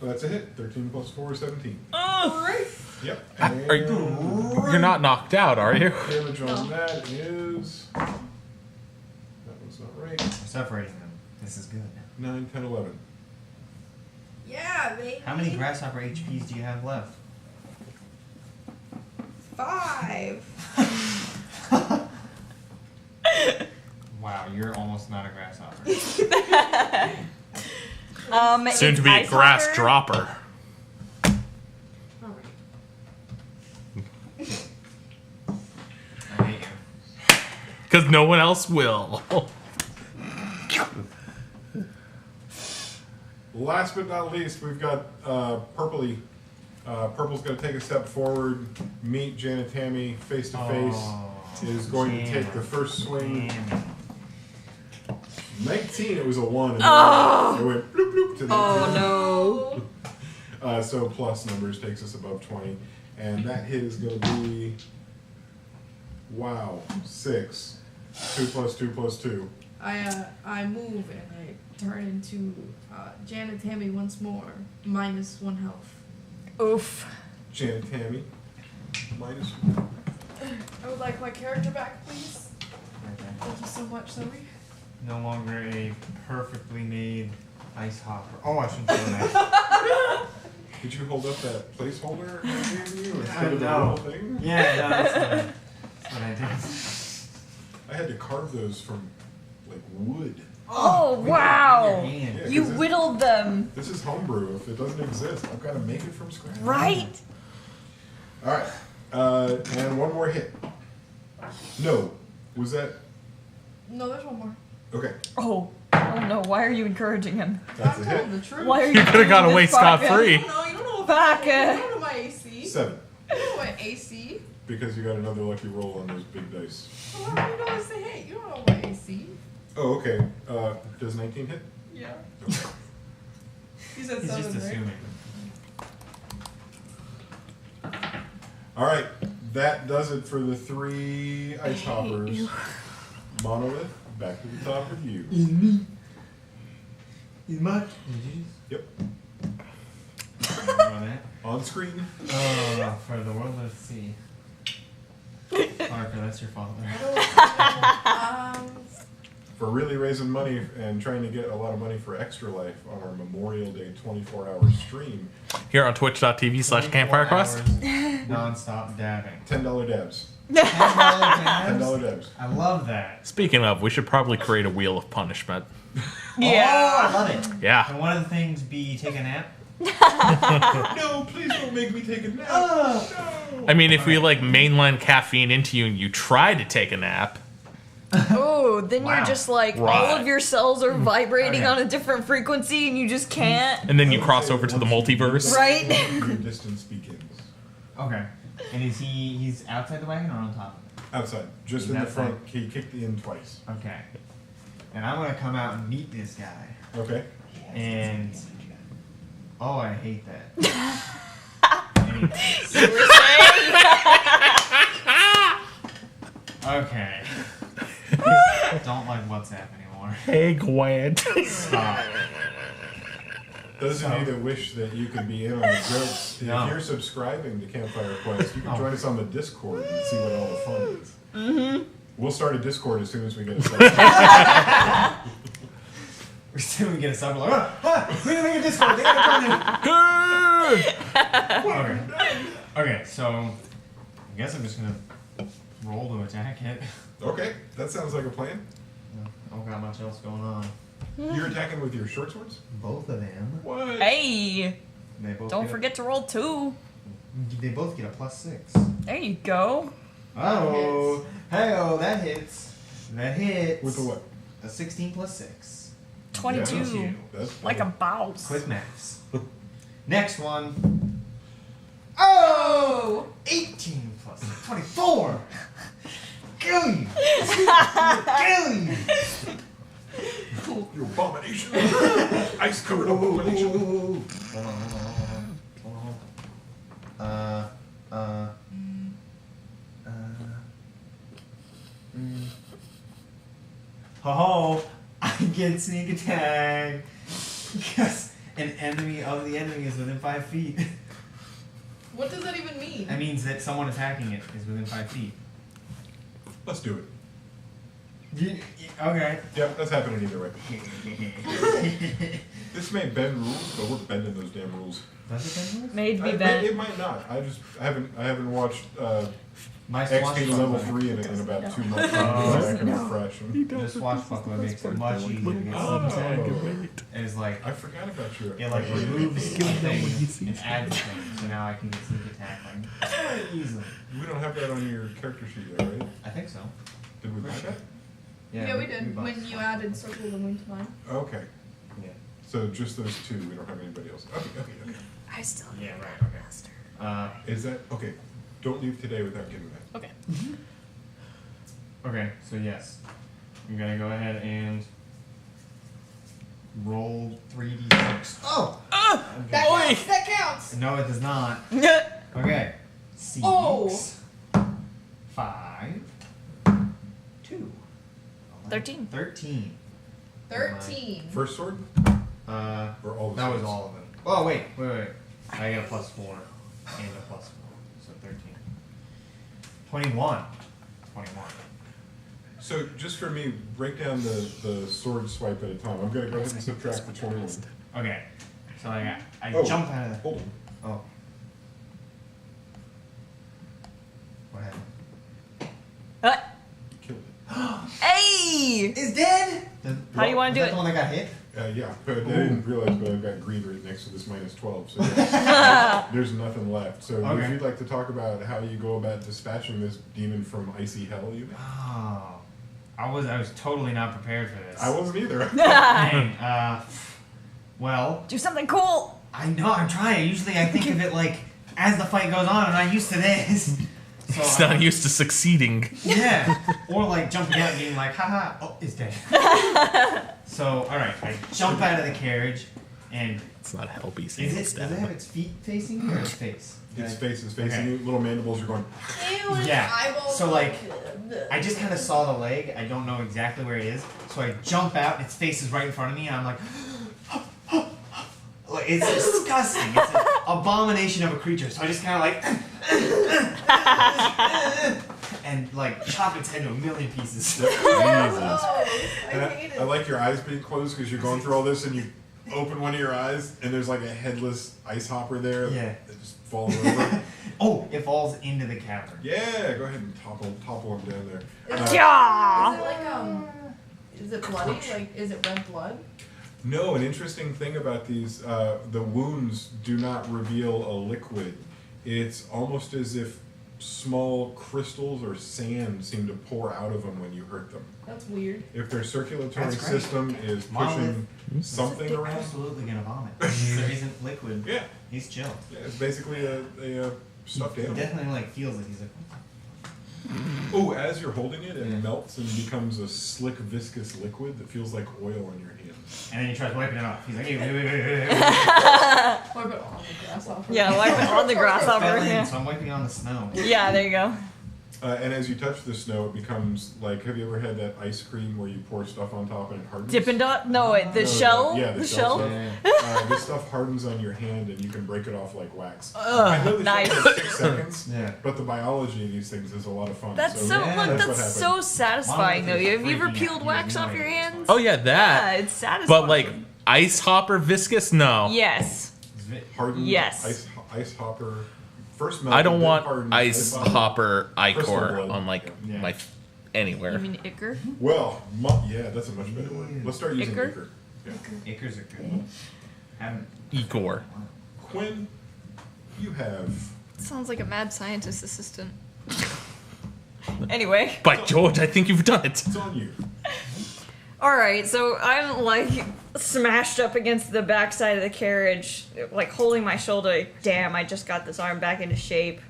Well, that's a hit. 13 plus 4 is 17. Right. Yep. Are you, you're not knocked out, are you? Damage on that is. That one's not right. I'm separating them. This is good. 9, 10, 11. Yeah, baby. How many grasshopper HPs do you have left? 5. Wow, you're almost not a grasshopper. Soon it's to be a Ice grass Hopper. dropper. I hate you. Because no one else will. Last but not least, we've got Purpley. Purple's going to take a step forward, meet Janet Tammy face to face. Is going to take the first swing. 19, it was a 1. And it went bloop bloop to the Oh no. So plus numbers takes us above 20. And that hit is going to be, wow, 6. 2 plus 2 plus 2. I move and I turn into Janet Tammy once more, -1 health. Oof. Jan Tammy. Minus. I would like my character back, please. Okay. Thank you so much, Zoe. No longer a perfectly made ice hopper. Oh, I shouldn't say that. Did you hold up that placeholder I gave you instead of the No. real thing? Yeah, no, that's what I did. I had to carve those from like wood. Oh, with wow. your hand. Yeah. You 'cause whittled them. This is homebrew. If it doesn't exist, I've got to make it from scratch. Right? All right. And one more hit. No. Was that? No, there's one more. Okay. Oh no, why are you encouraging him? That's a I'm hit. telling the truth. Why are You could have got away scot-free. You don't know. You don't know. Back, You don't know my AC. 7. You don't know my AC. Because you got another lucky roll on those big dice. Well, how do you know it's a hit? You don't know my AC. Oh, okay. Does 19 hit? Yeah. Okay. You said He's 7, just right? assuming. All right. That does it for the 3 ice hoppers. Monolith, back to the top of you. Is me. Is much. Yep. that? On screen. Oh, for the world, let's see. Parker, that's your father. For really raising money and trying to get a lot of money for Extra Life on our Memorial Day 24-hour stream. Here on twitch.tv/Campfire Quest. Non-stop dabbing. $10 dabs. $10 $10 dabs. I love that. Speaking of, we should probably create a wheel of punishment. Yeah. Oh, I love it. Yeah. And one of the things be take a nap. No, please don't make me take a nap. No. I mean, if we like mainline caffeine into you and you try to take a nap, Oh, then Wow. you're just like all Right. of your cells are vibrating Okay. on a different frequency and you just can't. and then you cross over to the multiverse. Right? Your distance begins. Okay. And he's outside the wagon or on top of it? Outside, just in the front. He kicked in twice. Okay. And I'm gonna come out and meet this guy. Okay. And oh, I hate that. Anyways. You were saying? Okay. Don't like WhatsApp anymore. Hey, Gwen. Stop. Those of you that wish that you could be in on the jokes, No. if you're subscribing to Campfire Quest, you can Oh. join us on the Discord and see what all the fun is. Mm-hmm. We'll start a Discord as soon as we get a sub. We're still gonna get a sub. Like, we didn't make a Discord. They gotta come in. Okay, so I guess I'm just gonna roll to attack it. Okay, that sounds like a plan. I don't got much else going on. You're attacking with your short swords? Both of them. What? Hey, They both don't get forget to roll 2. They both get a +6. There you go. Oh, hey-oh, that hits. That hits. With the what? A 16 + 6. 22. Yeah, that's Like a bounce. Quick maths. Next one. Oh! 18 + 24. Kill you. Kill you. You abomination! Ice covered abomination! Hold on. Ho! I get sneak attack because an enemy of the enemy is within 5 feet. What does that even mean? That means that someone attacking it is within 5 feet. Let's do it. Okay. Yep, that's happening either way. This may bend rules, but we're bending those damn rules. Does it bend rules? Made me It bent. might not. I haven't watched My XP level swashbuckler 3 in about 2 months. Oh. So I can refresh. The swashbuckler makes it much easier to get Oh. sneak attack. It's like I forgot about your. it like removes something and adds things, so now I can get sneak attack like easily. We don't have that on your character sheet yet, right? I think so. Did we buy that? Yeah, we did. bought When you added Circle of the Moon to mine. Okay. Yeah. So just those 2. We don't have anybody else. Okay. I still Yeah, need right, my okay. master. Is that okay? Don't leave today without getting that. Okay. Okay, so yes. I'm gonna go ahead and roll 3d6. Oh! That counts! That counts! No, it does not. Okay. 6. Oh. 5. 2. 13. 13. 13. First sword? Or all the That was swords? all of them. Oh, wait. I got a +4 and a +4. So 13. 21. 21. So just for me, break down the sword swipe at a time. I'm going to go ahead and subtract the 21. Okay. So I Oh, jump out of the... Hold on. Oh. What happened? Killed it. Hey! It's dead! How do you wanna do Was that it? the one that got hit? Yeah, but I didn't realize, but I've got greed right next to this -12, so yeah, there's nothing left. So Okay. if you'd like to talk about how you go about dispatching this demon from icy hell, you may. Oh. I was totally not prepared for this. I wasn't either. Dang. Well, Do something cool! I know, I'm trying. Usually I think of it like as the fight goes on, and I'm used to this. So He's not used to succeeding. Yeah. Or like jumping out and being like, haha, oh, it's dead. So, alright, I jump out of the carriage, and It's not hell beast. does it have its feet facing me or its face? Its face is facing Okay. you, little mandibles are going. Ew, its Yeah. eyeballs So, are like, I just kind of saw the leg. I don't know exactly where it is. So I jump out, its face is right in front of me, and I'm like, like it's disgusting. It's an abomination of a creature. So I just kind of like, and like chop its head to a million pieces. Jesus. Oh, And I hate it. I like your eyes being closed because you're going through all this and you open one of your eyes and there's like a headless ice hopper there Yeah. that just falls over. Oh, it falls into the cavern. Yeah, go ahead and topple him down there. Yeah! Is it like is it bloody? Like, is it red blood? No, an interesting thing about these, the wounds do not reveal a liquid. It's almost as if small crystals or sand seem to pour out of them when you hurt them. That's weird. If their circulatory That's great. system is Monolith. pushing something They're around, absolutely gonna vomit. If there isn't liquid. yeah, He's chill. yeah, it's basically a stuffed He animal. definitely like feels it. He's like, Oh, as you're holding it, it Yeah. melts and becomes a slick, viscous liquid that feels like oil in your hands. and then he tries wiping it off. He's like, Or but on the grasshopper. Yeah, wipe it on the It grasshopper. fell in, Yeah. so I'm wiping it on the snow. Yeah, there you go. And as you touch the snow, it becomes like, have you ever had that ice cream where you pour stuff on top and it hardens? Dippin' Dot? No, wait, the No, shell? yeah, the shell shell? stuff. This stuff hardens on your hand and you can break it off like wax. Ugh, I know this nice. takes 6 seconds, Yeah. but the biology of these things is a lot of fun. That's so so yeah, look, that's that's what so happened. satisfying though. Monolith is Have you ever freaking peeled out. wax You have off no your idea what's hands? Oh yeah, Yeah, that. it's satisfying. But like ice hopper viscous, no. Yes. Hardened Yes. ice hopper. First melt. I don't then want hardened, ice then bottom. hopper Crystal ichor blood. on like Yeah. my anywhere. You mean Icker? Well, yeah, that's a much better word. Let's start using Ichor? Ichor. Yeah. Acres are good. Haven't. Igor. Quinn, you have. Sounds like a mad scientist assistant. Anyway. By George, I think you've done it. It's on you. Alright, so I'm like smashed up against the backside of the carriage, like holding my shoulder. Like, damn, I just got this arm back into shape.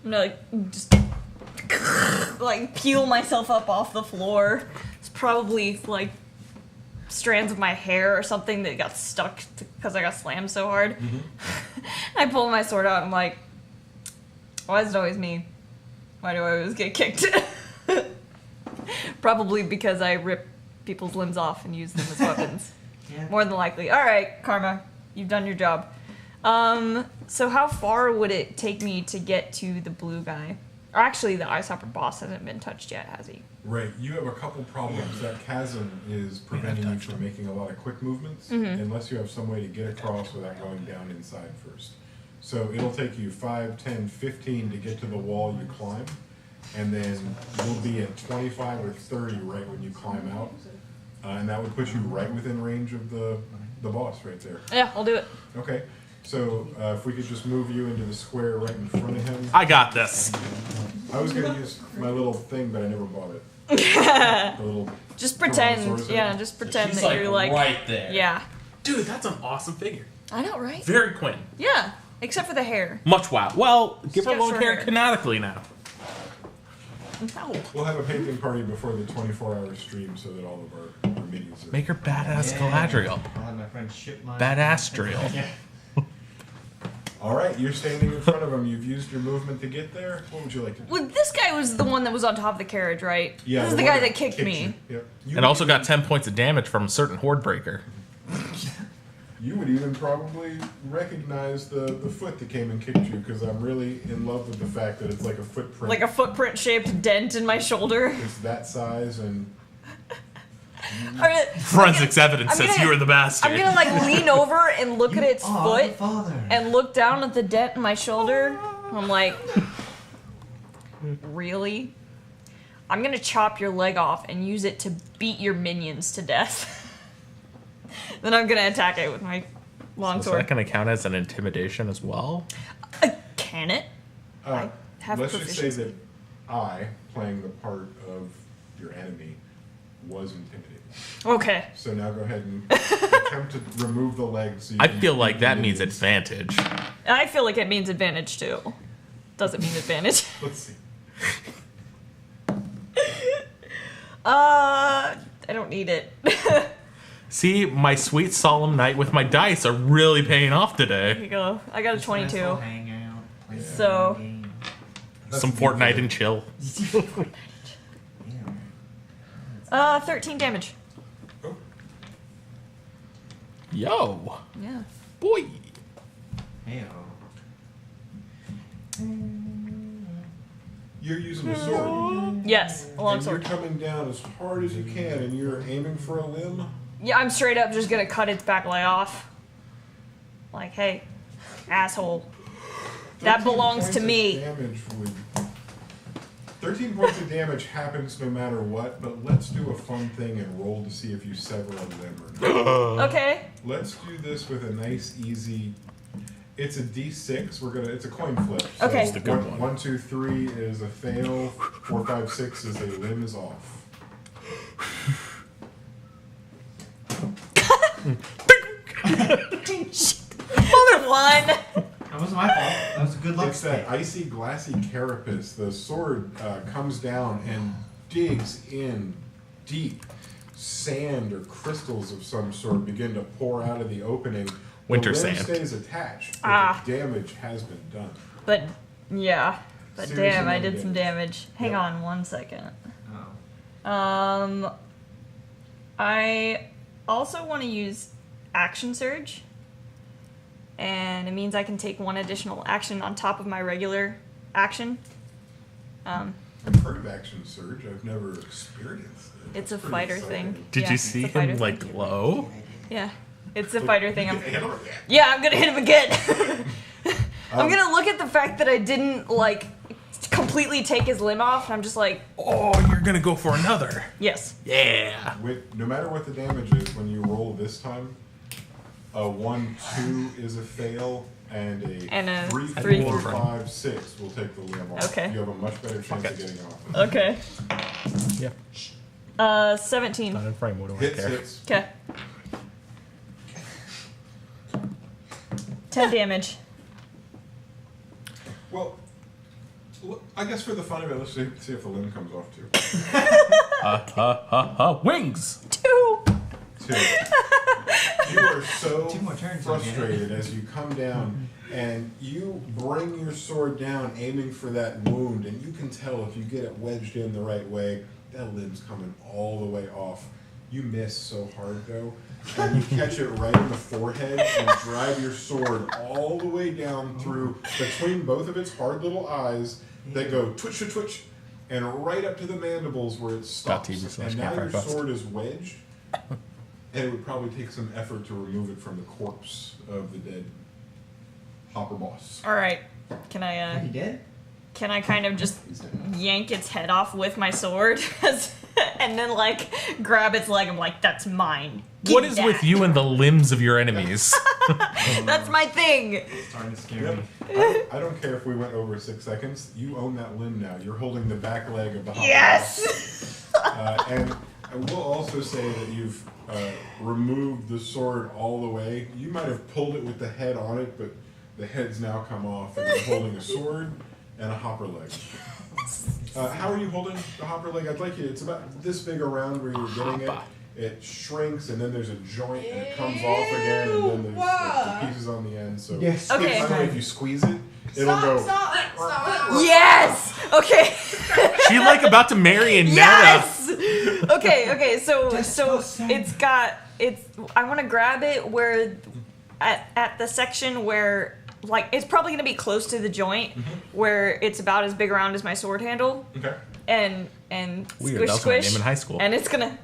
I'm gonna like just like peel myself up off the floor. It's probably like strands of my hair or something that got stuck because I got slammed so hard. I pull my sword out and I'm like, why is it always me? Why do I always get kicked? Probably because I rip people's limbs off and use them as weapons. Yeah. More than likely. Alright, Karma, you've done your job. So how far would it take me to get to the blue guy? Or actually, the Ice Hopper boss hasn't been touched yet, has he? Right, you have a couple problems. That chasm is preventing you from making a lot of quick movements unless you have some way to get across without going down inside first. So it'll take you 5, 10, 15 to get to the wall you climb, and then you'll be at 25 or 30 right when you climb out. And that would put you right within range of the boss right there. Yeah, I'll do it. Okay, so if we could just move you into the square right in front of him. I got this. I was going to use my little thing, but I never bought it. The little Just pretend. Brontosaurus. Yeah, just pretend She's that you're like. right there. Yeah. Dude, that's an awesome figure. I know, right? Very Quinn. Yeah, except for the hair. Much wow. Well, give her got long short hair hair. canonically now. No. We'll have a painting party before the 24-hour stream so that all of our minions are... Make her badass Yeah. Galadriel. I'll have my friend ship mine. Badass drill. Yeah. All All right, you're standing in front of him. You've used your movement to get there. What would you like to do? Well, this guy was the one that was on top of the carriage, right? Yeah, This is the one guy that kicked me. you. Yep. You And would also even- got 10 points of damage from a certain horde breaker. You would even probably recognize the foot that came and kicked you, because I'm really in love with the fact that it's like a footprint. Like a footprint-shaped dent in my shoulder. It's that size, and Forensics evidence I'm says gonna- you were the bastard. I'm gonna like lean over and look at its are foot the father. and look down at the dent in my shoulder. I'm like, really? I'm gonna chop your leg off and use it to beat your minions to death. Then I'm gonna attack it with my Is longsword. that going to count as an intimidation as well? Can it? I have let's just say proficiency. that I, playing the part of your enemy, was intimidated. Okay. So now go ahead and attempt to remove the leg. So you I can feel beat like the that means minions. advantage. I feel like it means advantage too. Doesn't mean advantage. Let's see. I don't need it. See, my sweet solemn night with my dice are really paying off Here today. you go. I got a Just a nice 22. little hangout, play So- some game. That's Some the beauty Fortnite of and it. chill. Yeah. 13 damage. Oh, Yo, Yeah. boy. Heyo. you're using a sword. Yes, a long And you're sword. coming down as hard as you can, and you're aiming for a limb. Yeah, I'm straight up just gonna cut its back leg off. Like, hey, asshole. That 13 belongs points to of me. Damage would. 13 points of damage happens no matter what, but let's do a fun thing and roll to see if you sever a limb or not. Okay. Let's do this with a nice, easy. It's a D6. It's a coin flip. So Okay. It's the good one. 1, 2, 3 is a fail. 4, 5, 6 is a limb is off. One. That was my fault. That was a good luck It's that stick. icy, glassy carapace. The sword comes down and digs in deep. Sand or crystals of some sort begin to pour out of the opening. Winter the limb sand. stays attached, but Ah. the damage has been done. But, yeah. But Seriously, damn, I no did some damage. Hang Yep. on 1 second. Oh. I also want to use Action Surge. And it means I can take one additional action on top of my regular action. I've heard of Action Surge. I've never experienced it. It's a pretty fighter exciting. thing. Did Yeah, you it's see a fighter him like thing. glow? Yeah, it's a fighter thing. You can handle it. Yeah, I'm gonna hit him again. I'm Um, gonna look at the fact that I didn't like completely take his limb off, and I'm just like, Oh, you're gonna go for another. yes. Yeah. No matter what the damage is, when you roll this time, a 1, 2 is a fail, and And a 3, three. 4, 5, 6 will take the limb off. Okay. You have a much better chance Okay. of getting it off. Okay. Yeah. 17. Not in frame. What do I Hits, care? hits. Okay. 10 damage. Well, I guess for the fun of it, let's see if the limb comes off too. Wings. 2. 2. You are so 2 more turns, I'll get it. frustrated as you come down and you bring your sword down aiming for that wound, and you can tell if you get it wedged in the right way, that limb's coming all the way off. You miss so hard though, and you catch it right in the forehead and drive your sword all the way down through between both of its hard little eyes that go twitch, twitch, twitch, and right up to the mandibles where it stops. And now your Campfire Quest. sword is wedged, and it would probably take some effort to remove it from the corpse of the dead Hopper boss. Alright. Can He I did? can I kind of just yank its head off with my sword? And then like grab its leg. I'm like, that's mine. Give What is that. with you and the limbs of your enemies? That's my thing. It's starting to scare Yep. me. I don't care if we went over 6 seconds. You own that limb now. You're holding the back leg of the Hopper Yes. boss. And I will also say that you've removed the sword all the way. You might have pulled it with the head on it, but the head's now come off, and you're holding a sword and a hopper leg. How are you holding the hopper leg? I'd like you. It's about this big around where you're getting it. it shrinks, and then there's a joint, and it comes off again, and then there's like, the pieces on the end. So Yes. Okay. by the way, if you squeeze it, it'll go. Stop! Yes. Okay. She like about to marionette. Yes. Okay. So I want to grab it where at the section where like it's probably gonna be close to the joint where it's about as big around as my sword handle. Okay. And Weird, that was my squish name in high school. and it's gonna.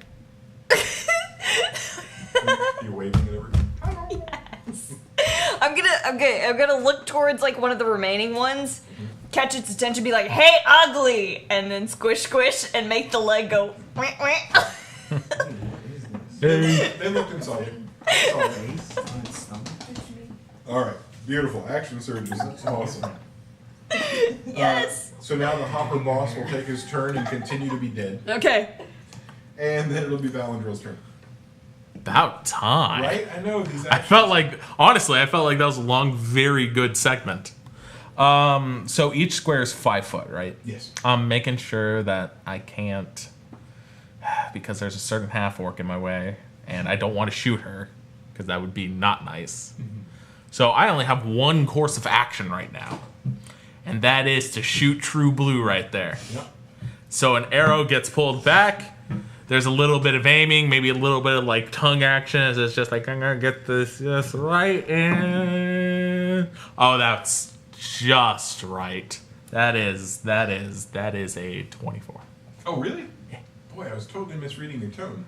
You're waving it over. Yes. I'm gonna look towards like one of the remaining ones, catch its attention, be like, "Hey, ugly!" and then squish, and make the leg go. Wah, wah. They looked and saw you. Saw you. Face on its stomach. All right. Beautiful. Action surge is awesome. Yes. So now the Hopper boss will take his turn and continue to be dead. Okay. And then it'll be Valandril's turn. About time. Right? I know these I actions. felt like that was a long, very good segment. So each square is 5 foot, right? Yes. I'm making sure that I can't, because there's a certain half orc in my way, and I don't want to shoot her, because that would be not nice. So I only have one course of action right now, and that is to shoot True Blue right there. Yep. So an arrow gets pulled back. There's a little bit of aiming, maybe a little bit of like tongue action. It's just like, I'm gonna get this just right in. Oh, that's just right. That is a 24. Oh, really? Boy, I was totally misreading your tone.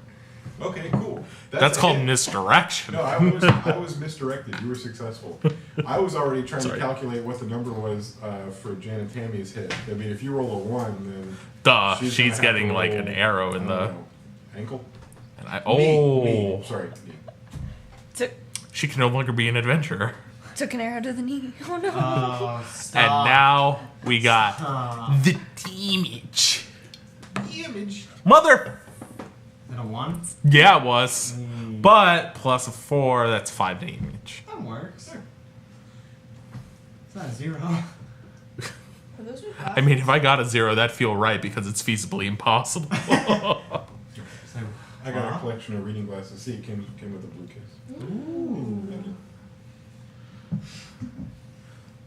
Okay, cool. That's a called hit. misdirection. No, I was misdirected. You were successful. I was already trying to calculate what the number was for Jan and Tammy's hit. I mean, if you roll a 1, then Duh, she's she's gonna have getting to like roll, an arrow in I the. don't know, ankle. And I Knee. Sorry. Knee. Took she can no longer be an adventurer. an arrow to the knee. Oh no. Oh, stop. And now we got Stop. the damage. Damage. Mother. Is it a 1? Yeah, it was. But plus a 4, that's 5 damage. That works. There. It's not a 0. Are those your I mean, if I got a 0, that'd feel right because it's feasibly impossible. So, I got a collection of reading glasses. See, it came with a blue case. Ooh.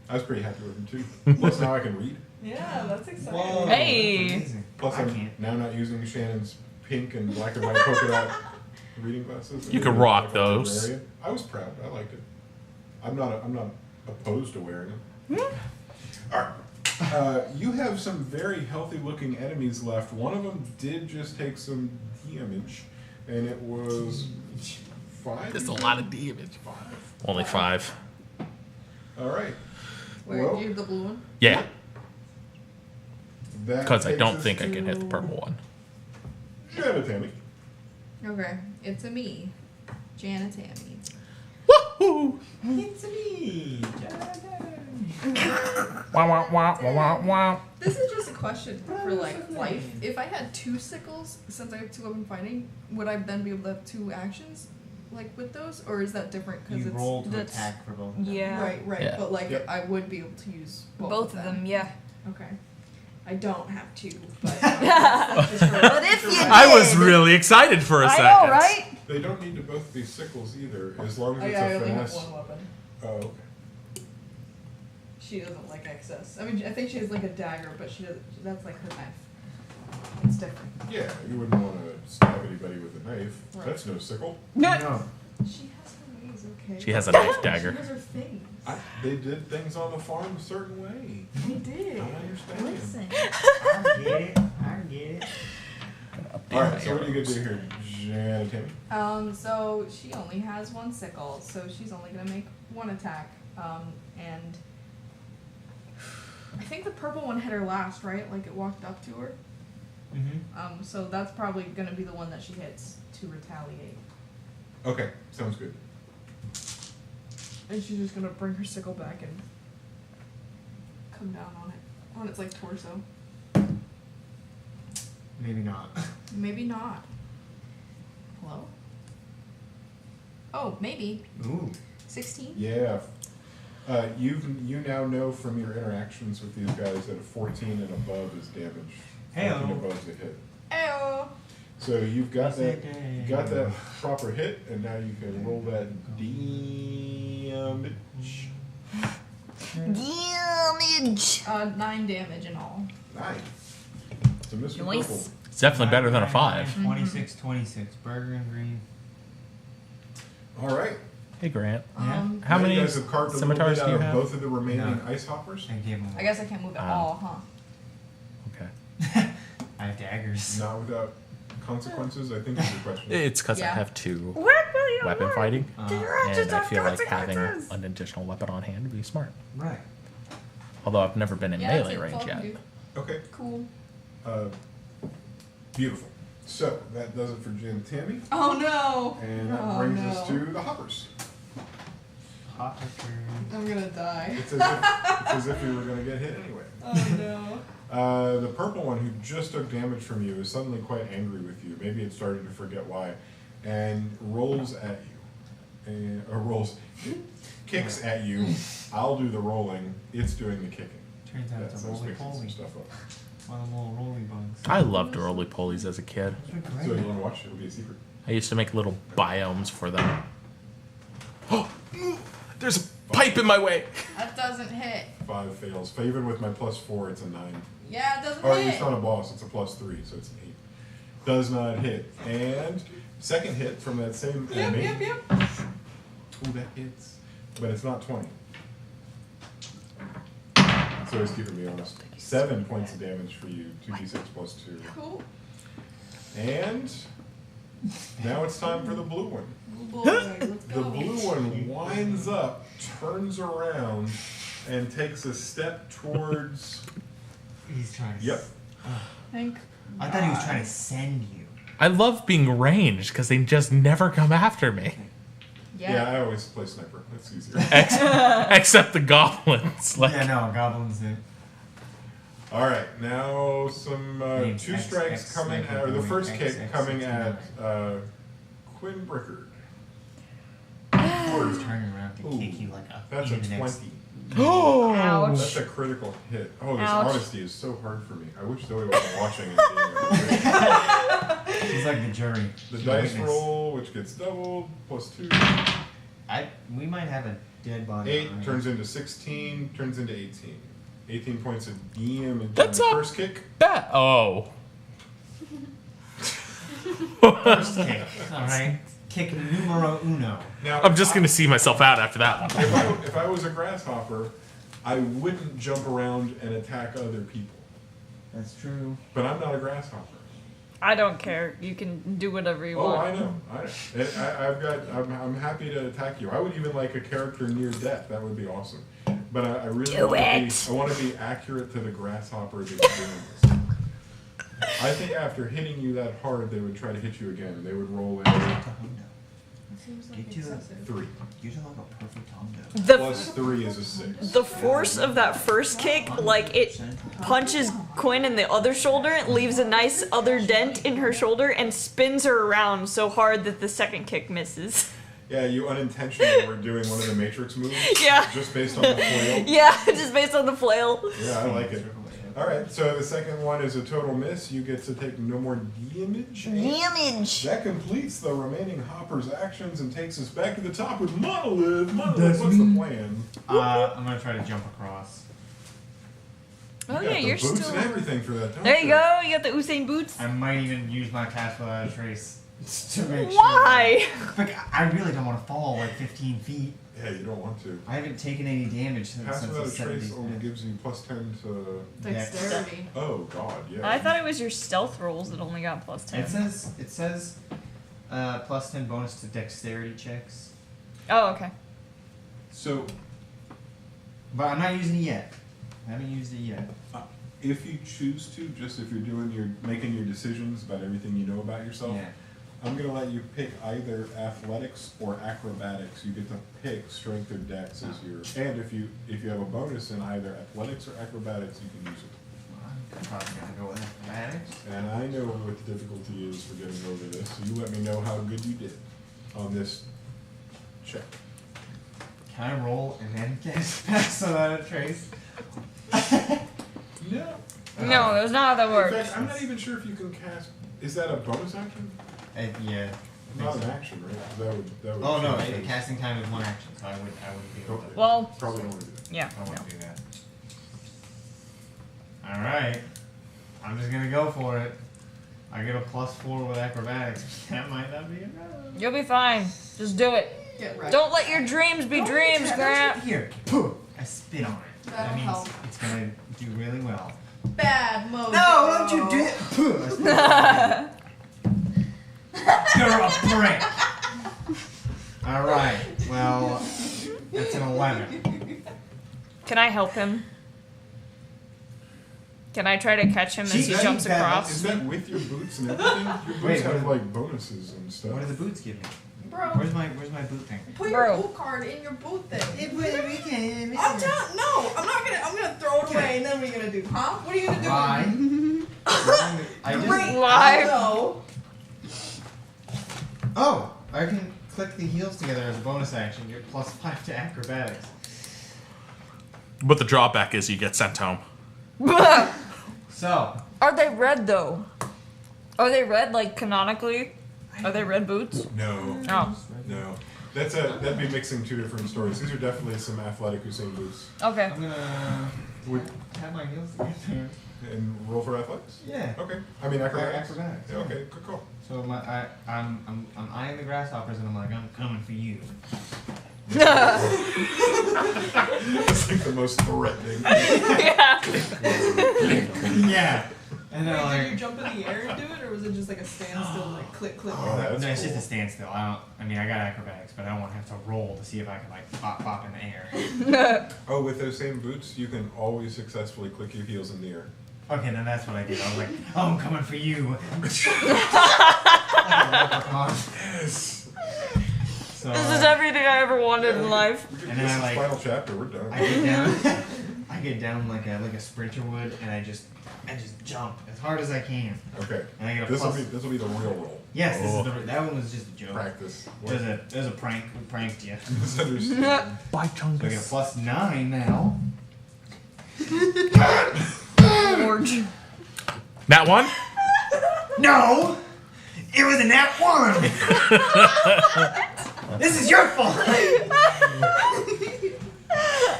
I was pretty happy with them too. Plus, now I can read. Yeah, that's exciting. Whoa. Hey. That's amazing. Plus, I I'm can't. now not using Shannon's pink and black and white polka dot reading glasses. You I'm can using rock like a those. librarian. I was proud. I liked it. I'm not opposed to wearing them. All right. You have some very healthy-looking enemies left. One of them did just take some damage, and it was 5. That's a lot of damage. 5. Only 5. All right. Where Well, do you have the blue one? Yeah, that because I takes don't us think I can hit the to purple one. Janet Tammy. Okay, it's a me, Janet Tammy. Woohoo! It's me. Wow, wow, wow, wow, wow, wow. This is just a question for like life. If I had 2 sickles, since I have 2 open fighting, would I then be able to have 2 actions, like with those, or is that different because You it's roll to that's- attack for both. of them. Yeah. right? Yeah. But like Yep. I would be able to use Both of them, yeah. Okay, I don't have 2, but But if you I was did. really excited for a I second. know, right? They don't need to both be sickles either, as long as I it's a only have finesse. 1 weapon. Oh, okay. She doesn't like excess. I mean, I think she has like a dagger, but she doesn't. That's like her knife. It's different. Yeah, you wouldn't want to stab anybody with a knife. Right. That's no sickle. No. She has her ways, okay. She has a knife dagger. She has her things. They did things on the farm a certain way. They did. I understand. Listen. I get it. I get it. Alright, so what are you going to do here, Janet Tammy? So she only has 1 sickle, so she's only gonna make 1 attack. And I think the purple one hit her last, right? Like it walked up to her. Mm-hmm. So that's probably gonna be the one that she hits to retaliate. Okay, sounds good. And she's just gonna bring her sickle back and come down on its like torso. Maybe not. Maybe not. Hello? Oh, maybe. Ooh. 16? Yeah. You now know from your interactions with these guys that a 14 and above is damage. 14 Hey-o. above is a hit. Ayo! So you've got that proper hit, and now you can roll that damage. Damage. 9 damage in all. 9. So Mr. Nice. Purple. It's definitely better than a 5. 26, 26. Burger and green. All right. Hey, Grant. Yeah. How Now many you guys have carved a little scimitars bit do you out of have? both of the remaining No. ice hoppers. I gave them I guess I can't move at all, huh? Okay. I have daggers. Not without consequences, I think is the question. It's because I Yeah. have 2 What will you weapon learn? fighting, Directions and I of feel like having consequences. an additional weapon on hand would be smart. Right. Although I've never been in Yeah, melee that's range all yet. you do. Okay. Cool. Beautiful. So that does it for Jim Tammy, Oh no! and that Oh, brings no. us to the hoppers. Hopper. I'm gonna die. It's as if you were going to get hit anyway. Oh no. The purple one, who just took damage from you, is suddenly quite angry with you. Maybe it started to forget why, and rolls at you, kicks at you. I'll do the rolling. It's doing the kicking. Turns out it's a I was roly mixing some poly. stuff up. One of the little roly bugs. I loved roly-polies as a kid. Those are So you great. want to watch? It'll be a secret. I used to make little biomes for them. Oh, there's a pipe in my way. That doesn't hit. 5 fails. Even with my +4, it's a 9. Yeah, it doesn't Oh, hit. it's not a boss. It's a +3, so it's an 8. Does not hit. And second hit from that same enemy. Yep. Ooh, that hits. But it's not 20. So it's keeping me honest. 7 points of damage for you. 2d6 plus 2. Cool. And now it's time for the blue one. Blue boy, let's The go. blue one winds up, turns around, and takes a step towards. He's trying to. Yep. Thank I thought he was God. trying to send you. I love being ranged because they just never come after me. Yeah, I always play sniper. That's easier. Except the goblins. Like, Yeah, no, goblins do. All right, now some Names 2 X, strikes X, coming Sniper at, or the Boy, first X, kick X, coming 69. at Quinn Brickard. He's turning around to Ooh, kick you like a. That's a in the 20. next- oh, Ouch. That's a critical hit. Oh, this Ouch. honesty is so hard for me. I wish Zoe wasn't watching and being He's like the jury. The The dice witness. roll, which gets doubled, +2. We might have a dead body. 8 already. turns into 16, turns into 18. 18 points of damage That's on the not- first kick. that. Oh. First kick. Alright. Kick numero uno. Now, I'm just going to see myself out after that one. If I was a grasshopper, I wouldn't jump around and attack other people. That's true. But I'm not a grasshopper. I don't care. You can do whatever you Oh, want. I know. I'm happy to attack you. I would even like a character near death. That would be awesome. But I really Do want it. to be, I want to be accurate to the grasshoppers that's doing this. I think after hitting you that hard, they would try to hit you again, and they would roll in It seems like Get to it. excessive. 3. You're like a perfect Honda. The +3 is a 6. the force of that first kick, like it punches Quinn in the other shoulder, leaves a nice other dent in her shoulder, and spins her around so hard that the second kick misses. Yeah, you unintentionally were doing one of the Matrix moves. Yeah. Just based on the flail. Yeah, just based on the flail. Yeah, I like it. Alright, so the second one is a total miss. You get to take no more damage. Damage. That completes the remaining Hopper's actions and takes us back to the top with Monolith. Monolith, what's the plan? I'm gonna try to jump across. Oh You yeah, got the you're boots still. and everything for that, don't There you go. You got the Usain boots. I might even use my pass without a trace to make sure. Why? Like, I really don't want to fall like 15 feet. Yeah, you don't want to. I haven't taken any damage since Pass without a the 70s. trace only gives you +10 to. Dexterity. Oh god, yeah. I thought it was your stealth rolls that only got +10. It says plus 10 bonus to dexterity checks. Oh, okay. So, But I'm not using it yet. I haven't used it yet. if you choose to, just if you're making your decisions about everything you know about yourself, Yeah. I'm gonna let you pick either athletics or acrobatics. You get to pick strength or dex as your. And if you have a bonus in either athletics or acrobatics, you can use it. I'm probably gonna go with acrobatics. And I know what the difficulty is for getting over this, so you let me know how good you did on this check. Can I roll and then get pass without a trace? No. No, that's not how that In works. fact, I'm not even sure if you can cast Is that a bonus action? Yeah. Not an action, right? 'Cause that would Oh no, change things. casting time is one action, so I wouldn't be able to. Well, Probably don't want to do that. yeah. I wouldn't do that. Alright. I'm just gonna go for it. I get a +4 with acrobatics. That might not be enough. You'll be fine. Just do it. Get right. Don't let your dreams be dreams, Grant. Here. I spit on it. That That'll means help. it's gonna do really well. Bad mojo. No, don't you do it! I spit on it. You're a prick! Alright, well, that's an 11. Can I help him? Can I try to catch him as he Jeez, jumps that- across? Is that with your boots and everything? Your boots Wait, have what- like bonuses and stuff. What do the boots give me? Bro, Where's my boot thing? put your Bro. boot card in your boot thing. I'm gonna throw it away, and then we're gonna do, huh? What are you gonna do? Why? I just, Why? No. oh, I can click the heels together as a bonus action. You're +5 to acrobatics. But the drawback is you get sent home. So, Are they red though? Are they red like canonically? Are they red boots? No, Oh, no. That'd be mixing two different stories. These are definitely some athletic Usain boots. okay. I'm gonna Would tap my heels together. and roll for athletics. Yeah. Okay. I mean acrobatics. Acrobatics, Yeah, yeah. okay. Good call. So I'm eyeing the grasshoppers, and I'm like, I'm coming for you. It's like the most threatening. Yeah. Yeah. And then Wait, did you like, jump in the air and do it, or was it just like a standstill, like click, click? Oh, that's no, it's just cool. a standstill. I mean, I got acrobatics, but I don't want to have to roll to see if I can like pop in the air. Oh, with those same boots, you can always successfully click your heels in the air. Okay, then that's what I did. I was like, oh, I'm coming for you. Yes. So This is everything I ever wanted in life. We And this then is I, like- final chapter. We're done. I get down like a sprinter would, and I just jump as hard as I can. Okay. And I get a This will plus. be the real roll. Yes, this Oh. is that one was just a joke. Practice. It was a prank. We pranked you. Misunderstood. Bye, So I get a Chungus. +9 now. Lord. That one? No! It was a nat 1! This is your fault!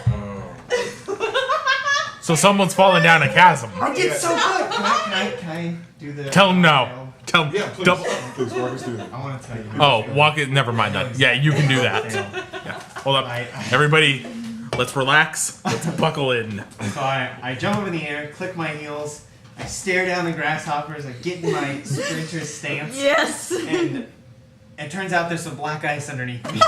Oh. So someone's falling down a chasm. I did so good! Can I do the... Tell him no. Tell him. Yeah, please. Double. Please walk us through that. I want to tell you. Oh, walk it. Never mind that. Yeah, you can do that. Yeah. Hold up. Everybody, let's relax. Let's buckle in. So I jump over the air, click my heels, I stare down the grasshoppers, I get in my sprinter stance, Yes. and it turns out there's some black ice underneath me.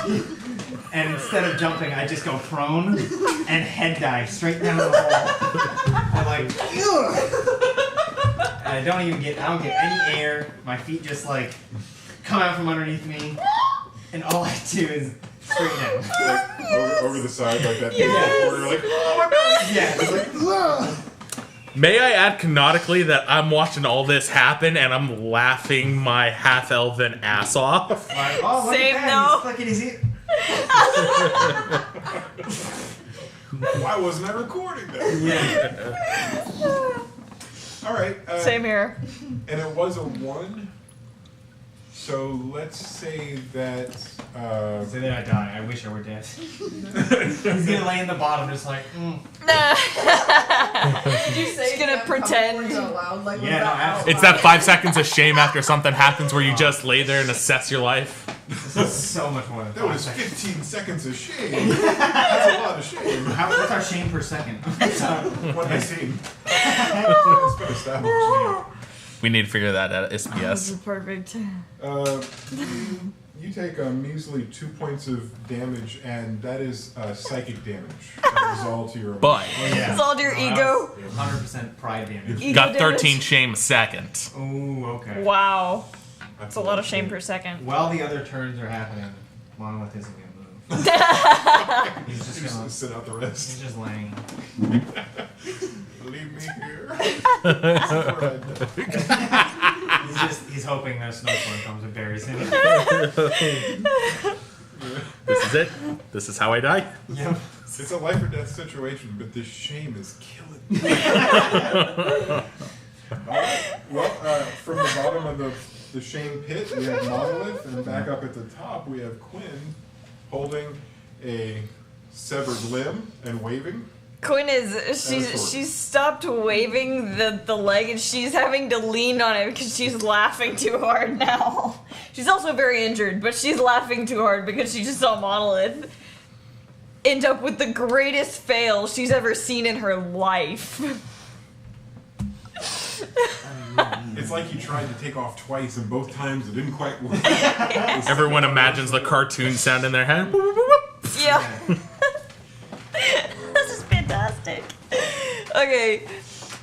And instead of jumping, I just go prone and head dive straight down the hole. I'm like, ugh! And I don't get any air. My feet just like come out from underneath me, and all I do is straight down. Like, over the side like that. Yes. Where you're like, oh my god. Yeah, it's like, ugh! May I add canonically that I'm watching all this happen and I'm laughing my half-elven ass off? Like, oh, look Same at that, though. he's flicking his ear. Why wasn't I recording that? Yeah. All right. Same here. And it was a 1. So let's say that. So then I die. I wish I were dead. He's gonna lay in the bottom just like, Did you say She's gonna I'm coming pretend. for you out loud, like, Yeah, no, without absolutely. It's that 5 seconds of shame after something happens where you just lay there and assess your life. This is so much more than that 5 was seconds. 15 seconds of shame. That's a lot of shame. What's our shame per second? What have I seen? It's been established. We need to figure that out at This SPS. is perfect. You take a measly 2 points of damage, and that is psychic damage. That is all to your. But Oh, yeah. It's all to your ego. 100% pride damage. Ego got damage. 13 shame a second. Ooh, okay. Wow. That's That's a lot of shame per second. While the other turns are happening, Monolith isn't gonna move. He's just Just gonna. sit out the He's rest. just laying. Leave me here. He's hoping that a snowstorm comes and buries him. This is it. This is how I die. Yep. It's a life or death situation, but this shame is killing me. Alright, well, from the bottom of the Shane pit, we have Monolith, and back up at the top, we have Quinn holding a severed limb and waving. Quinn she's stopped waving the leg and she's having to lean on it because she's laughing too hard now. She's also very injured, but she's laughing too hard because she just saw Monolith end up with the greatest fail she's ever seen in her life. It's like he tried to take off twice, and both times it didn't quite work. Everyone imagines the cartoon sound in their head. Yeah. This is fantastic. Okay.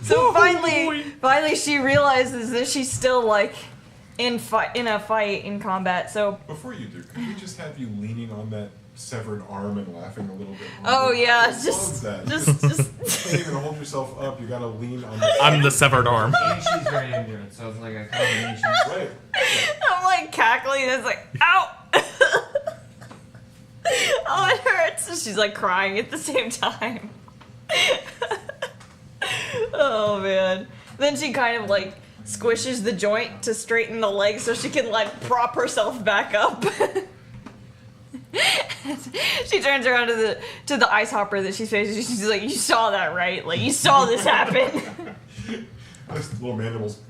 So finally she realizes that she's still like in a fight in combat. So Before you do, could we just have you leaning on that severed arm and laughing a little bit longer? oh yeah, I love that. just You can't even hold yourself up. You gotta lean on the I'm the severed arm. And she's very injured, so it's like a combination. Right. I'm like cackling and it's like, ow! Oh, it hurts. And she's like crying at the same time. Oh man. Then she kind of like squishes the joint to straighten the leg so she can like prop herself back up. She turns around to the ice hopper that she's facing. She's like, "You saw that, right? Like you saw this happen." This little mandibles.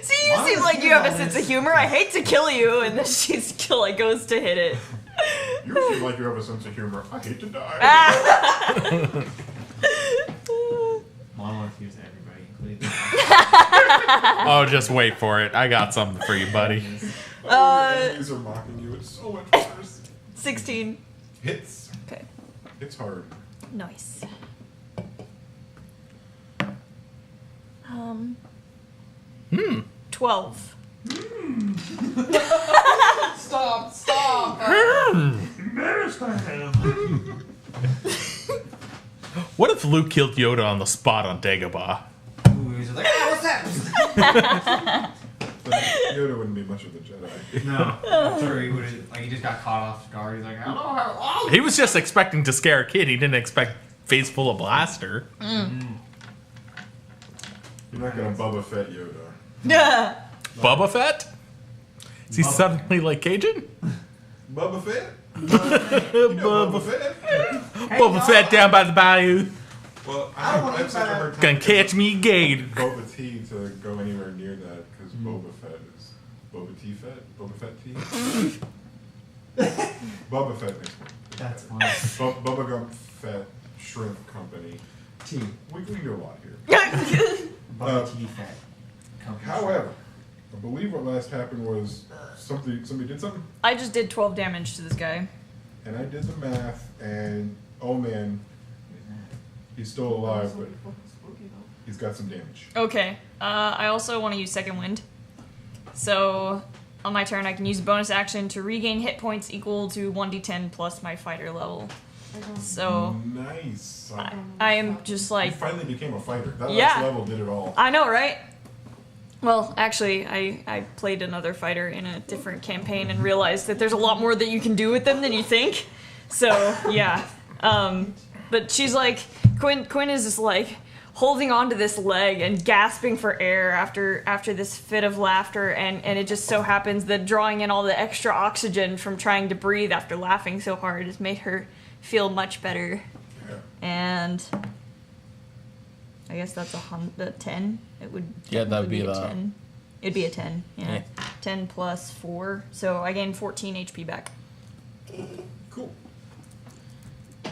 See, you seem like you have a sense of humor. I hate to kill you, and then she's like goes to hit it. You seem like you have a sense of humor. I hate to die. Monolith hears everybody, including Oh, just wait for it. I got something for you, buddy. Oh, your enemies are mocking you. It's so much worse. 16. Hits. Okay. Hits hard. Nice. 12. Stop. What if Luke killed Yoda on the spot on Dagobah? Ooh, he's like, ah, what's that? But Yoda wouldn't be much of a Jedi. No. I'm sure he would have, like, he just got caught off guard. He's like, I don't know how. He was just expecting to scare a kid. He didn't expect face full of blaster. You're not gonna Boba Fett Yoda. Yeah. Boba Fett? Is he suddenly like Cajun? Boba Fett? You know Boba Fett? Boba Fett down by the bayou. Well, I don't wanna I've such a hard time Gonna catch me gay. Boba Tea to go anywhere near that because Boba Fett is Boba Tea Fett. Boba Fett tea. Boba Fett makes one. That's funny. Bubba Gump Fett Shrimp Company. Tea. We can do a lot here. Bubba tea fat. Company. However, I believe what last happened was somebody did something, I just did 12 damage to this guy. and I did the math, and oh man, he's still alive, but he's got some damage. Okay. I also want to use Second Wind. So, on my turn, I can use a bonus action to regain hit points equal to 1d10 plus my fighter level. So, Nice. I am just You like... finally became a fighter. That Yeah. last level did it all. I know, right? Well, actually, I played another fighter in a different campaign and realized that there's a lot more that you can do with them than you think. So, yeah. But she's like... Quinn is just like... holding onto this leg and gasping for air after this fit of laughter, and it just so happens that drawing in all the extra oxygen from trying to breathe after laughing so hard has made her feel much better. Yeah. And I guess that's a 10. It would Yeah, that'd technically be a the- 10. It'd be a 10. Yeah. Yeah. 10 plus 4, so I gain 14 HP back. Cool. I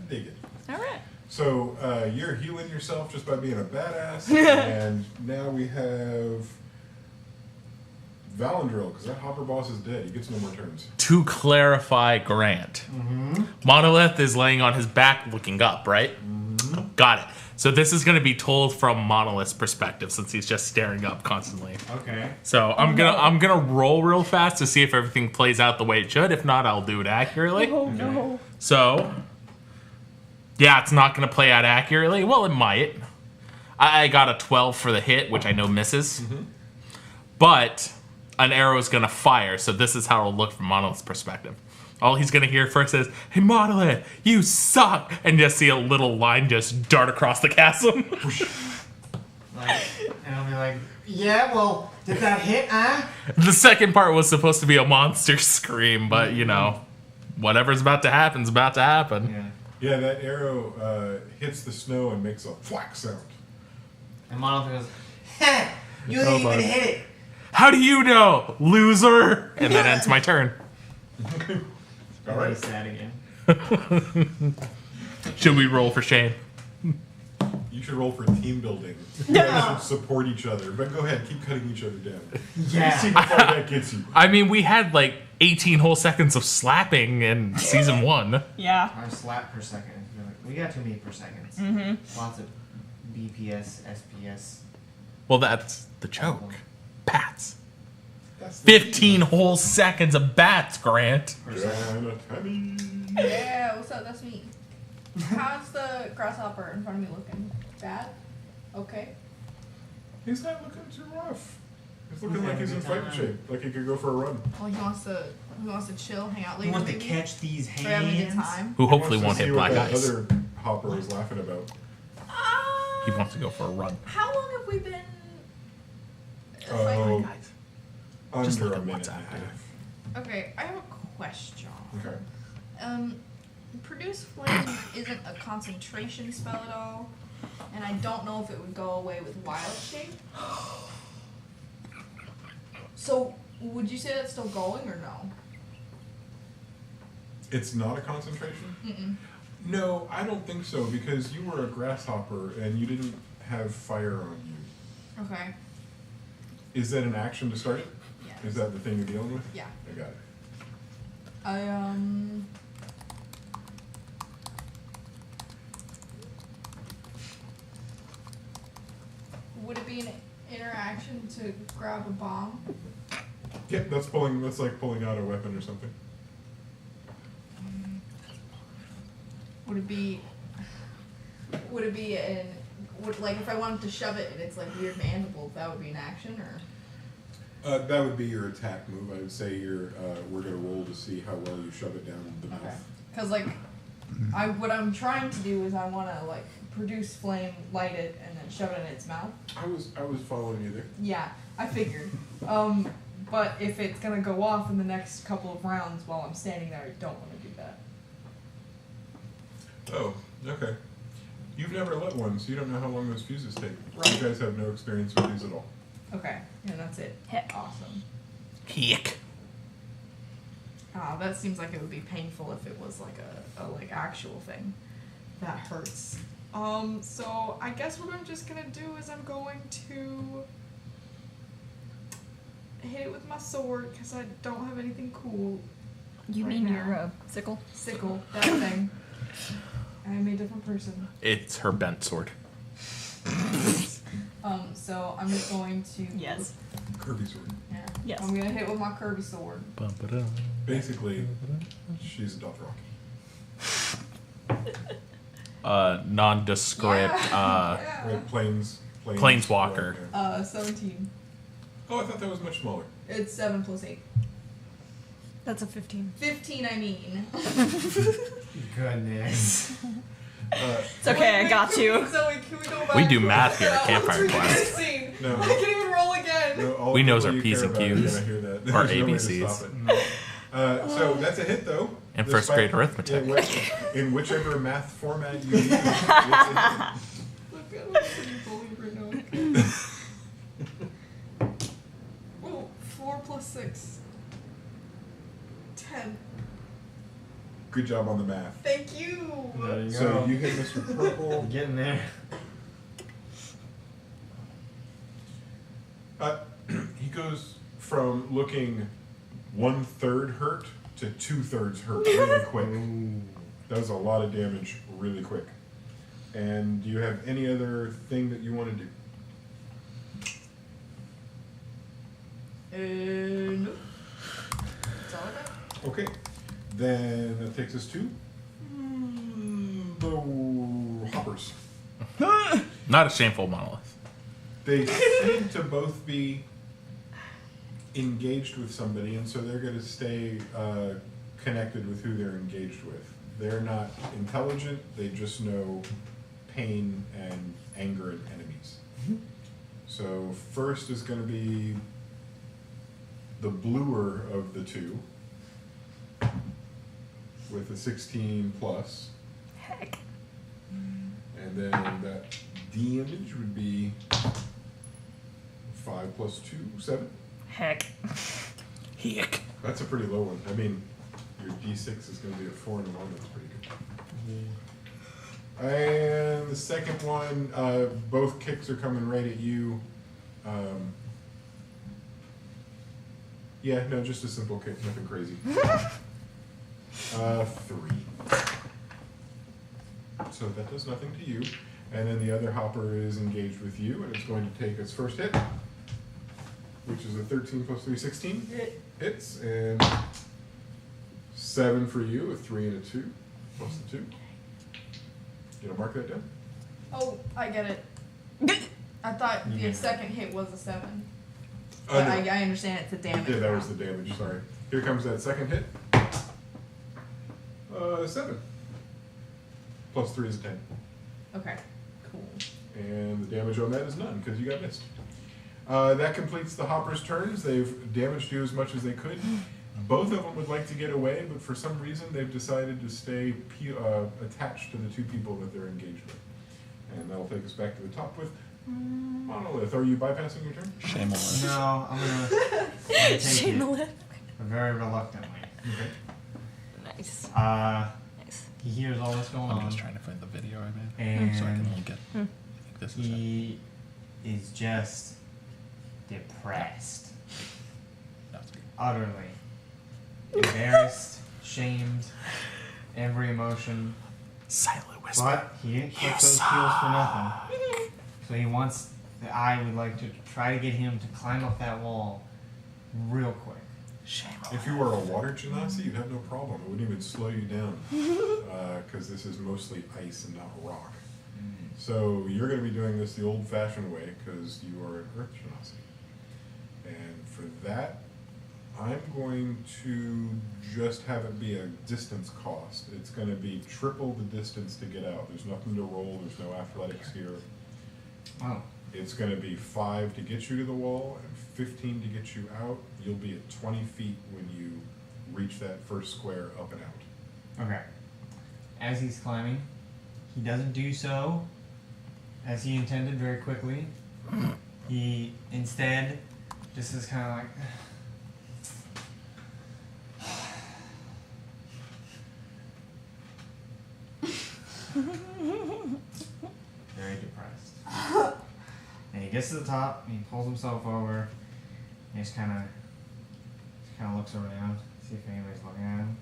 dig it. All right. So you're healing yourself just by being a badass, and now we have Valandril, because that Hopper boss is dead. He gets no more turns. To clarify, Grant, Monolith is laying on his back looking up, right? Got it. So this is going to be told from Monolith's perspective since he's just staring up constantly. Okay. So I'm gonna roll real fast to see if everything plays out the way it should. If not, I'll do it accurately. Oh no. So yeah, it's not gonna play out accurately. Well, it might. I got a 12 for the hit, which I know misses. But an arrow is going to fire. So this is how it'll look from Monolith's perspective. All he's going to hear first is, "Hey, Monolith, you suck!" And just see a little line just dart across the chasm. Like, and I'll be like, yeah, well, did that hit, huh? The second part was supposed to be a monster scream, but, you know, whatever's about to happen is about to happen. Yeah. Yeah, that arrow hits the snow and makes a thwack sound. And Monolith goes, "Heh, you didn't even hit it." How do you know, loser? And that ends my turn. All right. He's sad again. Should we roll for shame? You should roll for team building. You guys should support each other. But go ahead, keep cutting each other down. Yeah. See how far that gets you. I mean, we had like 18 whole seconds of slapping in season 1. Yeah. Our slap per second. We got too many per seconds. Lots of BPS, SPS. Well, that's the joke. Bats. That's the 15 whole seconds of bats, Grant. Per second. Jonathan. Yeah, what's up? That's me. How's the grasshopper in front of me looking? Bad? Okay. He's not looking too rough. He's looking He's like having he's a in good fighting time. shape. Like he could go for a run. Well, he wants to chill, hang out We later. want to maybe. catch these We're having a good hands. time. Who He hopefully wants won't to hit see what black that ice. other hopper is laughing about. He wants to go for a run. How long have we been? Oh, Just under look a at minute what's and a happening. half. Okay, I have a question. Okay. Produce flame isn't a concentration spell at all, and I don't know if it would go away with wild shape. So, would you say that's still going or no? It's not a concentration? Mm-mm. No, I don't think so, because you were a grasshopper and you didn't have fire on you. Okay. Is that an action to start it? Yeah. Is that the thing you're dealing with? Yeah. I got it. Would it be an interaction to grab a bomb? Yep, that's like pulling out a weapon or something. Would it be like if I wanted to shove it and it's like weird mandible, that would be an action or? That would be your attack move. I would say we're gonna roll to see how well you shove it down the mouth. Okay. Because like, what I'm trying to do is I want to like produce flame, light it, and then shove it in its mouth. I was following you there. Yeah, I figured. But if it's gonna go off in the next couple of rounds while I'm standing there, I don't want to do that. Oh, okay. You've never lit one, so you don't know how long those fuses take. Right. You guys have no experience with these at all. Okay, and that's it. Heck. Awesome. Heck. That seems like it would be painful if it was like a like actual thing. That hurts. So I guess what I'm just gonna do is I'm going to hit it with my sword because I don't have anything cool. You Right mean now. your sickle? Sickle, that thing. I'm a different person. It's her bent sword. So I'm just going to Yes. Kirby sword. Yeah. Yes. I'm gonna hit with my Kirby sword. Basically, she's a Dothraki. Nondescript. Yeah. Right, planes. Planeswalker. 17. Oh, I thought that was much smaller. It's 7 plus 8. That's a 15. 15, I mean. Goodness. It's okay, I got you. Zoe, can we go back? We do math here at Yeah, Campfire what's Quest. the scene? No. I can't even roll again. No, all We the knows people our you P's care and about are Q's. gonna hear that. Or There's no way to ABCs. stop it. So that's a hit, though. In first grade arithmetic. In whichever math format you use, it's a hit. Look at what's pretty bully right now. Oh, 4 plus 6. 10. Good job on the math. Thank you. There you So go. you hit Mr. Purple. Getting there. He goes from looking 1/3 hurt to 2/3 hurt really quick. That was a lot of damage really quick. And do you have any other thing that you want to do? Nope. That's all I got. Okay. Then that takes us to the hoppers. Not a shameful monolith. They seem to both be engaged with somebody, and so they're going to stay connected with who they're engaged with. They're not intelligent, they just know pain and anger and enemies. So first is going to be the bluer of the two with a 16 plus. Heck. And then that damage would be 5 plus 2, 7. Heck. Heck. That's a pretty low one. I mean, your D6 is going to be a 4 and a 1. That's pretty good. And the second one, both kicks are coming right at you. Yeah, no, just a simple kick, nothing crazy. 3. So that does nothing to you. And then the other hopper is engaged with you, and it's going to take its first hit, which is a 13 plus 3, 16. Hits, and 7 for you, a 3 and a 2, plus the 2. You gonna mark that down? Oh, I get it. I thought the second hit was a 7. Oh, But no. I understand it's the damage. Yeah, that was the damage, sorry. Here comes that second hit. 7. Plus 3 is a 10. Okay, cool. And the damage on that is none, because you got missed. That completes the hopper's turns. They've damaged you as much as they could. Both of them would like to get away, but for some reason they've decided to stay attached to the two people that they're engaged with. And that'll take us back to the top with Monolith. Are you bypassing your turn? Shameless. No, I'm gonna take it Shameless. very reluctantly. Okay. Nice. Nice. He hears all this going I'm on, just trying to find the video I made so I can and link it. I think this is it. he is just depressed, That's good. utterly embarrassed, shamed, every emotion. Silent whisper. But he didn't click those heels for nothing. So he wants. I would like to try to get him to climb up that wall real quick. Shame on If you were a water genasi, you'd have no problem. It wouldn't even slow you down, because this is mostly ice and not rock. So you're going to be doing this the old-fashioned way, because you are an earth genasi. And for that, I'm going to just have it be a distance cost. It's going to be triple the distance to get out. There's nothing to roll. There's no athletics here. Oh. It's going to be 5 to get you to the wall and 15 to get you out. You'll be at 20 feet when you reach that first square up and out. Okay. As he's climbing, he doesn't do so as he intended very quickly. He instead just is kind of like. Very depressed. And he gets to the top, and he pulls himself over, and just kind of looks around, see if anybody's looking at him.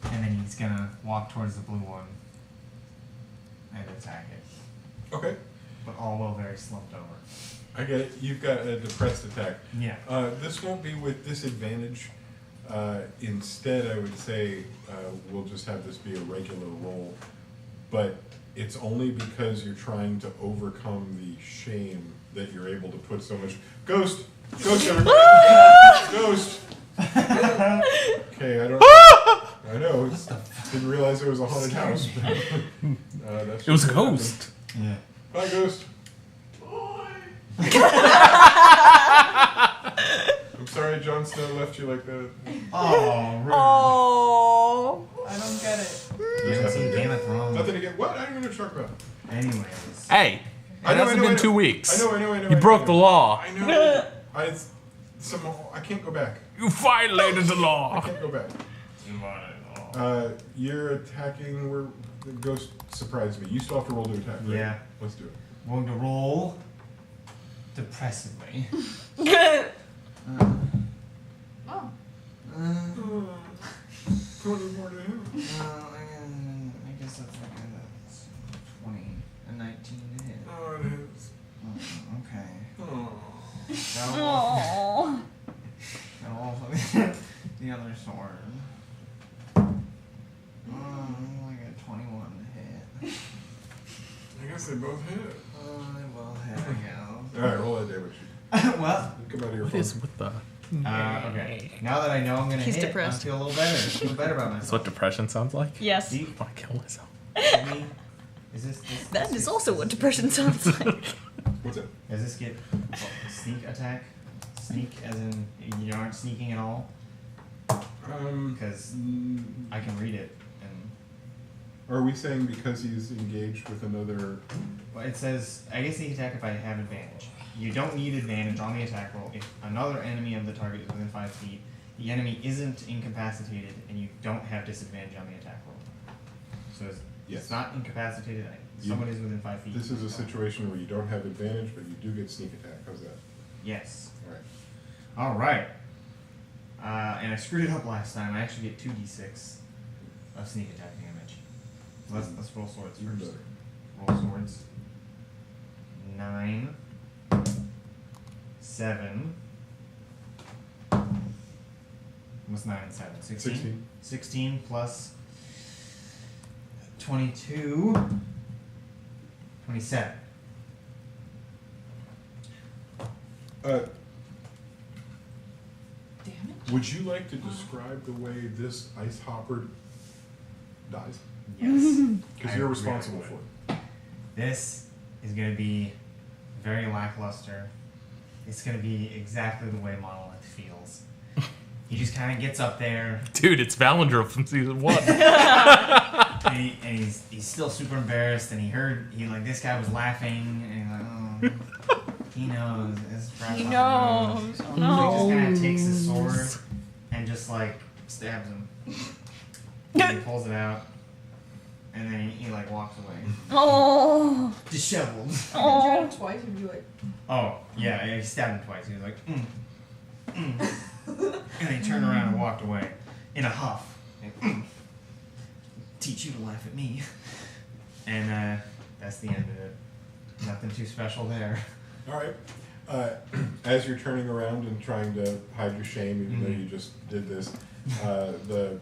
And then he's gonna walk towards the blue one and attack it. Okay. But all while very slumped over. I get it. You've got a depressed attack. Yeah. This won't be with disadvantage. Instead, I would say we'll just have this be a regular roll. But it's only because you're trying to overcome the shame that you're able to put so much. Ghost! Ghost, everybody! Ghost! Okay, I don't I know. Didn't realize it was a haunted house. It was a ghost. Yeah. Hi, Ghost. I'm sorry Jon Snow left you like that. Oh, rude. Oh. I don't get it. You haven't seen Game of Thrones. Nothing to get. What? I don't even know what you're talking about. Anyways. Hey, it I know, hasn't I know, been I 2 know. weeks. I know. You broke the law. I know. I can't go back. You violated the I law. can't go back. You're attacking. The ghost surprised me. You still have to roll to attack, right? Yeah. Let's do it. I'm going to roll depressively. Oh. What is more to him? I guess that's like a 20, a 19 to hit. Oh, it is. Okay. Oh. Oh. And also the other sword. Like a 21 to hit. I guess they both hit. They both hit, I guess. Alright, roll that damage. Well, Come out of your What phone. is with the? okay. Now that I know I'm gonna He's hit, depressed. I feel a little better. I feel better about That's myself. what depression sounds like. Yes. Do you, I want to kill myself. I mean, is this That is also what depression sounds like. What's it? Does this get sneak attack? Sneak as in you aren't sneaking at all? Because I can read it. And Are we saying because he's engaged with another? well, it says, I guess sneak attack if I have advantage. You don't need advantage on the attack roll if another enemy of the target is within 5 feet, the enemy isn't incapacitated, and you don't have disadvantage on the attack roll. So it's not incapacitated, someone is within 5 feet. This is a situation where you don't have advantage, but you do get sneak attack. How's that? Yes. All right. Alright. And I screwed it up last time. I actually get 2d6 of sneak attack damage. Let's roll swords Even first. better. Roll swords. 9. 7. What's 9 and 7? 16? 16. 16 plus 22. 27. Damage? Would you like to describe the way this ice hopper dies? Yes. Because I you're really responsible would. for it. This is going to be very lackluster. It's going to be exactly the way Monolith feels. He just kind of gets up there, Dude, it's Valendril from season 1. and he's still super embarrassed, and this guy was laughing, and he's like, oh, he knows. This He grasshopper knows. Oh, He no. just kind of takes his sword and just like stabs him. And he pulls it out, and then he like walks away, Oh. disheveled. Did you Oh. hit him twice or did you like... Oh, yeah, he stabbed him twice. He was like, and he turned around and walked away in a huff. Like, teach you to laugh at me. And that's the end of it. Nothing too special there. All right. As you're turning around and trying to hide your shame, even though you just did this, the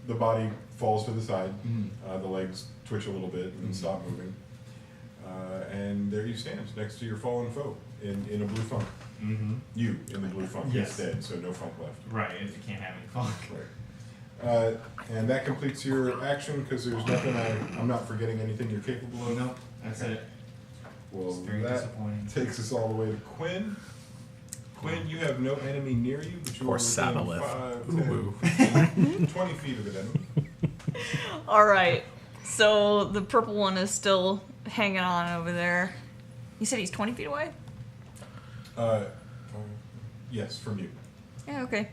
body falls to the side. The legs twitch a little bit and stop moving. And there you stand, next to your fallen foe in a blue funk. Mm-hmm. You in the blue funk. Yes. It's dead, so no funk left. Right, if you can't have any fun. Right. And that completes your action because there's nothing I'm not forgetting anything you're capable of. No, that's it. Well, It's very that disappointing. takes us all the way to Quinn. Quinn, you have no enemy near you, but you Or are saddle within lift. 5, 10, 15, 20 feet of an enemy. All right. So the purple one is still hanging on over there. You said he's 20 feet away? Yes, from you. Yeah, okay.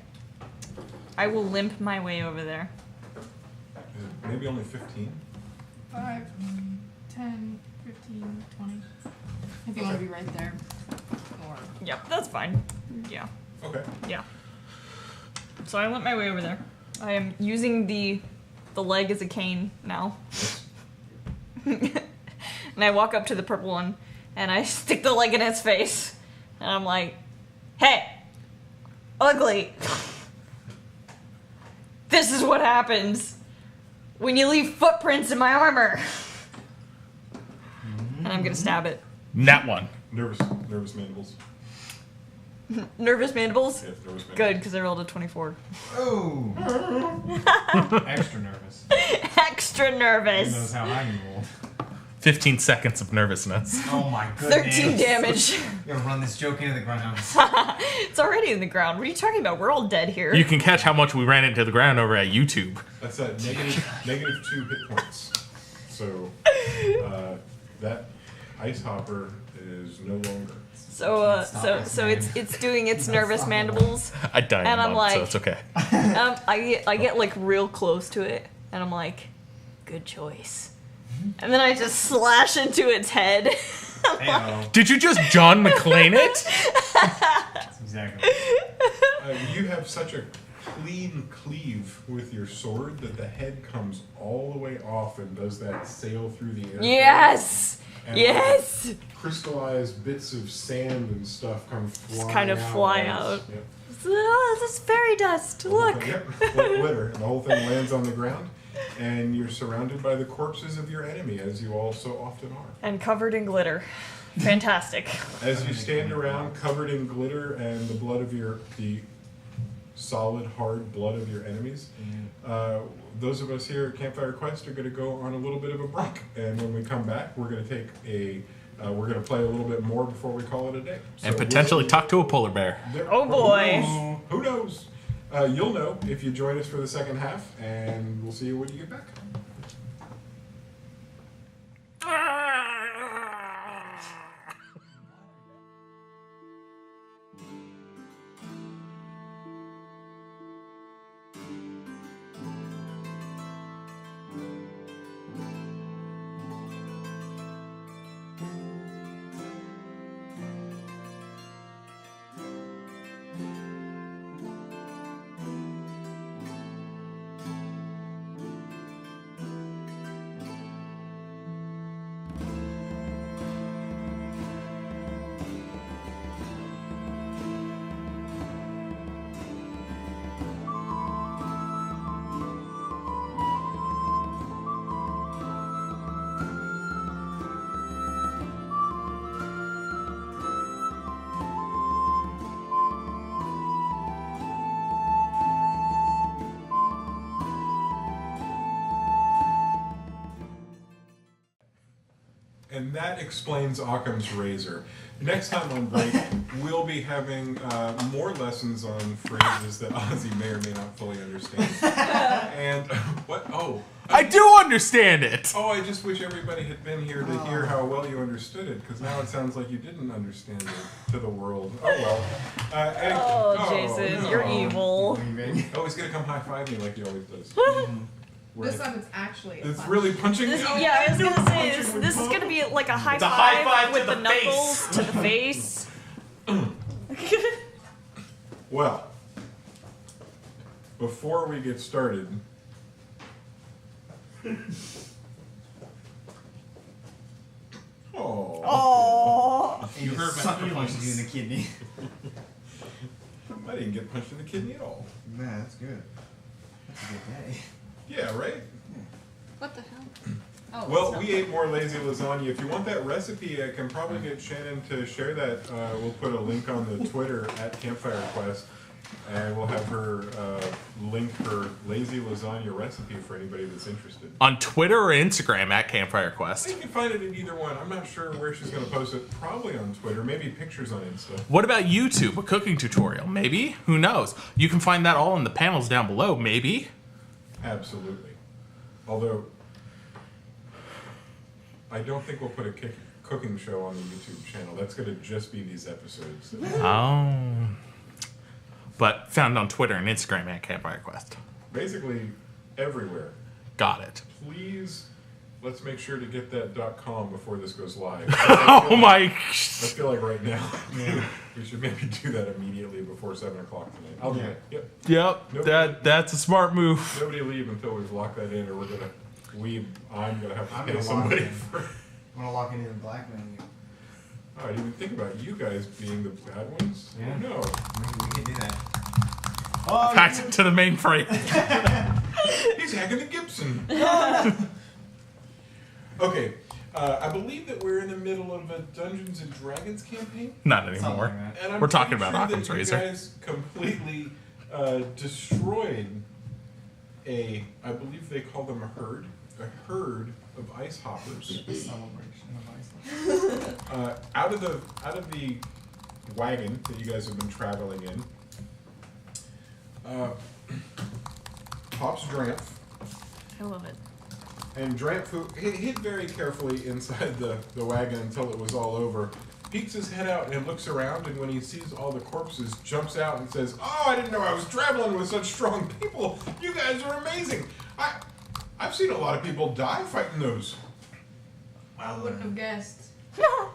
I will limp my way over there. Maybe only 15. 5, 10, 15, 20. If you want to be right there. Or... Yep, that's fine. Yeah, Okay. yeah. So I limp my way over there. I am using the leg as a cane now. And I walk up to the purple one, and I stick the leg in its face. And I'm like, hey, ugly. This is what happens when you leave footprints in my armor. And I'm gonna stab it. Nat 1. Nervous mandibles. Nervous mandibles? Yes, nervous mandibles. Good, because I rolled a 24. Oh! Extra nervous. Extra Who knows nervous. how high you rolled. 15 seconds of nervousness. Oh my goodness. 13 damage. You're gonna run this joke into the ground. It's already in the ground. What are you talking about? We're all dead here. You can catch how much we ran into the ground over at YouTube. That's at negative 2 hit points. So that ice hopper is no longer. So Stop so this, so man. it's doing its That's nervous not mandibles. I died And in I'm a month, so like- it's okay. I get like real close to it, and I'm like, good choice. And then I just slash into its head. Heyo. Did you just John McClane it? That's exactly. You have such a clean cleave with your sword that the head comes all the way off and does that sail through the air. Yes. And Yes. Crystallized bits of sand and stuff come flying kind of out. fly as- out. Yep. Oh, this is fairy dust. Look. Yep, like glitter. And the whole thing lands on the ground, and you're surrounded by the corpses of your enemy, as you all so often are. And covered in glitter. Fantastic. As you stand around covered in glitter and the blood of the solid, hard blood of your enemies, those of us here at Campfire Quest are going to go on a little bit of a break. And when we come back, we're going to take we're going to play a little bit more before we call it a day. And potentially talk to a polar bear. Oh boy. Who knows? You'll know if you join us for the second half, and we'll see you when you get back. And that explains Occam's razor. Next time on break, we'll be having more lessons on phrases that Ozzy may or may not fully understand. And what? Oh. I do understand it! Oh, I just wish everybody had been here to hear how well you understood it, because now it sounds like you didn't understand it to the world. Oh well. Jason, no. you're evil. Oh, he's gonna come high-five me like he always does. This time it's actually a It's punch. really punching me. Yeah, I was gonna say, this is gonna be like a high It's a five, high five with to the the face. knuckles to the face. Well, before we get started, Oh. You heard sucker punches you in the kidney. I didn't get punched in the kidney at all. Nah, that's good. That's a good day. Yeah, right? What the hell? Oh, it's Well, not we ate more lazy lasagna. If you want that recipe, I can probably get Shannon to share that. We'll put a link on the Twitter at Campfire Quest, and we'll have her link her lazy lasagna recipe for anybody that's interested. On Twitter or Instagram at Campfire You Quest. can find it in either one. I'm not sure where she's going to post it. Probably on Twitter. Maybe pictures on Insta. What about YouTube? A cooking tutorial? Maybe? Who knows? You can find that all in the panels down below. Maybe? Absolutely. Although, I don't think we'll put a cooking show on the YouTube channel. That's going to just be these episodes. Oh. But found on Twitter and Instagram at Campfire Quest. Basically, everywhere. Got it. Please, let's make sure to get that .com before this goes live. Oh my... I feel like right now, we should maybe do that immediately before 7 o'clock tonight. I'll do it. Yep. Yep, that's a smart move. Nobody leave until we've locked that in, or we're going to... I'm going to have I'm to pay gonna somebody lock it. for... I'm gonna lock it in and blackmail you. Oh, I didn't even think about you guys being the bad ones. Yeah. Oh, no. We can do that. Oh, Back to the mainframe. He's hacking the Gibson. Okay, I believe that we're in the middle of a Dungeons and Dragons campaign. Not Something anymore. like that. And I'm We're talking pretty about sure Occam's that you razor. guys completely destroyed I believe they call them a herd of ice hoppers. A celebration of ice. Out of the wagon that you guys have been traveling in, pops Drampffe. I love it. And Drampffe, who hid very carefully inside the wagon until it was all over, peeks his head out and looks around, and when he sees all the corpses, jumps out and says, "Oh, I didn't know I was traveling with such strong people. You guys are amazing. I've seen a lot of people die fighting those." I wouldn't have guessed. Yeah,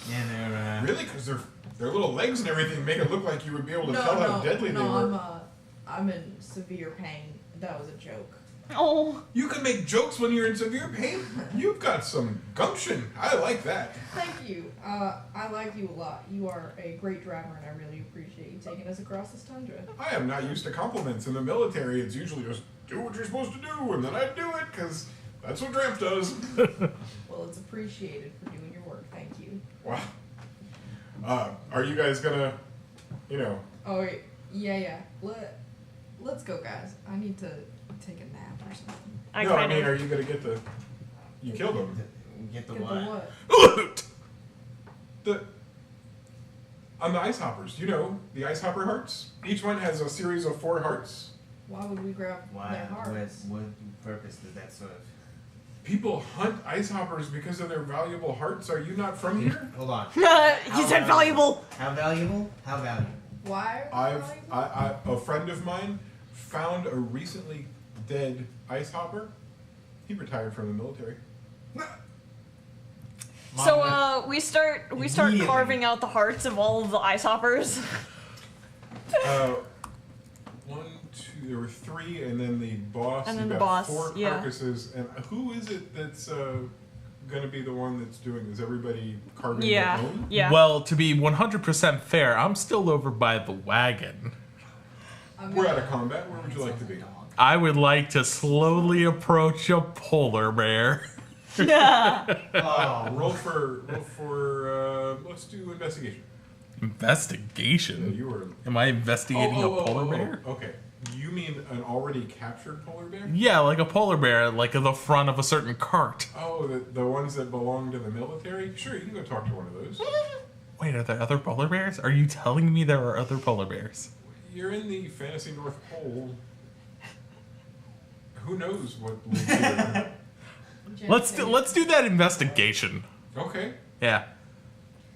they're Really? Because their little legs and everything make it look like you would be able to tell how deadly they were. I'm in severe pain. That was a joke. Oh. You can make jokes when you're in severe pain? You've got some gumption. I like that. Thank you. I like you a lot. You are a great driver, and I really appreciate you taking us across this tundra. I am not used to compliments. In the military, it's usually just do what you're supposed to do, and then I do it, because that's what Drampffe does. Well, it's appreciated for doing your work. Thank Wow. Are you guys gonna, Oh, wait. Yeah. Let's go, guys. I need to take a nap or something. are you gonna get the? You killed him. Get the Get the what? what? On the ice hoppers, the ice hopper hearts. Each one has a series of 4 hearts. Why would we grab their hearts? What purpose does that serve? People hunt ice hoppers because of their valuable hearts. Are you not from here? Hold on. He said valuable. How valuable? How valuable? Why? A friend of mine found a recently dead ice hopper. He retired from the military. So we start Immediately. carving out the hearts of all of the ice hoppers. 1, 2, there were 3, and then the boss. And then you the got boss, 4 yeah. carcasses, and who is it that's going to be the one that's doing? Is everybody carving Yeah. their own? Yeah. Well, to be 100% fair, I'm still over by the wagon. We're out of combat. Where would you like to be? I would like to slowly approach a polar bear. Oh, Roll for let's do investigation. Investigation? You were. Am I investigating a polar bear? Okay. You mean an already captured polar bear? Yeah, like a polar bear, like at the front of a certain cart. Oh, the ones that belong to the military? Sure, you can go talk to one of those. Wait, are there other polar bears? Are you telling me there are other polar bears? You're in the Fantasy North Pole. Who knows what lives here? Let's do that investigation. Okay. Yeah.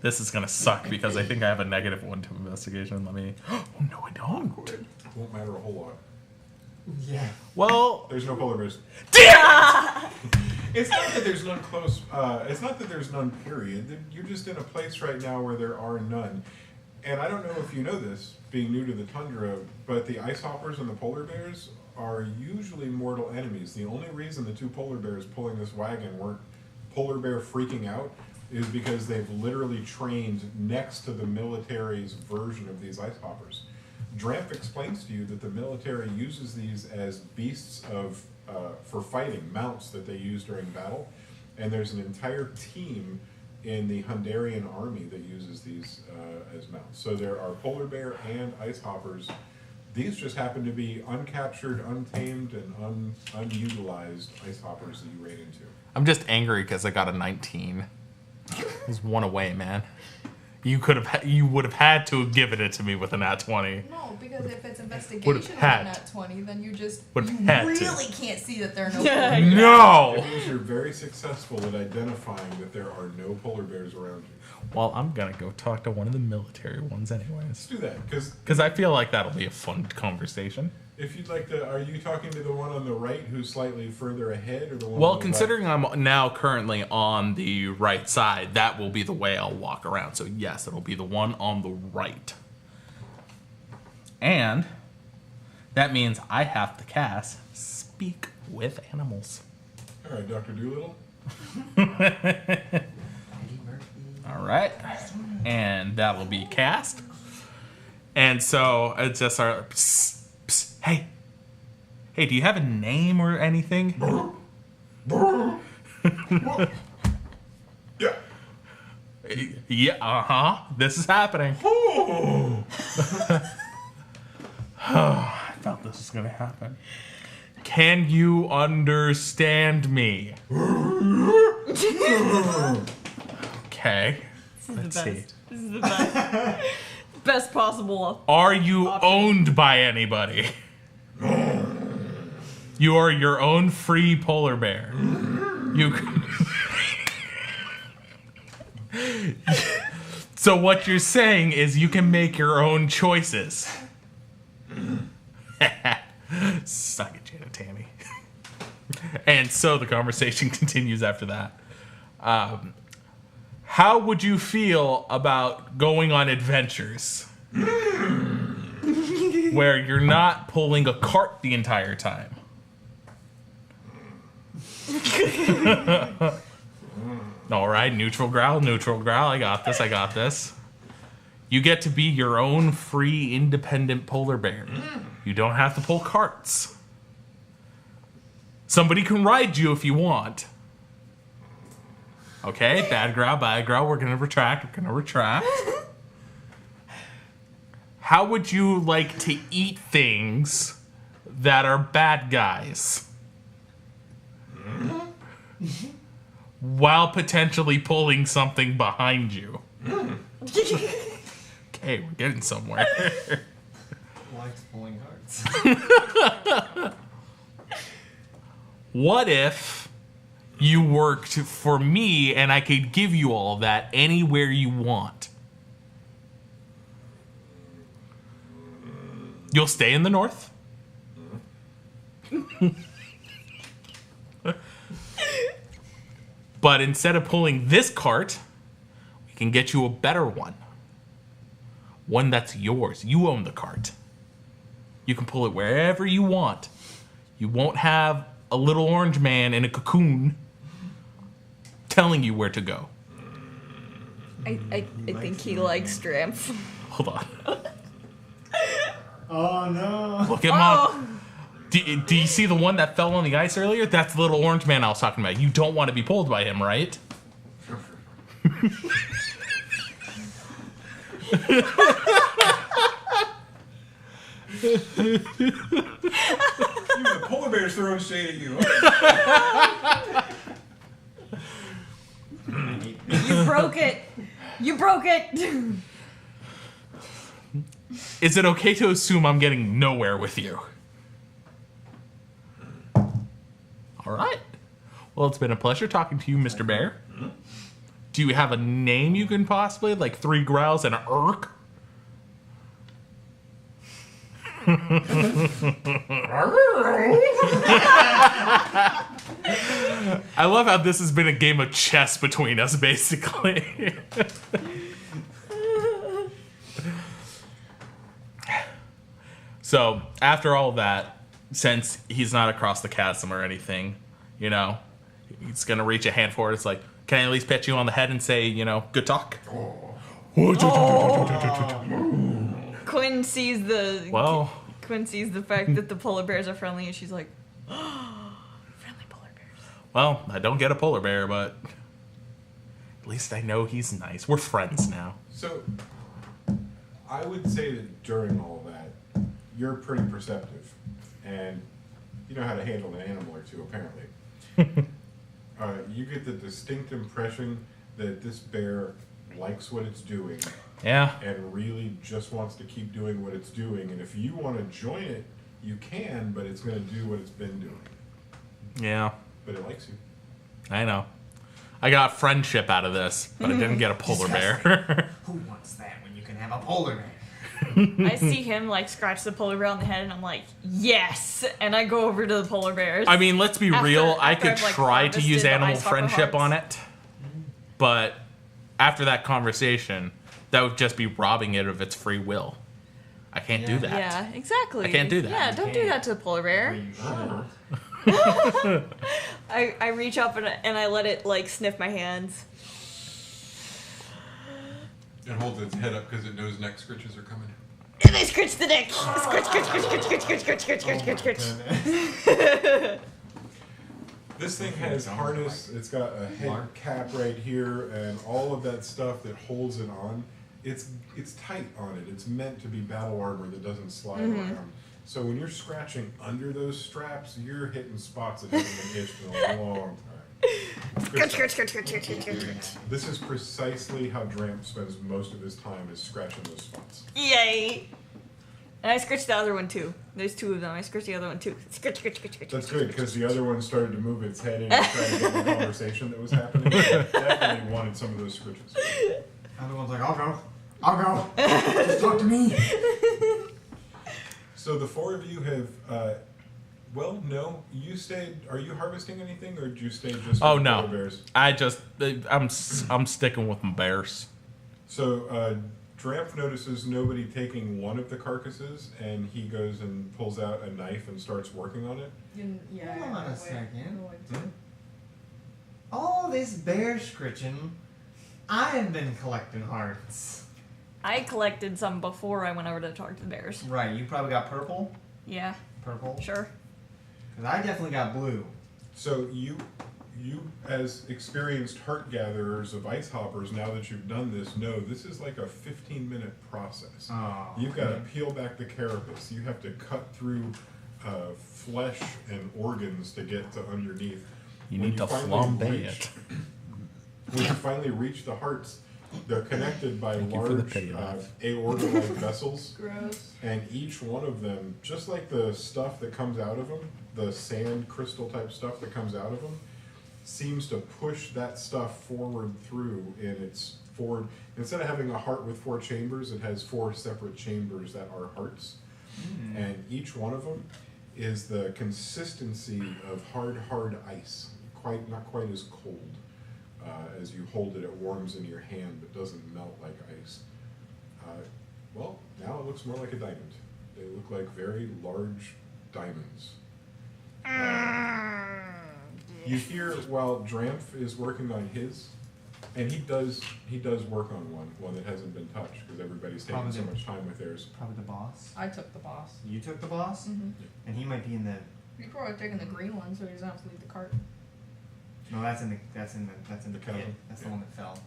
This is gonna suck because I think I have a -1 to investigation. Let me. Oh no, I don't. It won't matter a whole lot. yeah. Well, There's no polar bears. damn It's not that there's none close. It's not that there's none, period. You're just in a place right now where there are none. And I don't know if you know this, being new to the tundra, but the ice hoppers and the polar bears are usually mortal enemies. The only reason the 2 polar bears pulling this wagon weren't polar bear freaking out is because they've literally trained next to the military's version of these ice hoppers. Drampffe explains to you that the military uses these as beasts for fighting, mounts that they use during battle, and there's an entire team in the Hungarian army that uses these as mounts. So there are polar bear and ice hoppers. These just happen to be uncaptured, untamed, and unutilized ice hoppers that you ran into. I'm just angry because I got a 19. It was 1 away, man. You would have had to have given it to me with a nat 20. No, because if it's investigation Would've with had. a nat 20, then you Would've had to. really can't see that there are no Yeah. polar bears. No! That means you're very successful at identifying that there are no polar bears around you. Well, I'm gonna go talk to one of the military ones Let's anyways. do that, because Because I feel like that'll be a fun conversation. if you'd like to, are you talking to the one on the right who's slightly further ahead, or the one Well, on the considering I'm now currently on the right side, that will be the way I'll walk around. So yes, it'll be the one on the right. And that means I have to cast Speak with Animals. left? All right, Dr. Doolittle. All right. And that will be cast. And so it's just our... Psst, psst, hey. Hey, do you have a name or anything? Yeah. Yeah, uh-huh. This is happening. I felt this was going to happen. Can you understand me? Okay. Let's see. This is the best. Best possible. Are you owned by anybody? You are your own free polar bear. You. So what you're saying is you can make your own choices. Suck it, Jada Tammy. And so the conversation continues after that. How would you feel about going on adventures where you're not pulling a cart the entire time? All right, neutral growl, neutral growl. I got this, I got this. You get to be your own free, independent polar bear. You don't have to pull carts. Somebody can ride you if you want. Okay, bad growl, bad growl. We're gonna retract. How would you like to eat things that are bad guys? While potentially pulling something behind you. Okay, we're getting somewhere. Likes pulling hearts. What if you worked for me and I could give you all of that anywhere you want? You'll stay in the north. But instead of pulling this cart, we can get you a better one. One that's yours. You own the cart. You can pull it wherever you want. You won't have a little orange man in a cocoon telling you where to go. I think he likes Drampffe. Hold on. Oh no! Look at Mom. Do you see the one that fell on the ice earlier? That's the little orange man I was talking about. You don't want to be pulled by him, right? The polar bear's throwing shade at you. You broke it. You broke it. Is it okay to assume I'm getting nowhere with you? All right. Well, it's been a pleasure talking to you, Mr. Bear. Do you have a name you can possibly, like 3 growls and an irk? I love how this has been a game of chess between us, basically. So, after all of that, since he's not across the chasm or anything, you know, he's going to reach a hand forward. It's like, can I at least pat you on the head and say, you know, good talk? Quinn sees the Well, Quinn sees the fact that the polar bears are friendly, and she's like, friendly polar bears. well, I don't get a polar bear, but at least I know he's nice. We're friends now. So, I would say that during all that, you're pretty perceptive, and you know how to handle an animal or two, apparently. You get the distinct impression that this bear likes what it's doing. Yeah. And really just wants to keep doing what it's doing. And if you want to join it, you can, but it's going to do what it's been doing. Yeah. But it likes you. I know. I got friendship out of this, but I didn't get a polar bear. Who wants that when you can have a polar bear? I see him like scratch the polar bear on the head, and I'm like, yes! And I go over to the polar bears. I mean, let's be real. I could I've, like, try to use harvested the animal ice hopper friendship hearts. on it, but after that conversation, that would just be robbing it of its free will. I can't do that. Yeah, exactly. I can't do that. Yeah, don't do that to the polar bear. You should. I reach up and I let it like sniff my hands. It holds its head up because it knows neck scritches are coming. And I scratch the neck. Scratch, scratch, scratch, scratch, scratch, scratch, scratch, scratch, scratch, scratch. This thing has harness, it's got a head cap right here, and all of that stuff that holds it on. It's tight on it. It's meant to be battle armor that doesn't slide around. So when you're scratching under those straps, you're hitting spots that haven't been itched in a long time. Good stuff. This is precisely how Drampffe spends most of his time, is scratching those spots. Yay! And I scratched the other one too. There's 2 of them. I scratched the other one too. Scratch, scratch, scratch, scratch. That's good, because the other one started to move its head in and try to get the conversation that was happening. It definitely wanted some of those scritches. The other one's like, I'll go. Just talk to me. So the 4 of you have, well, no, you stayed. Are you harvesting anything, or did you stay just with Oh the no, polar bears? I'm sticking with my bears. So Drampffe notices nobody taking one of the carcasses, and he goes and pulls out a knife and starts working on it. Yeah. Hold on a wait, second. go into it. All this bear scritching, I have been collecting hearts. I collected some before I went over to talk to the bears. Right, you probably got purple? Yeah, Purple? sure. Because I definitely got blue. So you you, as experienced heart gatherers of ice hoppers, now that you've done this, know this is like a 15-minute process. Oh, You've got to peel back the carapace. You have to cut through flesh and organs to get to underneath. You When need to finally flambe reach- it. When you finally reach the hearts, they're connected by Thank you for the large pity laugh. aorta-like vessels. Gross. And each one of them, just like the stuff that comes out of them, the sand crystal type stuff that comes out of them, seems to push that stuff forward through in its forward. Instead of having a heart with 4 chambers, it has 4 separate chambers that are hearts. And each one of them is the consistency of hard ice. Not quite as cold. As you hold it, it warms in your hand but doesn't melt like ice. Well, now it looks more like a diamond. They look like very large diamonds. You hear while Drampffe is working on his, and he does work on one that hasn't been touched because everybody's taking so much time with theirs. Probably the boss. I took the boss. You took the boss? Mm-hmm. And he might be in the. You probably taking the green one, so he doesn't have to leave the cart. No, that's in the pit. chasm? That's the one that fell.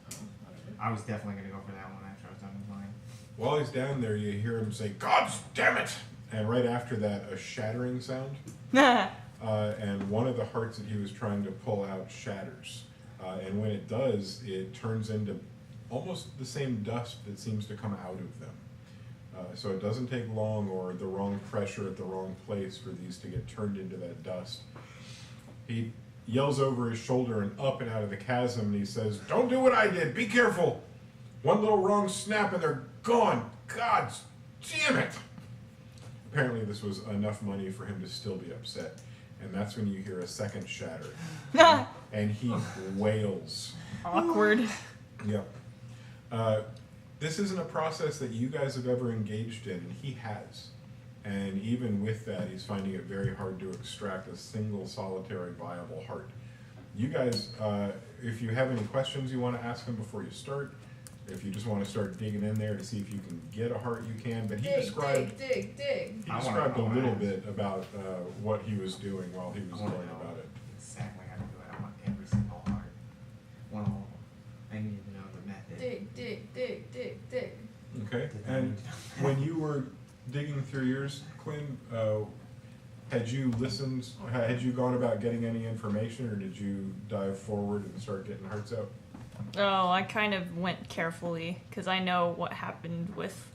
I was definitely gonna go for that one after I was done with mine. While he's down there, you hear him say, "God damn it!" And right after that, a shattering sound. And one of the hearts that he was trying to pull out shatters. And when it does, it turns into almost the same dust that seems to come out of them. So it doesn't take long or the wrong pressure at the wrong place for these to get turned into that dust. He yells over his shoulder and up and out of the chasm, and he says, "Don't do what I did. Be careful. One little wrong snap and they're gone. God damn it." Apparently this was enough money for him to still be upset. And that's when you hear a second shatter. And he wails. Awkward. Yep. This isn't a process that you guys have ever engaged in, and he has. And even with that, he's finding it very hard to extract a single solitary viable heart. You guys, if you have any questions you want to ask him before you start, if you just want to start digging in there to see if you can get a heart, you can. But he described dig. he described a little bit about what he was doing while he was going about it. Exactly how to do it. I want every single heart. One of them. I need to know the method. Dig. Okay. And when you were digging through yours, Quinn, had you listened? Had you gone about getting any information, or did you dive forward and start getting hearts out? Oh, I kind of went carefully because I know what happened with,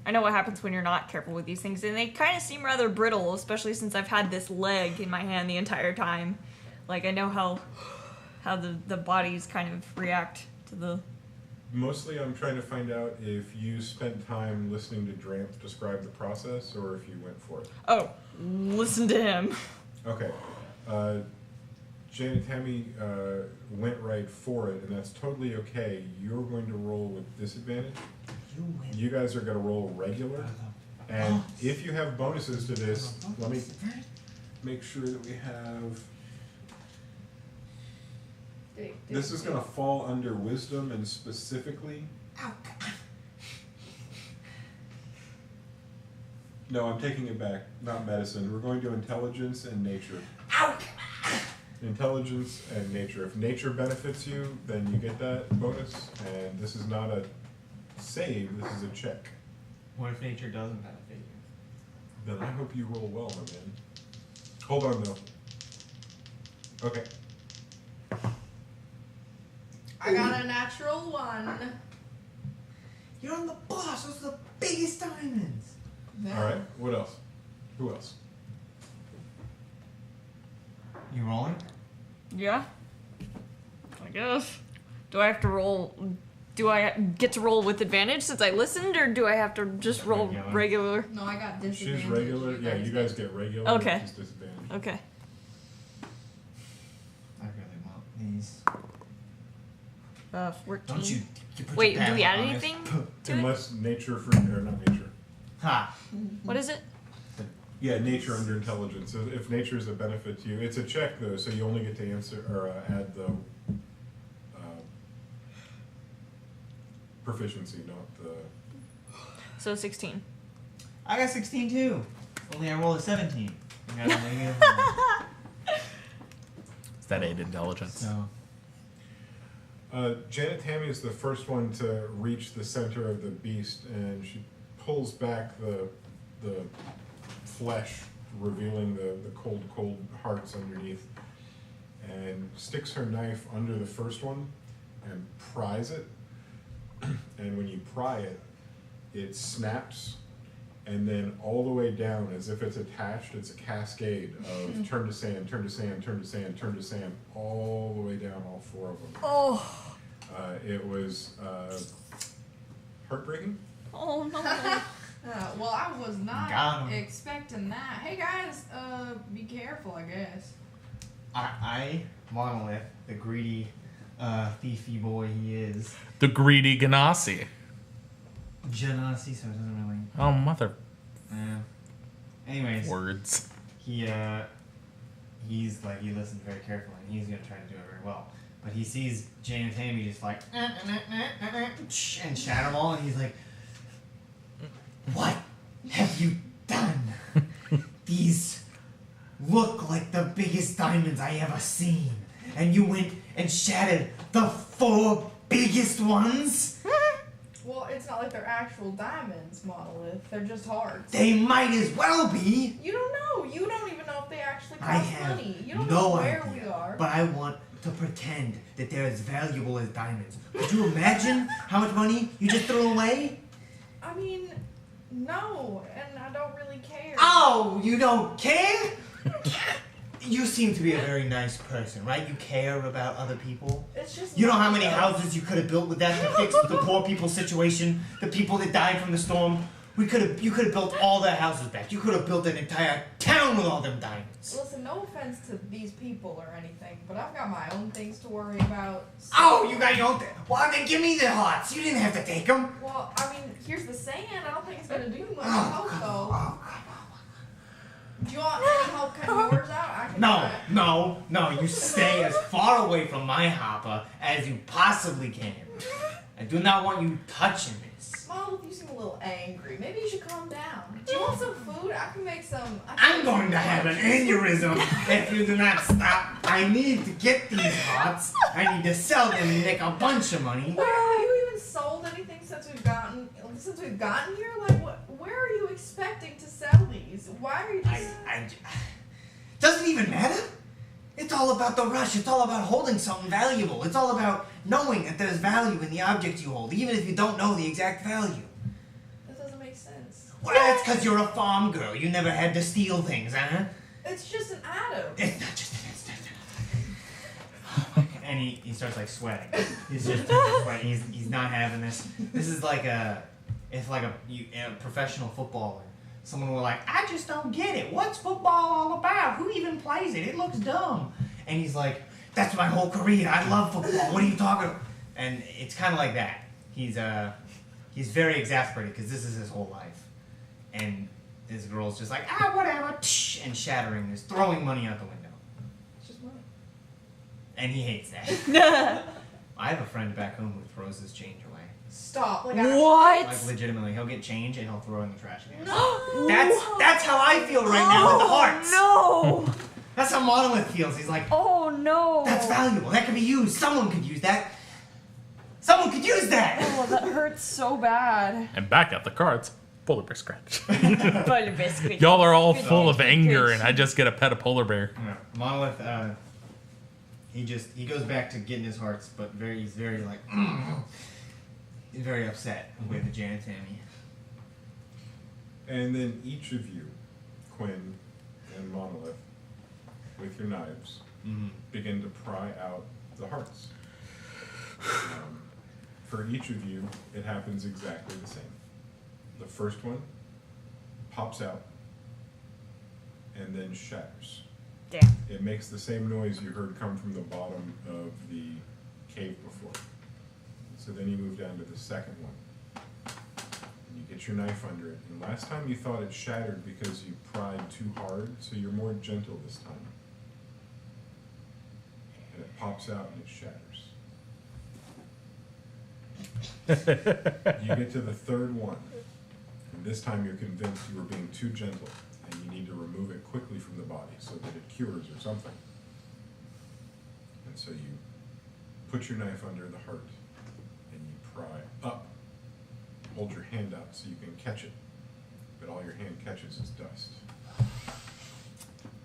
I know what happens when you're not careful with these things, and they kind of seem rather brittle, especially since I've had this leg in my hand the entire time. Like, I know how the bodies kind of react to the... Mostly I'm trying to find out if you spent time listening to Drampffe describe the process, or if you went for it. Oh, listen to him. Okay. Jane and Tammy went right for it, and that's totally okay. You're going to roll with disadvantage. You guys are going to roll regular. And if you have bonuses to this, let me make sure that we have... This is going to fall under wisdom, and specifically... No, I'm taking it back. Not medicine. We're going to intelligence and nature. Intelligence and nature. If nature benefits you, then you get that bonus. And this is not a save, this is a check. What if nature doesn't benefit you? Then I hope you roll well, my man. Hold on, though. Okay. I got a natural 1. You're on the boss. Those are the biggest diamonds. Alright, what else? Who else? You rolling? Yeah? I guess. Do I have to roll... Do I get to roll with advantage since I listened, or do I have to just roll regular? No, I got disadvantage. She's regular. Yeah, you guys get regular. Okay. She's disadvantage. Okay. I really want these. 14. Don't you put Wait, your do we pad add on this. anything to it? Unless nature for... Or not nature. Ha! What is it? Yeah, nature under intelligence. So if nature is a benefit to you, it's a check though, so you only get to answer or add the proficiency, not the. So 16. I got 16 too. Only I rolled a 17. You got a negative. Is that 8 intelligence. So Janet Tammy is the first one to reach the center of the beast, and she pulls back the flesh, revealing the cold hearts underneath, and sticks her knife under the first one and pries it. And when you pry it, it snaps, and then all the way down, as if it's attached, it's a cascade of turn to sand, turn to sand, turn to sand, turn to sand, all the way down, all 4 of them. Oh. It was heartbreaking. Oh no. Well, I was Got not 'em. expecting that. Hey guys, be careful, I guess. I Monolith, the greedy, thiefy boy he is. The greedy Ganassi. Genasi, so it doesn't really. Oh, mother Yeah. Anyways, words. he listens very carefully, and he's gonna try to do it very well. But he sees Jane and Tammy just like and shatter them all, and he's like, "What have you done? These look like the biggest diamonds I ever seen, and you went and shattered the 4 biggest ones? Well, it's not like they're actual diamonds, Monolith. They're just hearts. They might as well be." You don't know. You don't even know if they actually I cost have money. You don't no know where idea, we are. but I want to pretend that they're as valuable as diamonds. Could you imagine how much money you just threw away? I mean, no, and I don't really care. Oh, you don't care? You seem to be a very nice person, right? You care about other people. It's just You know how many money. houses you could have built with that to fix the poor people's situation, the people that died from the storm? You could have built all their houses back. You could have built an entire town with all them diamonds. Listen, no offense to these people or anything, but I've got my own things to worry about. So, Oh, you got your own thing. Well, then give me the hearts. You didn't have to take them. Well, I mean, here's the sand. I don't think it's gonna do much Oh, help, come though. on. Do you want any help cutting yours out? I can No, try it. no, you stay as far away from my hopper as you possibly can. I do not want you touching this. Mom, you seem a little angry. Maybe you should calm down. Do you want some food? I can make some. I'm going to have an aneurysm if you do not stop. I need to get these hearts. I need to sell them and make a bunch of money. Where have you even sold anything since we've gotten here? Like, where are you expecting to sell these? Why are you just? Doesn't even matter. It's all about the rush. It's all about holding something valuable. It's all about knowing that there's value in the object you hold, even if you don't know the exact value. That doesn't make sense. Well, that's because you're a farm girl. You never had to steal things, huh? It's just an atom. It's not just an instant. Oh my God. And he starts like sweating. He's just sweating. He's not having this. This is like a professional footballer. Someone were like, I just don't get it. What's football all about? Who even plays it? It looks dumb. And he's like, that's my whole career. I love football. What are you talking about? And it's kind of like that. He's very exasperated because this is his whole life. And this girl's just like, whatever, and shattering this, throwing money out the window. It's just money. And he hates that. I have a friend back home who throws his change away. Stop. Like, What? Like legitimately, he'll get change and he'll throw it in the trash can. No. That's how I feel right now with the hearts. No. That's how Monolith feels. He's like, Oh no. that's valuable. That could be used. Someone could use that. Someone could use that. Oh, that hurts so bad. And back at the cards, polar bear scratch. Polar biscuit. Y'all are all full of anger, and I just get a pet a polar bear. Yeah. Monolith, he goes back to getting his hearts, but he's very like, he's very upset with Janet Tammy. And then each of you, Quinn and Monolith, with your knives, begin to pry out the hearts. For each of you, it happens exactly the same. The first one pops out and then shatters. Damn. It makes the same noise you heard come from the bottom of the cave before. So then you move down to the second one. And you get your knife under it. And last time you thought it shattered because you pried too hard, so you're more gentle this time. And it pops out and it shatters. You get to the third one. And this time you're convinced you were being too gentle. And you need to remove it quickly from the body so that it cures or something. And so you put your knife under the heart and you pry up. Hold your hand out so you can catch it. But all your hand catches is dust.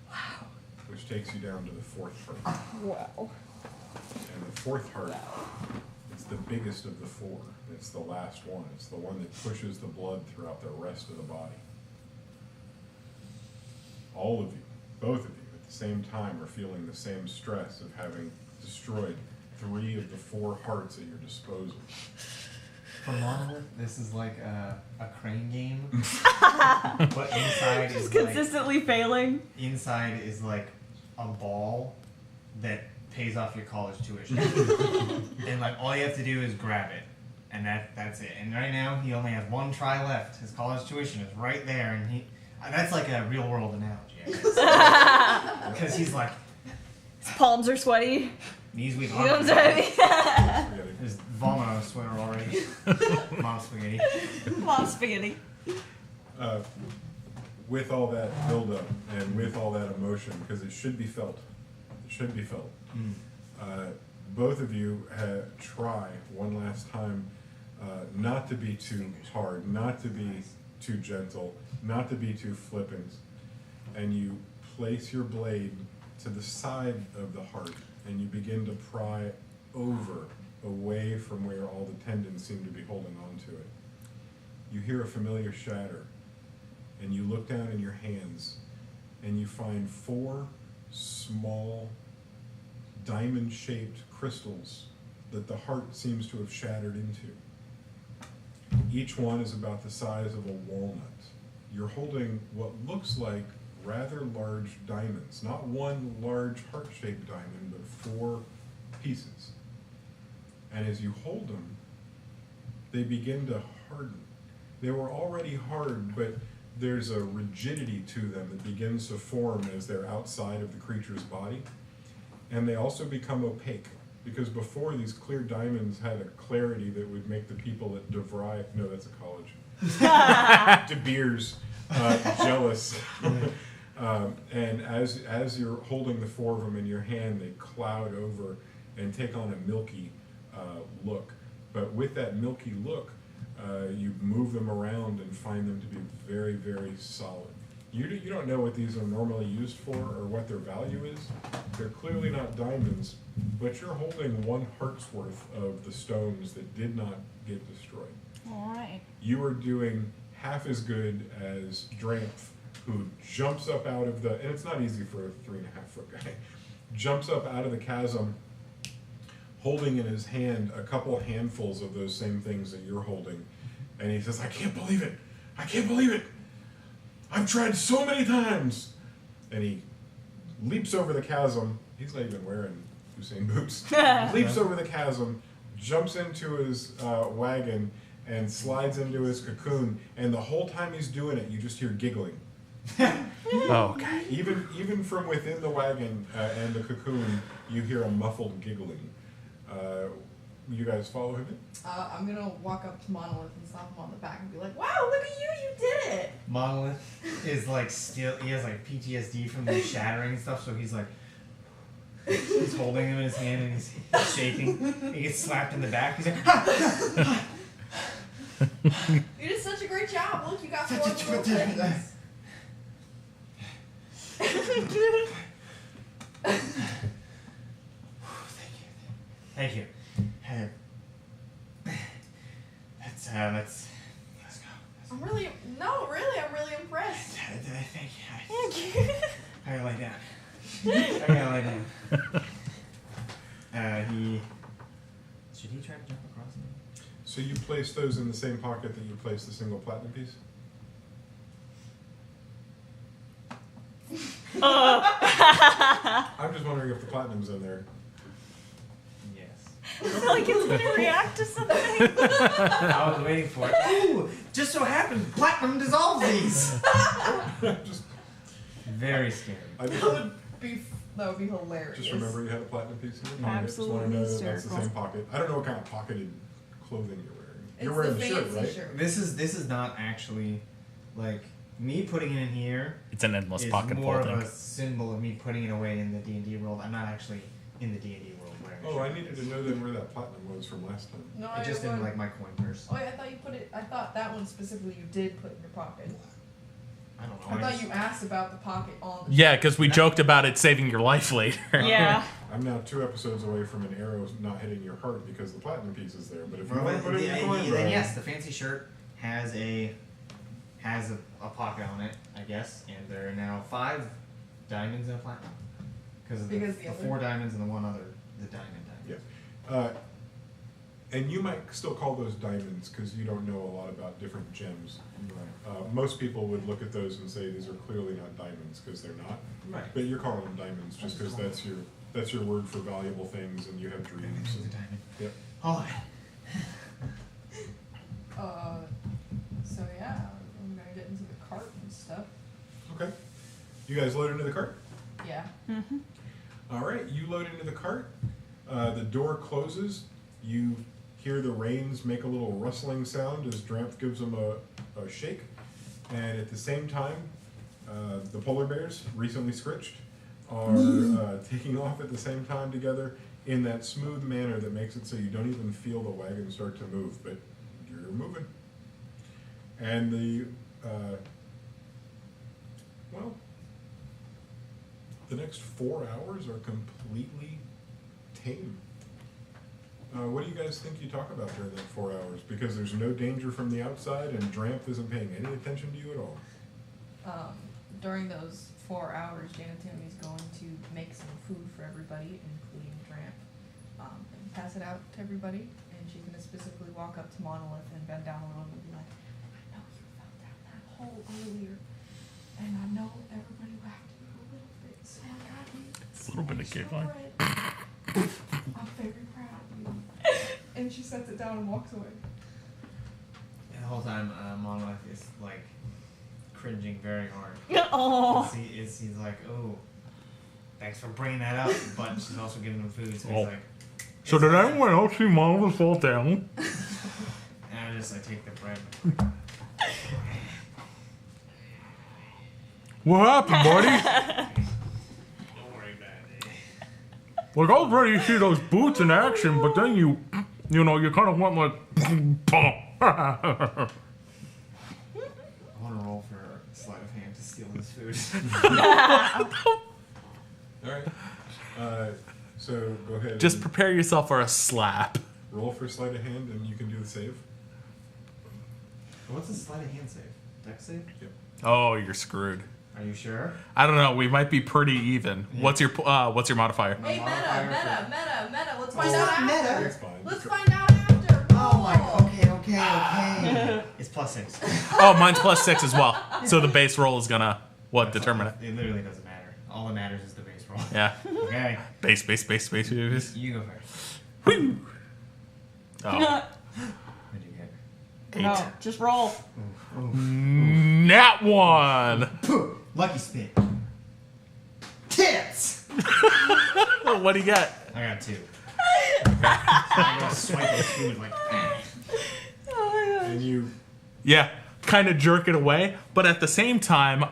Wow. Which takes you down to the fourth heart. Wow. And the fourth heart, it's the biggest of the four. It's the last one. It's the one that pushes the blood throughout the rest of the body. All of you, both of you, at the same time are feeling the same stress of having destroyed 3 of the 4 hearts at your disposal. For Monolith, this is like a crane game, but inside Just is consistently failing. inside is like a ball that pays off your college tuition, and like all you have to do is grab it, and that's it. And right now he only has 1 try left. His college tuition is right there, and that's like a real world analogy, because he's like His palms are sweaty. knees weak. You know what I'm saying? There's vomit on his sweater already. Mom spaghetti. Mom spaghetti. With all that buildup and with all that emotion, because it should be felt. It should be felt. Both of you try one last time not to be too hard, not to be too gentle, not to be too flippant, and you place your blade to the side of the heart and you begin to pry over, away from where all the tendons seem to be holding on to it. You hear a familiar shatter, and you look down in your hands, and you find 4 small, diamond-shaped crystals that the heart seems to have shattered into. Each one is about the size of a walnut. You're holding what looks like rather large diamonds, not one large heart-shaped diamond, but 4 pieces. And as you hold them, they begin to harden. They were already hard, but there's a rigidity to them that begins to form as they're outside of the creature's body. And they also become opaque, because before these clear diamonds had a clarity that would make the people at DeVry, no, that's a college, De Beers, jealous. And as you're holding the 4 of them in your hand, they cloud over and take on a milky look. But with that milky look, you move them around and find them to be very, very solid. You don't know what these are normally used for or what their value is. They're clearly not diamonds, but you're holding 1 heart's worth of the stones that did not get destroyed. All right. You are doing half as good as Drampffe, who jumps up out of the, and it's not easy for a 3.5-foot guy, jumps up out of the chasm, holding in his hand a couple handfuls of those same things that you're holding. And he says, I can't believe it. I can't believe it. I've tried so many times. And he leaps over the chasm. He's not even wearing Usain boots. Leaps over the chasm, jumps into his wagon, and slides into his cocoon. And the whole time he's doing it, you just hear giggling. Oh, okay. Even from within the wagon and the cocoon, you hear a muffled giggling. You guys follow him in? I'm gonna walk up to Monolith and slap him on the back and be like, "Wow, look at you! You did it!" Monolith is like he has like PTSD from the shattering and stuff, so he's like, he's holding him in his hand and he's shaking. He gets slapped in the back. He's like, ha! You did such a great job. Look, you got 4 little things. Thank you. Let's go. I'm really impressed. Thank you. I gotta lay down. Should he try to jump across me? So you place those in the same pocket that you place the single platinum piece? I'm just wondering if the platinum's in there. Yes. I feel like it's gonna react to something. I was waiting for it. Ooh, just so happens platinum dissolves these. Just, Very scary. That would be hilarious. just remember you had a platinum piece in your pocket. Absolutely Just want to know that that's the hysterical. same pocket. I don't know what kind of pocketed clothing you're wearing. You're It's wearing the the shirt, fancy right? shirt. This is not actually like me putting it in here. It's an endless Is pocket more folding. of a symbol of me putting it away in the D&D world. I'm not actually in the D&D world where. Oh, I needed to know then where that platinum was from last time. No, It just in like my coin purse. Oh, I thought you put it. I thought that one specifically you did put in your pocket. I don't know. I thought you asked about the pocket on the. Yeah, because we joked about it saving your life later. Yeah. I'm now 2 episodes away from an arrow not hitting your heart because the platinum piece is there. But if you Well, want to put it in your coin then bag, yes, the fancy shirt has a pocket on it, I guess, and there are now 5 diamonds and a platinum. Because the the 4 diamonds and the one other, the diamond. Yeah. And you might still call those diamonds because you don't know a lot about different gems. Most people would look at those and say these are clearly not diamonds because they're not. Right. But you're calling them diamonds just because that's your word for valuable things and you have dreams. It's a And, diamond. yep. Oh. So yeah, I'm gonna get into the cart and stuff. Okay. You guys load into the cart? Yeah. All right, you load into the cart. The door closes. You hear the reins make a little rustling sound as Drampffe gives them a shake. And at the same time, the polar bears, recently scritched, are taking off at the same time together in that smooth manner that makes it so you don't even feel the wagon start to move, but you're moving. And the next 4 hours are completely tame. What do you guys think you talk about during that 4 hours? Because there's no danger from the outside and Drampffe isn't paying any attention to you at all. During those 4 hours, Jan and Tammy's going to make some food for everybody, including Drampffe, and pass it out to everybody. And she's going to specifically walk up to Monolith and bend down a little and be like, I know you fell down that hole earlier, and I know everybody laughed at you a little bit, so I got you. A little bit of giggling. I'm very proud of you. And she sets it down and walks away. And the whole time, Monolith is like cringing very hard. Oh. He's like, oh, thanks for bringing that up, but she's also giving him food, so he's like. So did anyone else see Monolith fall down? And I take the bread. What happened, buddy? Don't worry about it. Like, I was ready to see those boots in action, but then you kind of went like, bump. I want to roll for a sleight of hand to steal this food. All right. So go ahead. Just and prepare yourself for a slap. roll for sleight of hand, and you can do the save. What's a sleight of hand save? Dex save? Yep. Oh, you're screwed. Are you sure? I don't know. We might be pretty even. Yeah. What's your modifier? Hey, meta. Let's find Oh, out meta. after. That's fine. Let's find out after. Oh my, okay. It's +6. Oh, mine's +6 as well. So the base roll is gonna determine it? It literally doesn't matter. All that matters is the base roll. Yeah. Okay. Base. You go first. Woo. Oh. What did you get? 8. No, just roll. Nat 1. Lucky spin. Tits! What do you get? I got 2. I'm gonna swipe this food like. And you Yeah, kind of jerk it away, but at the same time,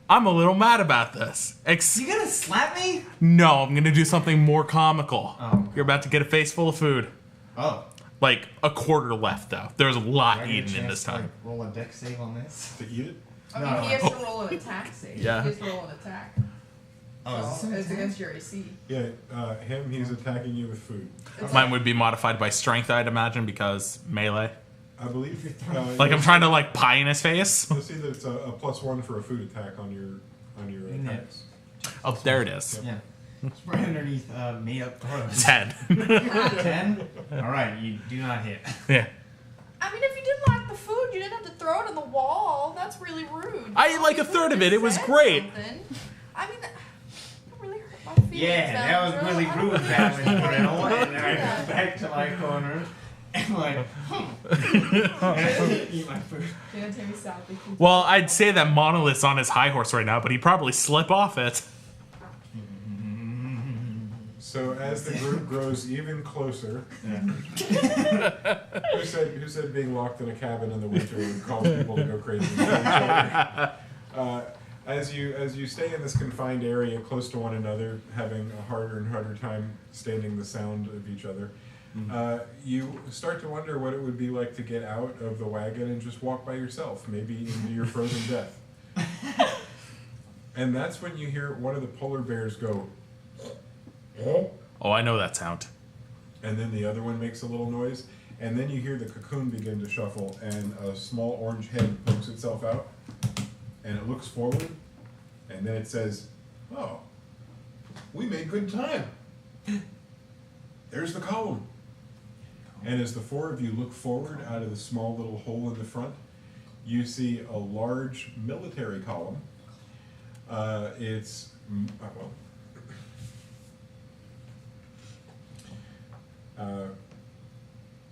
I'm a little mad about this. You gonna slap me? No, I'm gonna do something more comical. Oh, okay. You're about to get a face full of food. Oh. Like a quarter left, though. There's a lot Do I get a eaten in chance this to, time. like, roll a dex save on this? to eat it. I mean, he has to roll an attack save. Yeah. He has to roll an attack. Oh, is So this an it's attack? against your AC. Yeah, he's attacking you with food. Mine would be modified by strength, I'd imagine, because melee. I believe. Like I'm trying to like pie in his face. You'll see that it's a +1 for a food attack on your Isn't it? attacks. Oh, there it is. Yeah. It's right underneath made up throws. 10. 10? Alright, you do not hit. Yeah. I mean, if you didn't like the food, you didn't have to throw it on the wall. That's really rude. I ate like a third of it. It was Said great. something. I mean, that really hurt my feelings. Yeah, that was really I don't rude, think that you one, should Grill. do And then I that. go back to my corner and like, and eat my food. Jan and Tammy sadly keep- Well, I'd say that Monolith's on his high horse right now, but he'd probably slip off it. So as the group grows even closer, Yeah. who said being locked in a cabin in the winter would cause people to go crazy? As you stay in this confined area close to one another, having a harder and harder time standing the sound of each other, you start to wonder what it would be like to get out of the wagon and just walk by yourself, maybe into your frozen death. And that's when you hear one of the polar bears go, Oh, I know that sound. and then the other one makes a little noise, and then you hear the cocoon begin to shuffle, and a small orange head pokes itself out, and it looks forward, and then it says, "Oh, we made good time. There's the column." And as the four of you look forward out of the small little hole in the front, you see a large military column.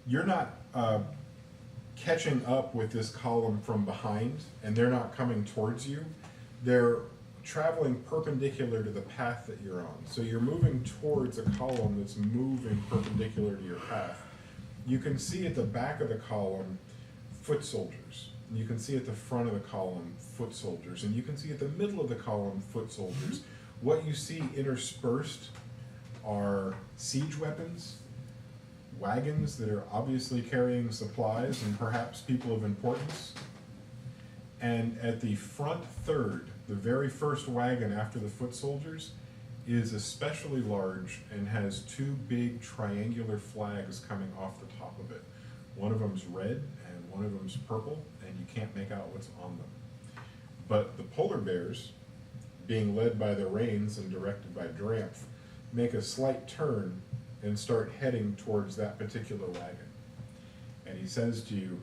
You're not catching up with this column from behind, and they're not coming towards you. They're traveling perpendicular to the path that you're on. So you're moving towards a column that's moving perpendicular to your path. You can see at the back of the column foot soldiers. You can see at the front of the column foot soldiers. And you can see at the middle of the column foot soldiers. What you see interspersed are siege weapons, wagons that are obviously carrying supplies and perhaps people of importance. And at the front third, the very first wagon after the foot soldiers, is especially large and has two big triangular flags coming off the top of it. One of them's red and one of them's purple, and you can't make out what's on them. But the polar bears, being led by the reins and directed by Drampffe, make a slight turn and start heading towards that particular wagon. And he says to you,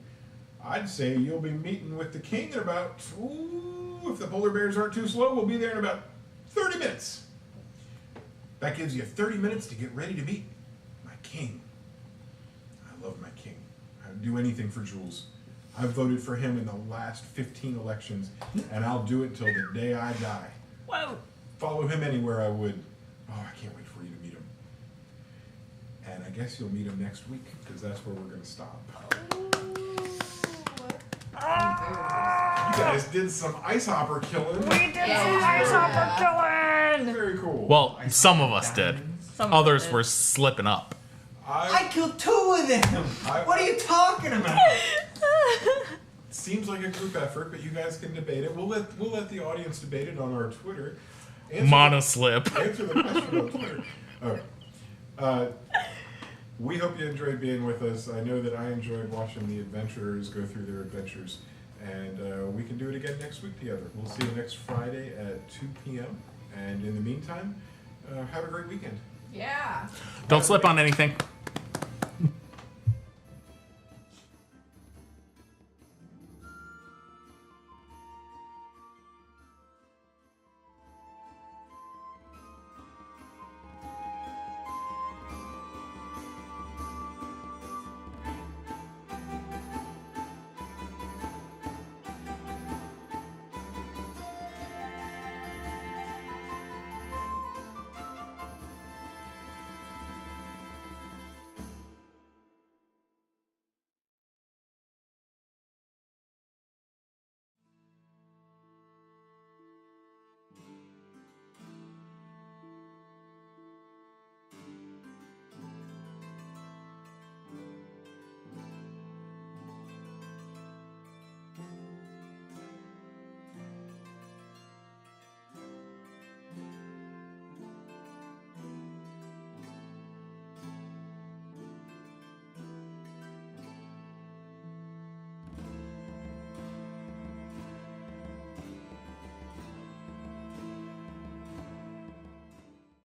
"I'd say you'll be meeting with the king in about, if the polar bears aren't too slow, we'll be there in about 30 minutes. That gives you 30 minutes to get ready to meet my king." I love my king. I'd do anything for Jules. I've voted for him in the last 15 elections, and I'll do it till the day I die. Whoa. Follow him anywhere I would. Oh, I can't wait for you to meet him. And I guess you'll meet him next week, because that's where we're going to stop. You guys did some ice hopper killing. We did some ice hopper killing! Very cool. Well, some of us did. Some of Others it. were slipping up. I killed 2 of them! What are you talking about? Seems like a group effort, but you guys can debate it. We'll let the audience debate it on our Twitter. Monoslip. Answer the question on Twitter. Okay. We hope you enjoyed being with us. I know that I enjoyed watching the adventurers go through their adventures, and we can do it again next week together. We'll see you next Friday at 2 p.m. And in the meantime, have a great weekend. Yeah. Don't slip on anything.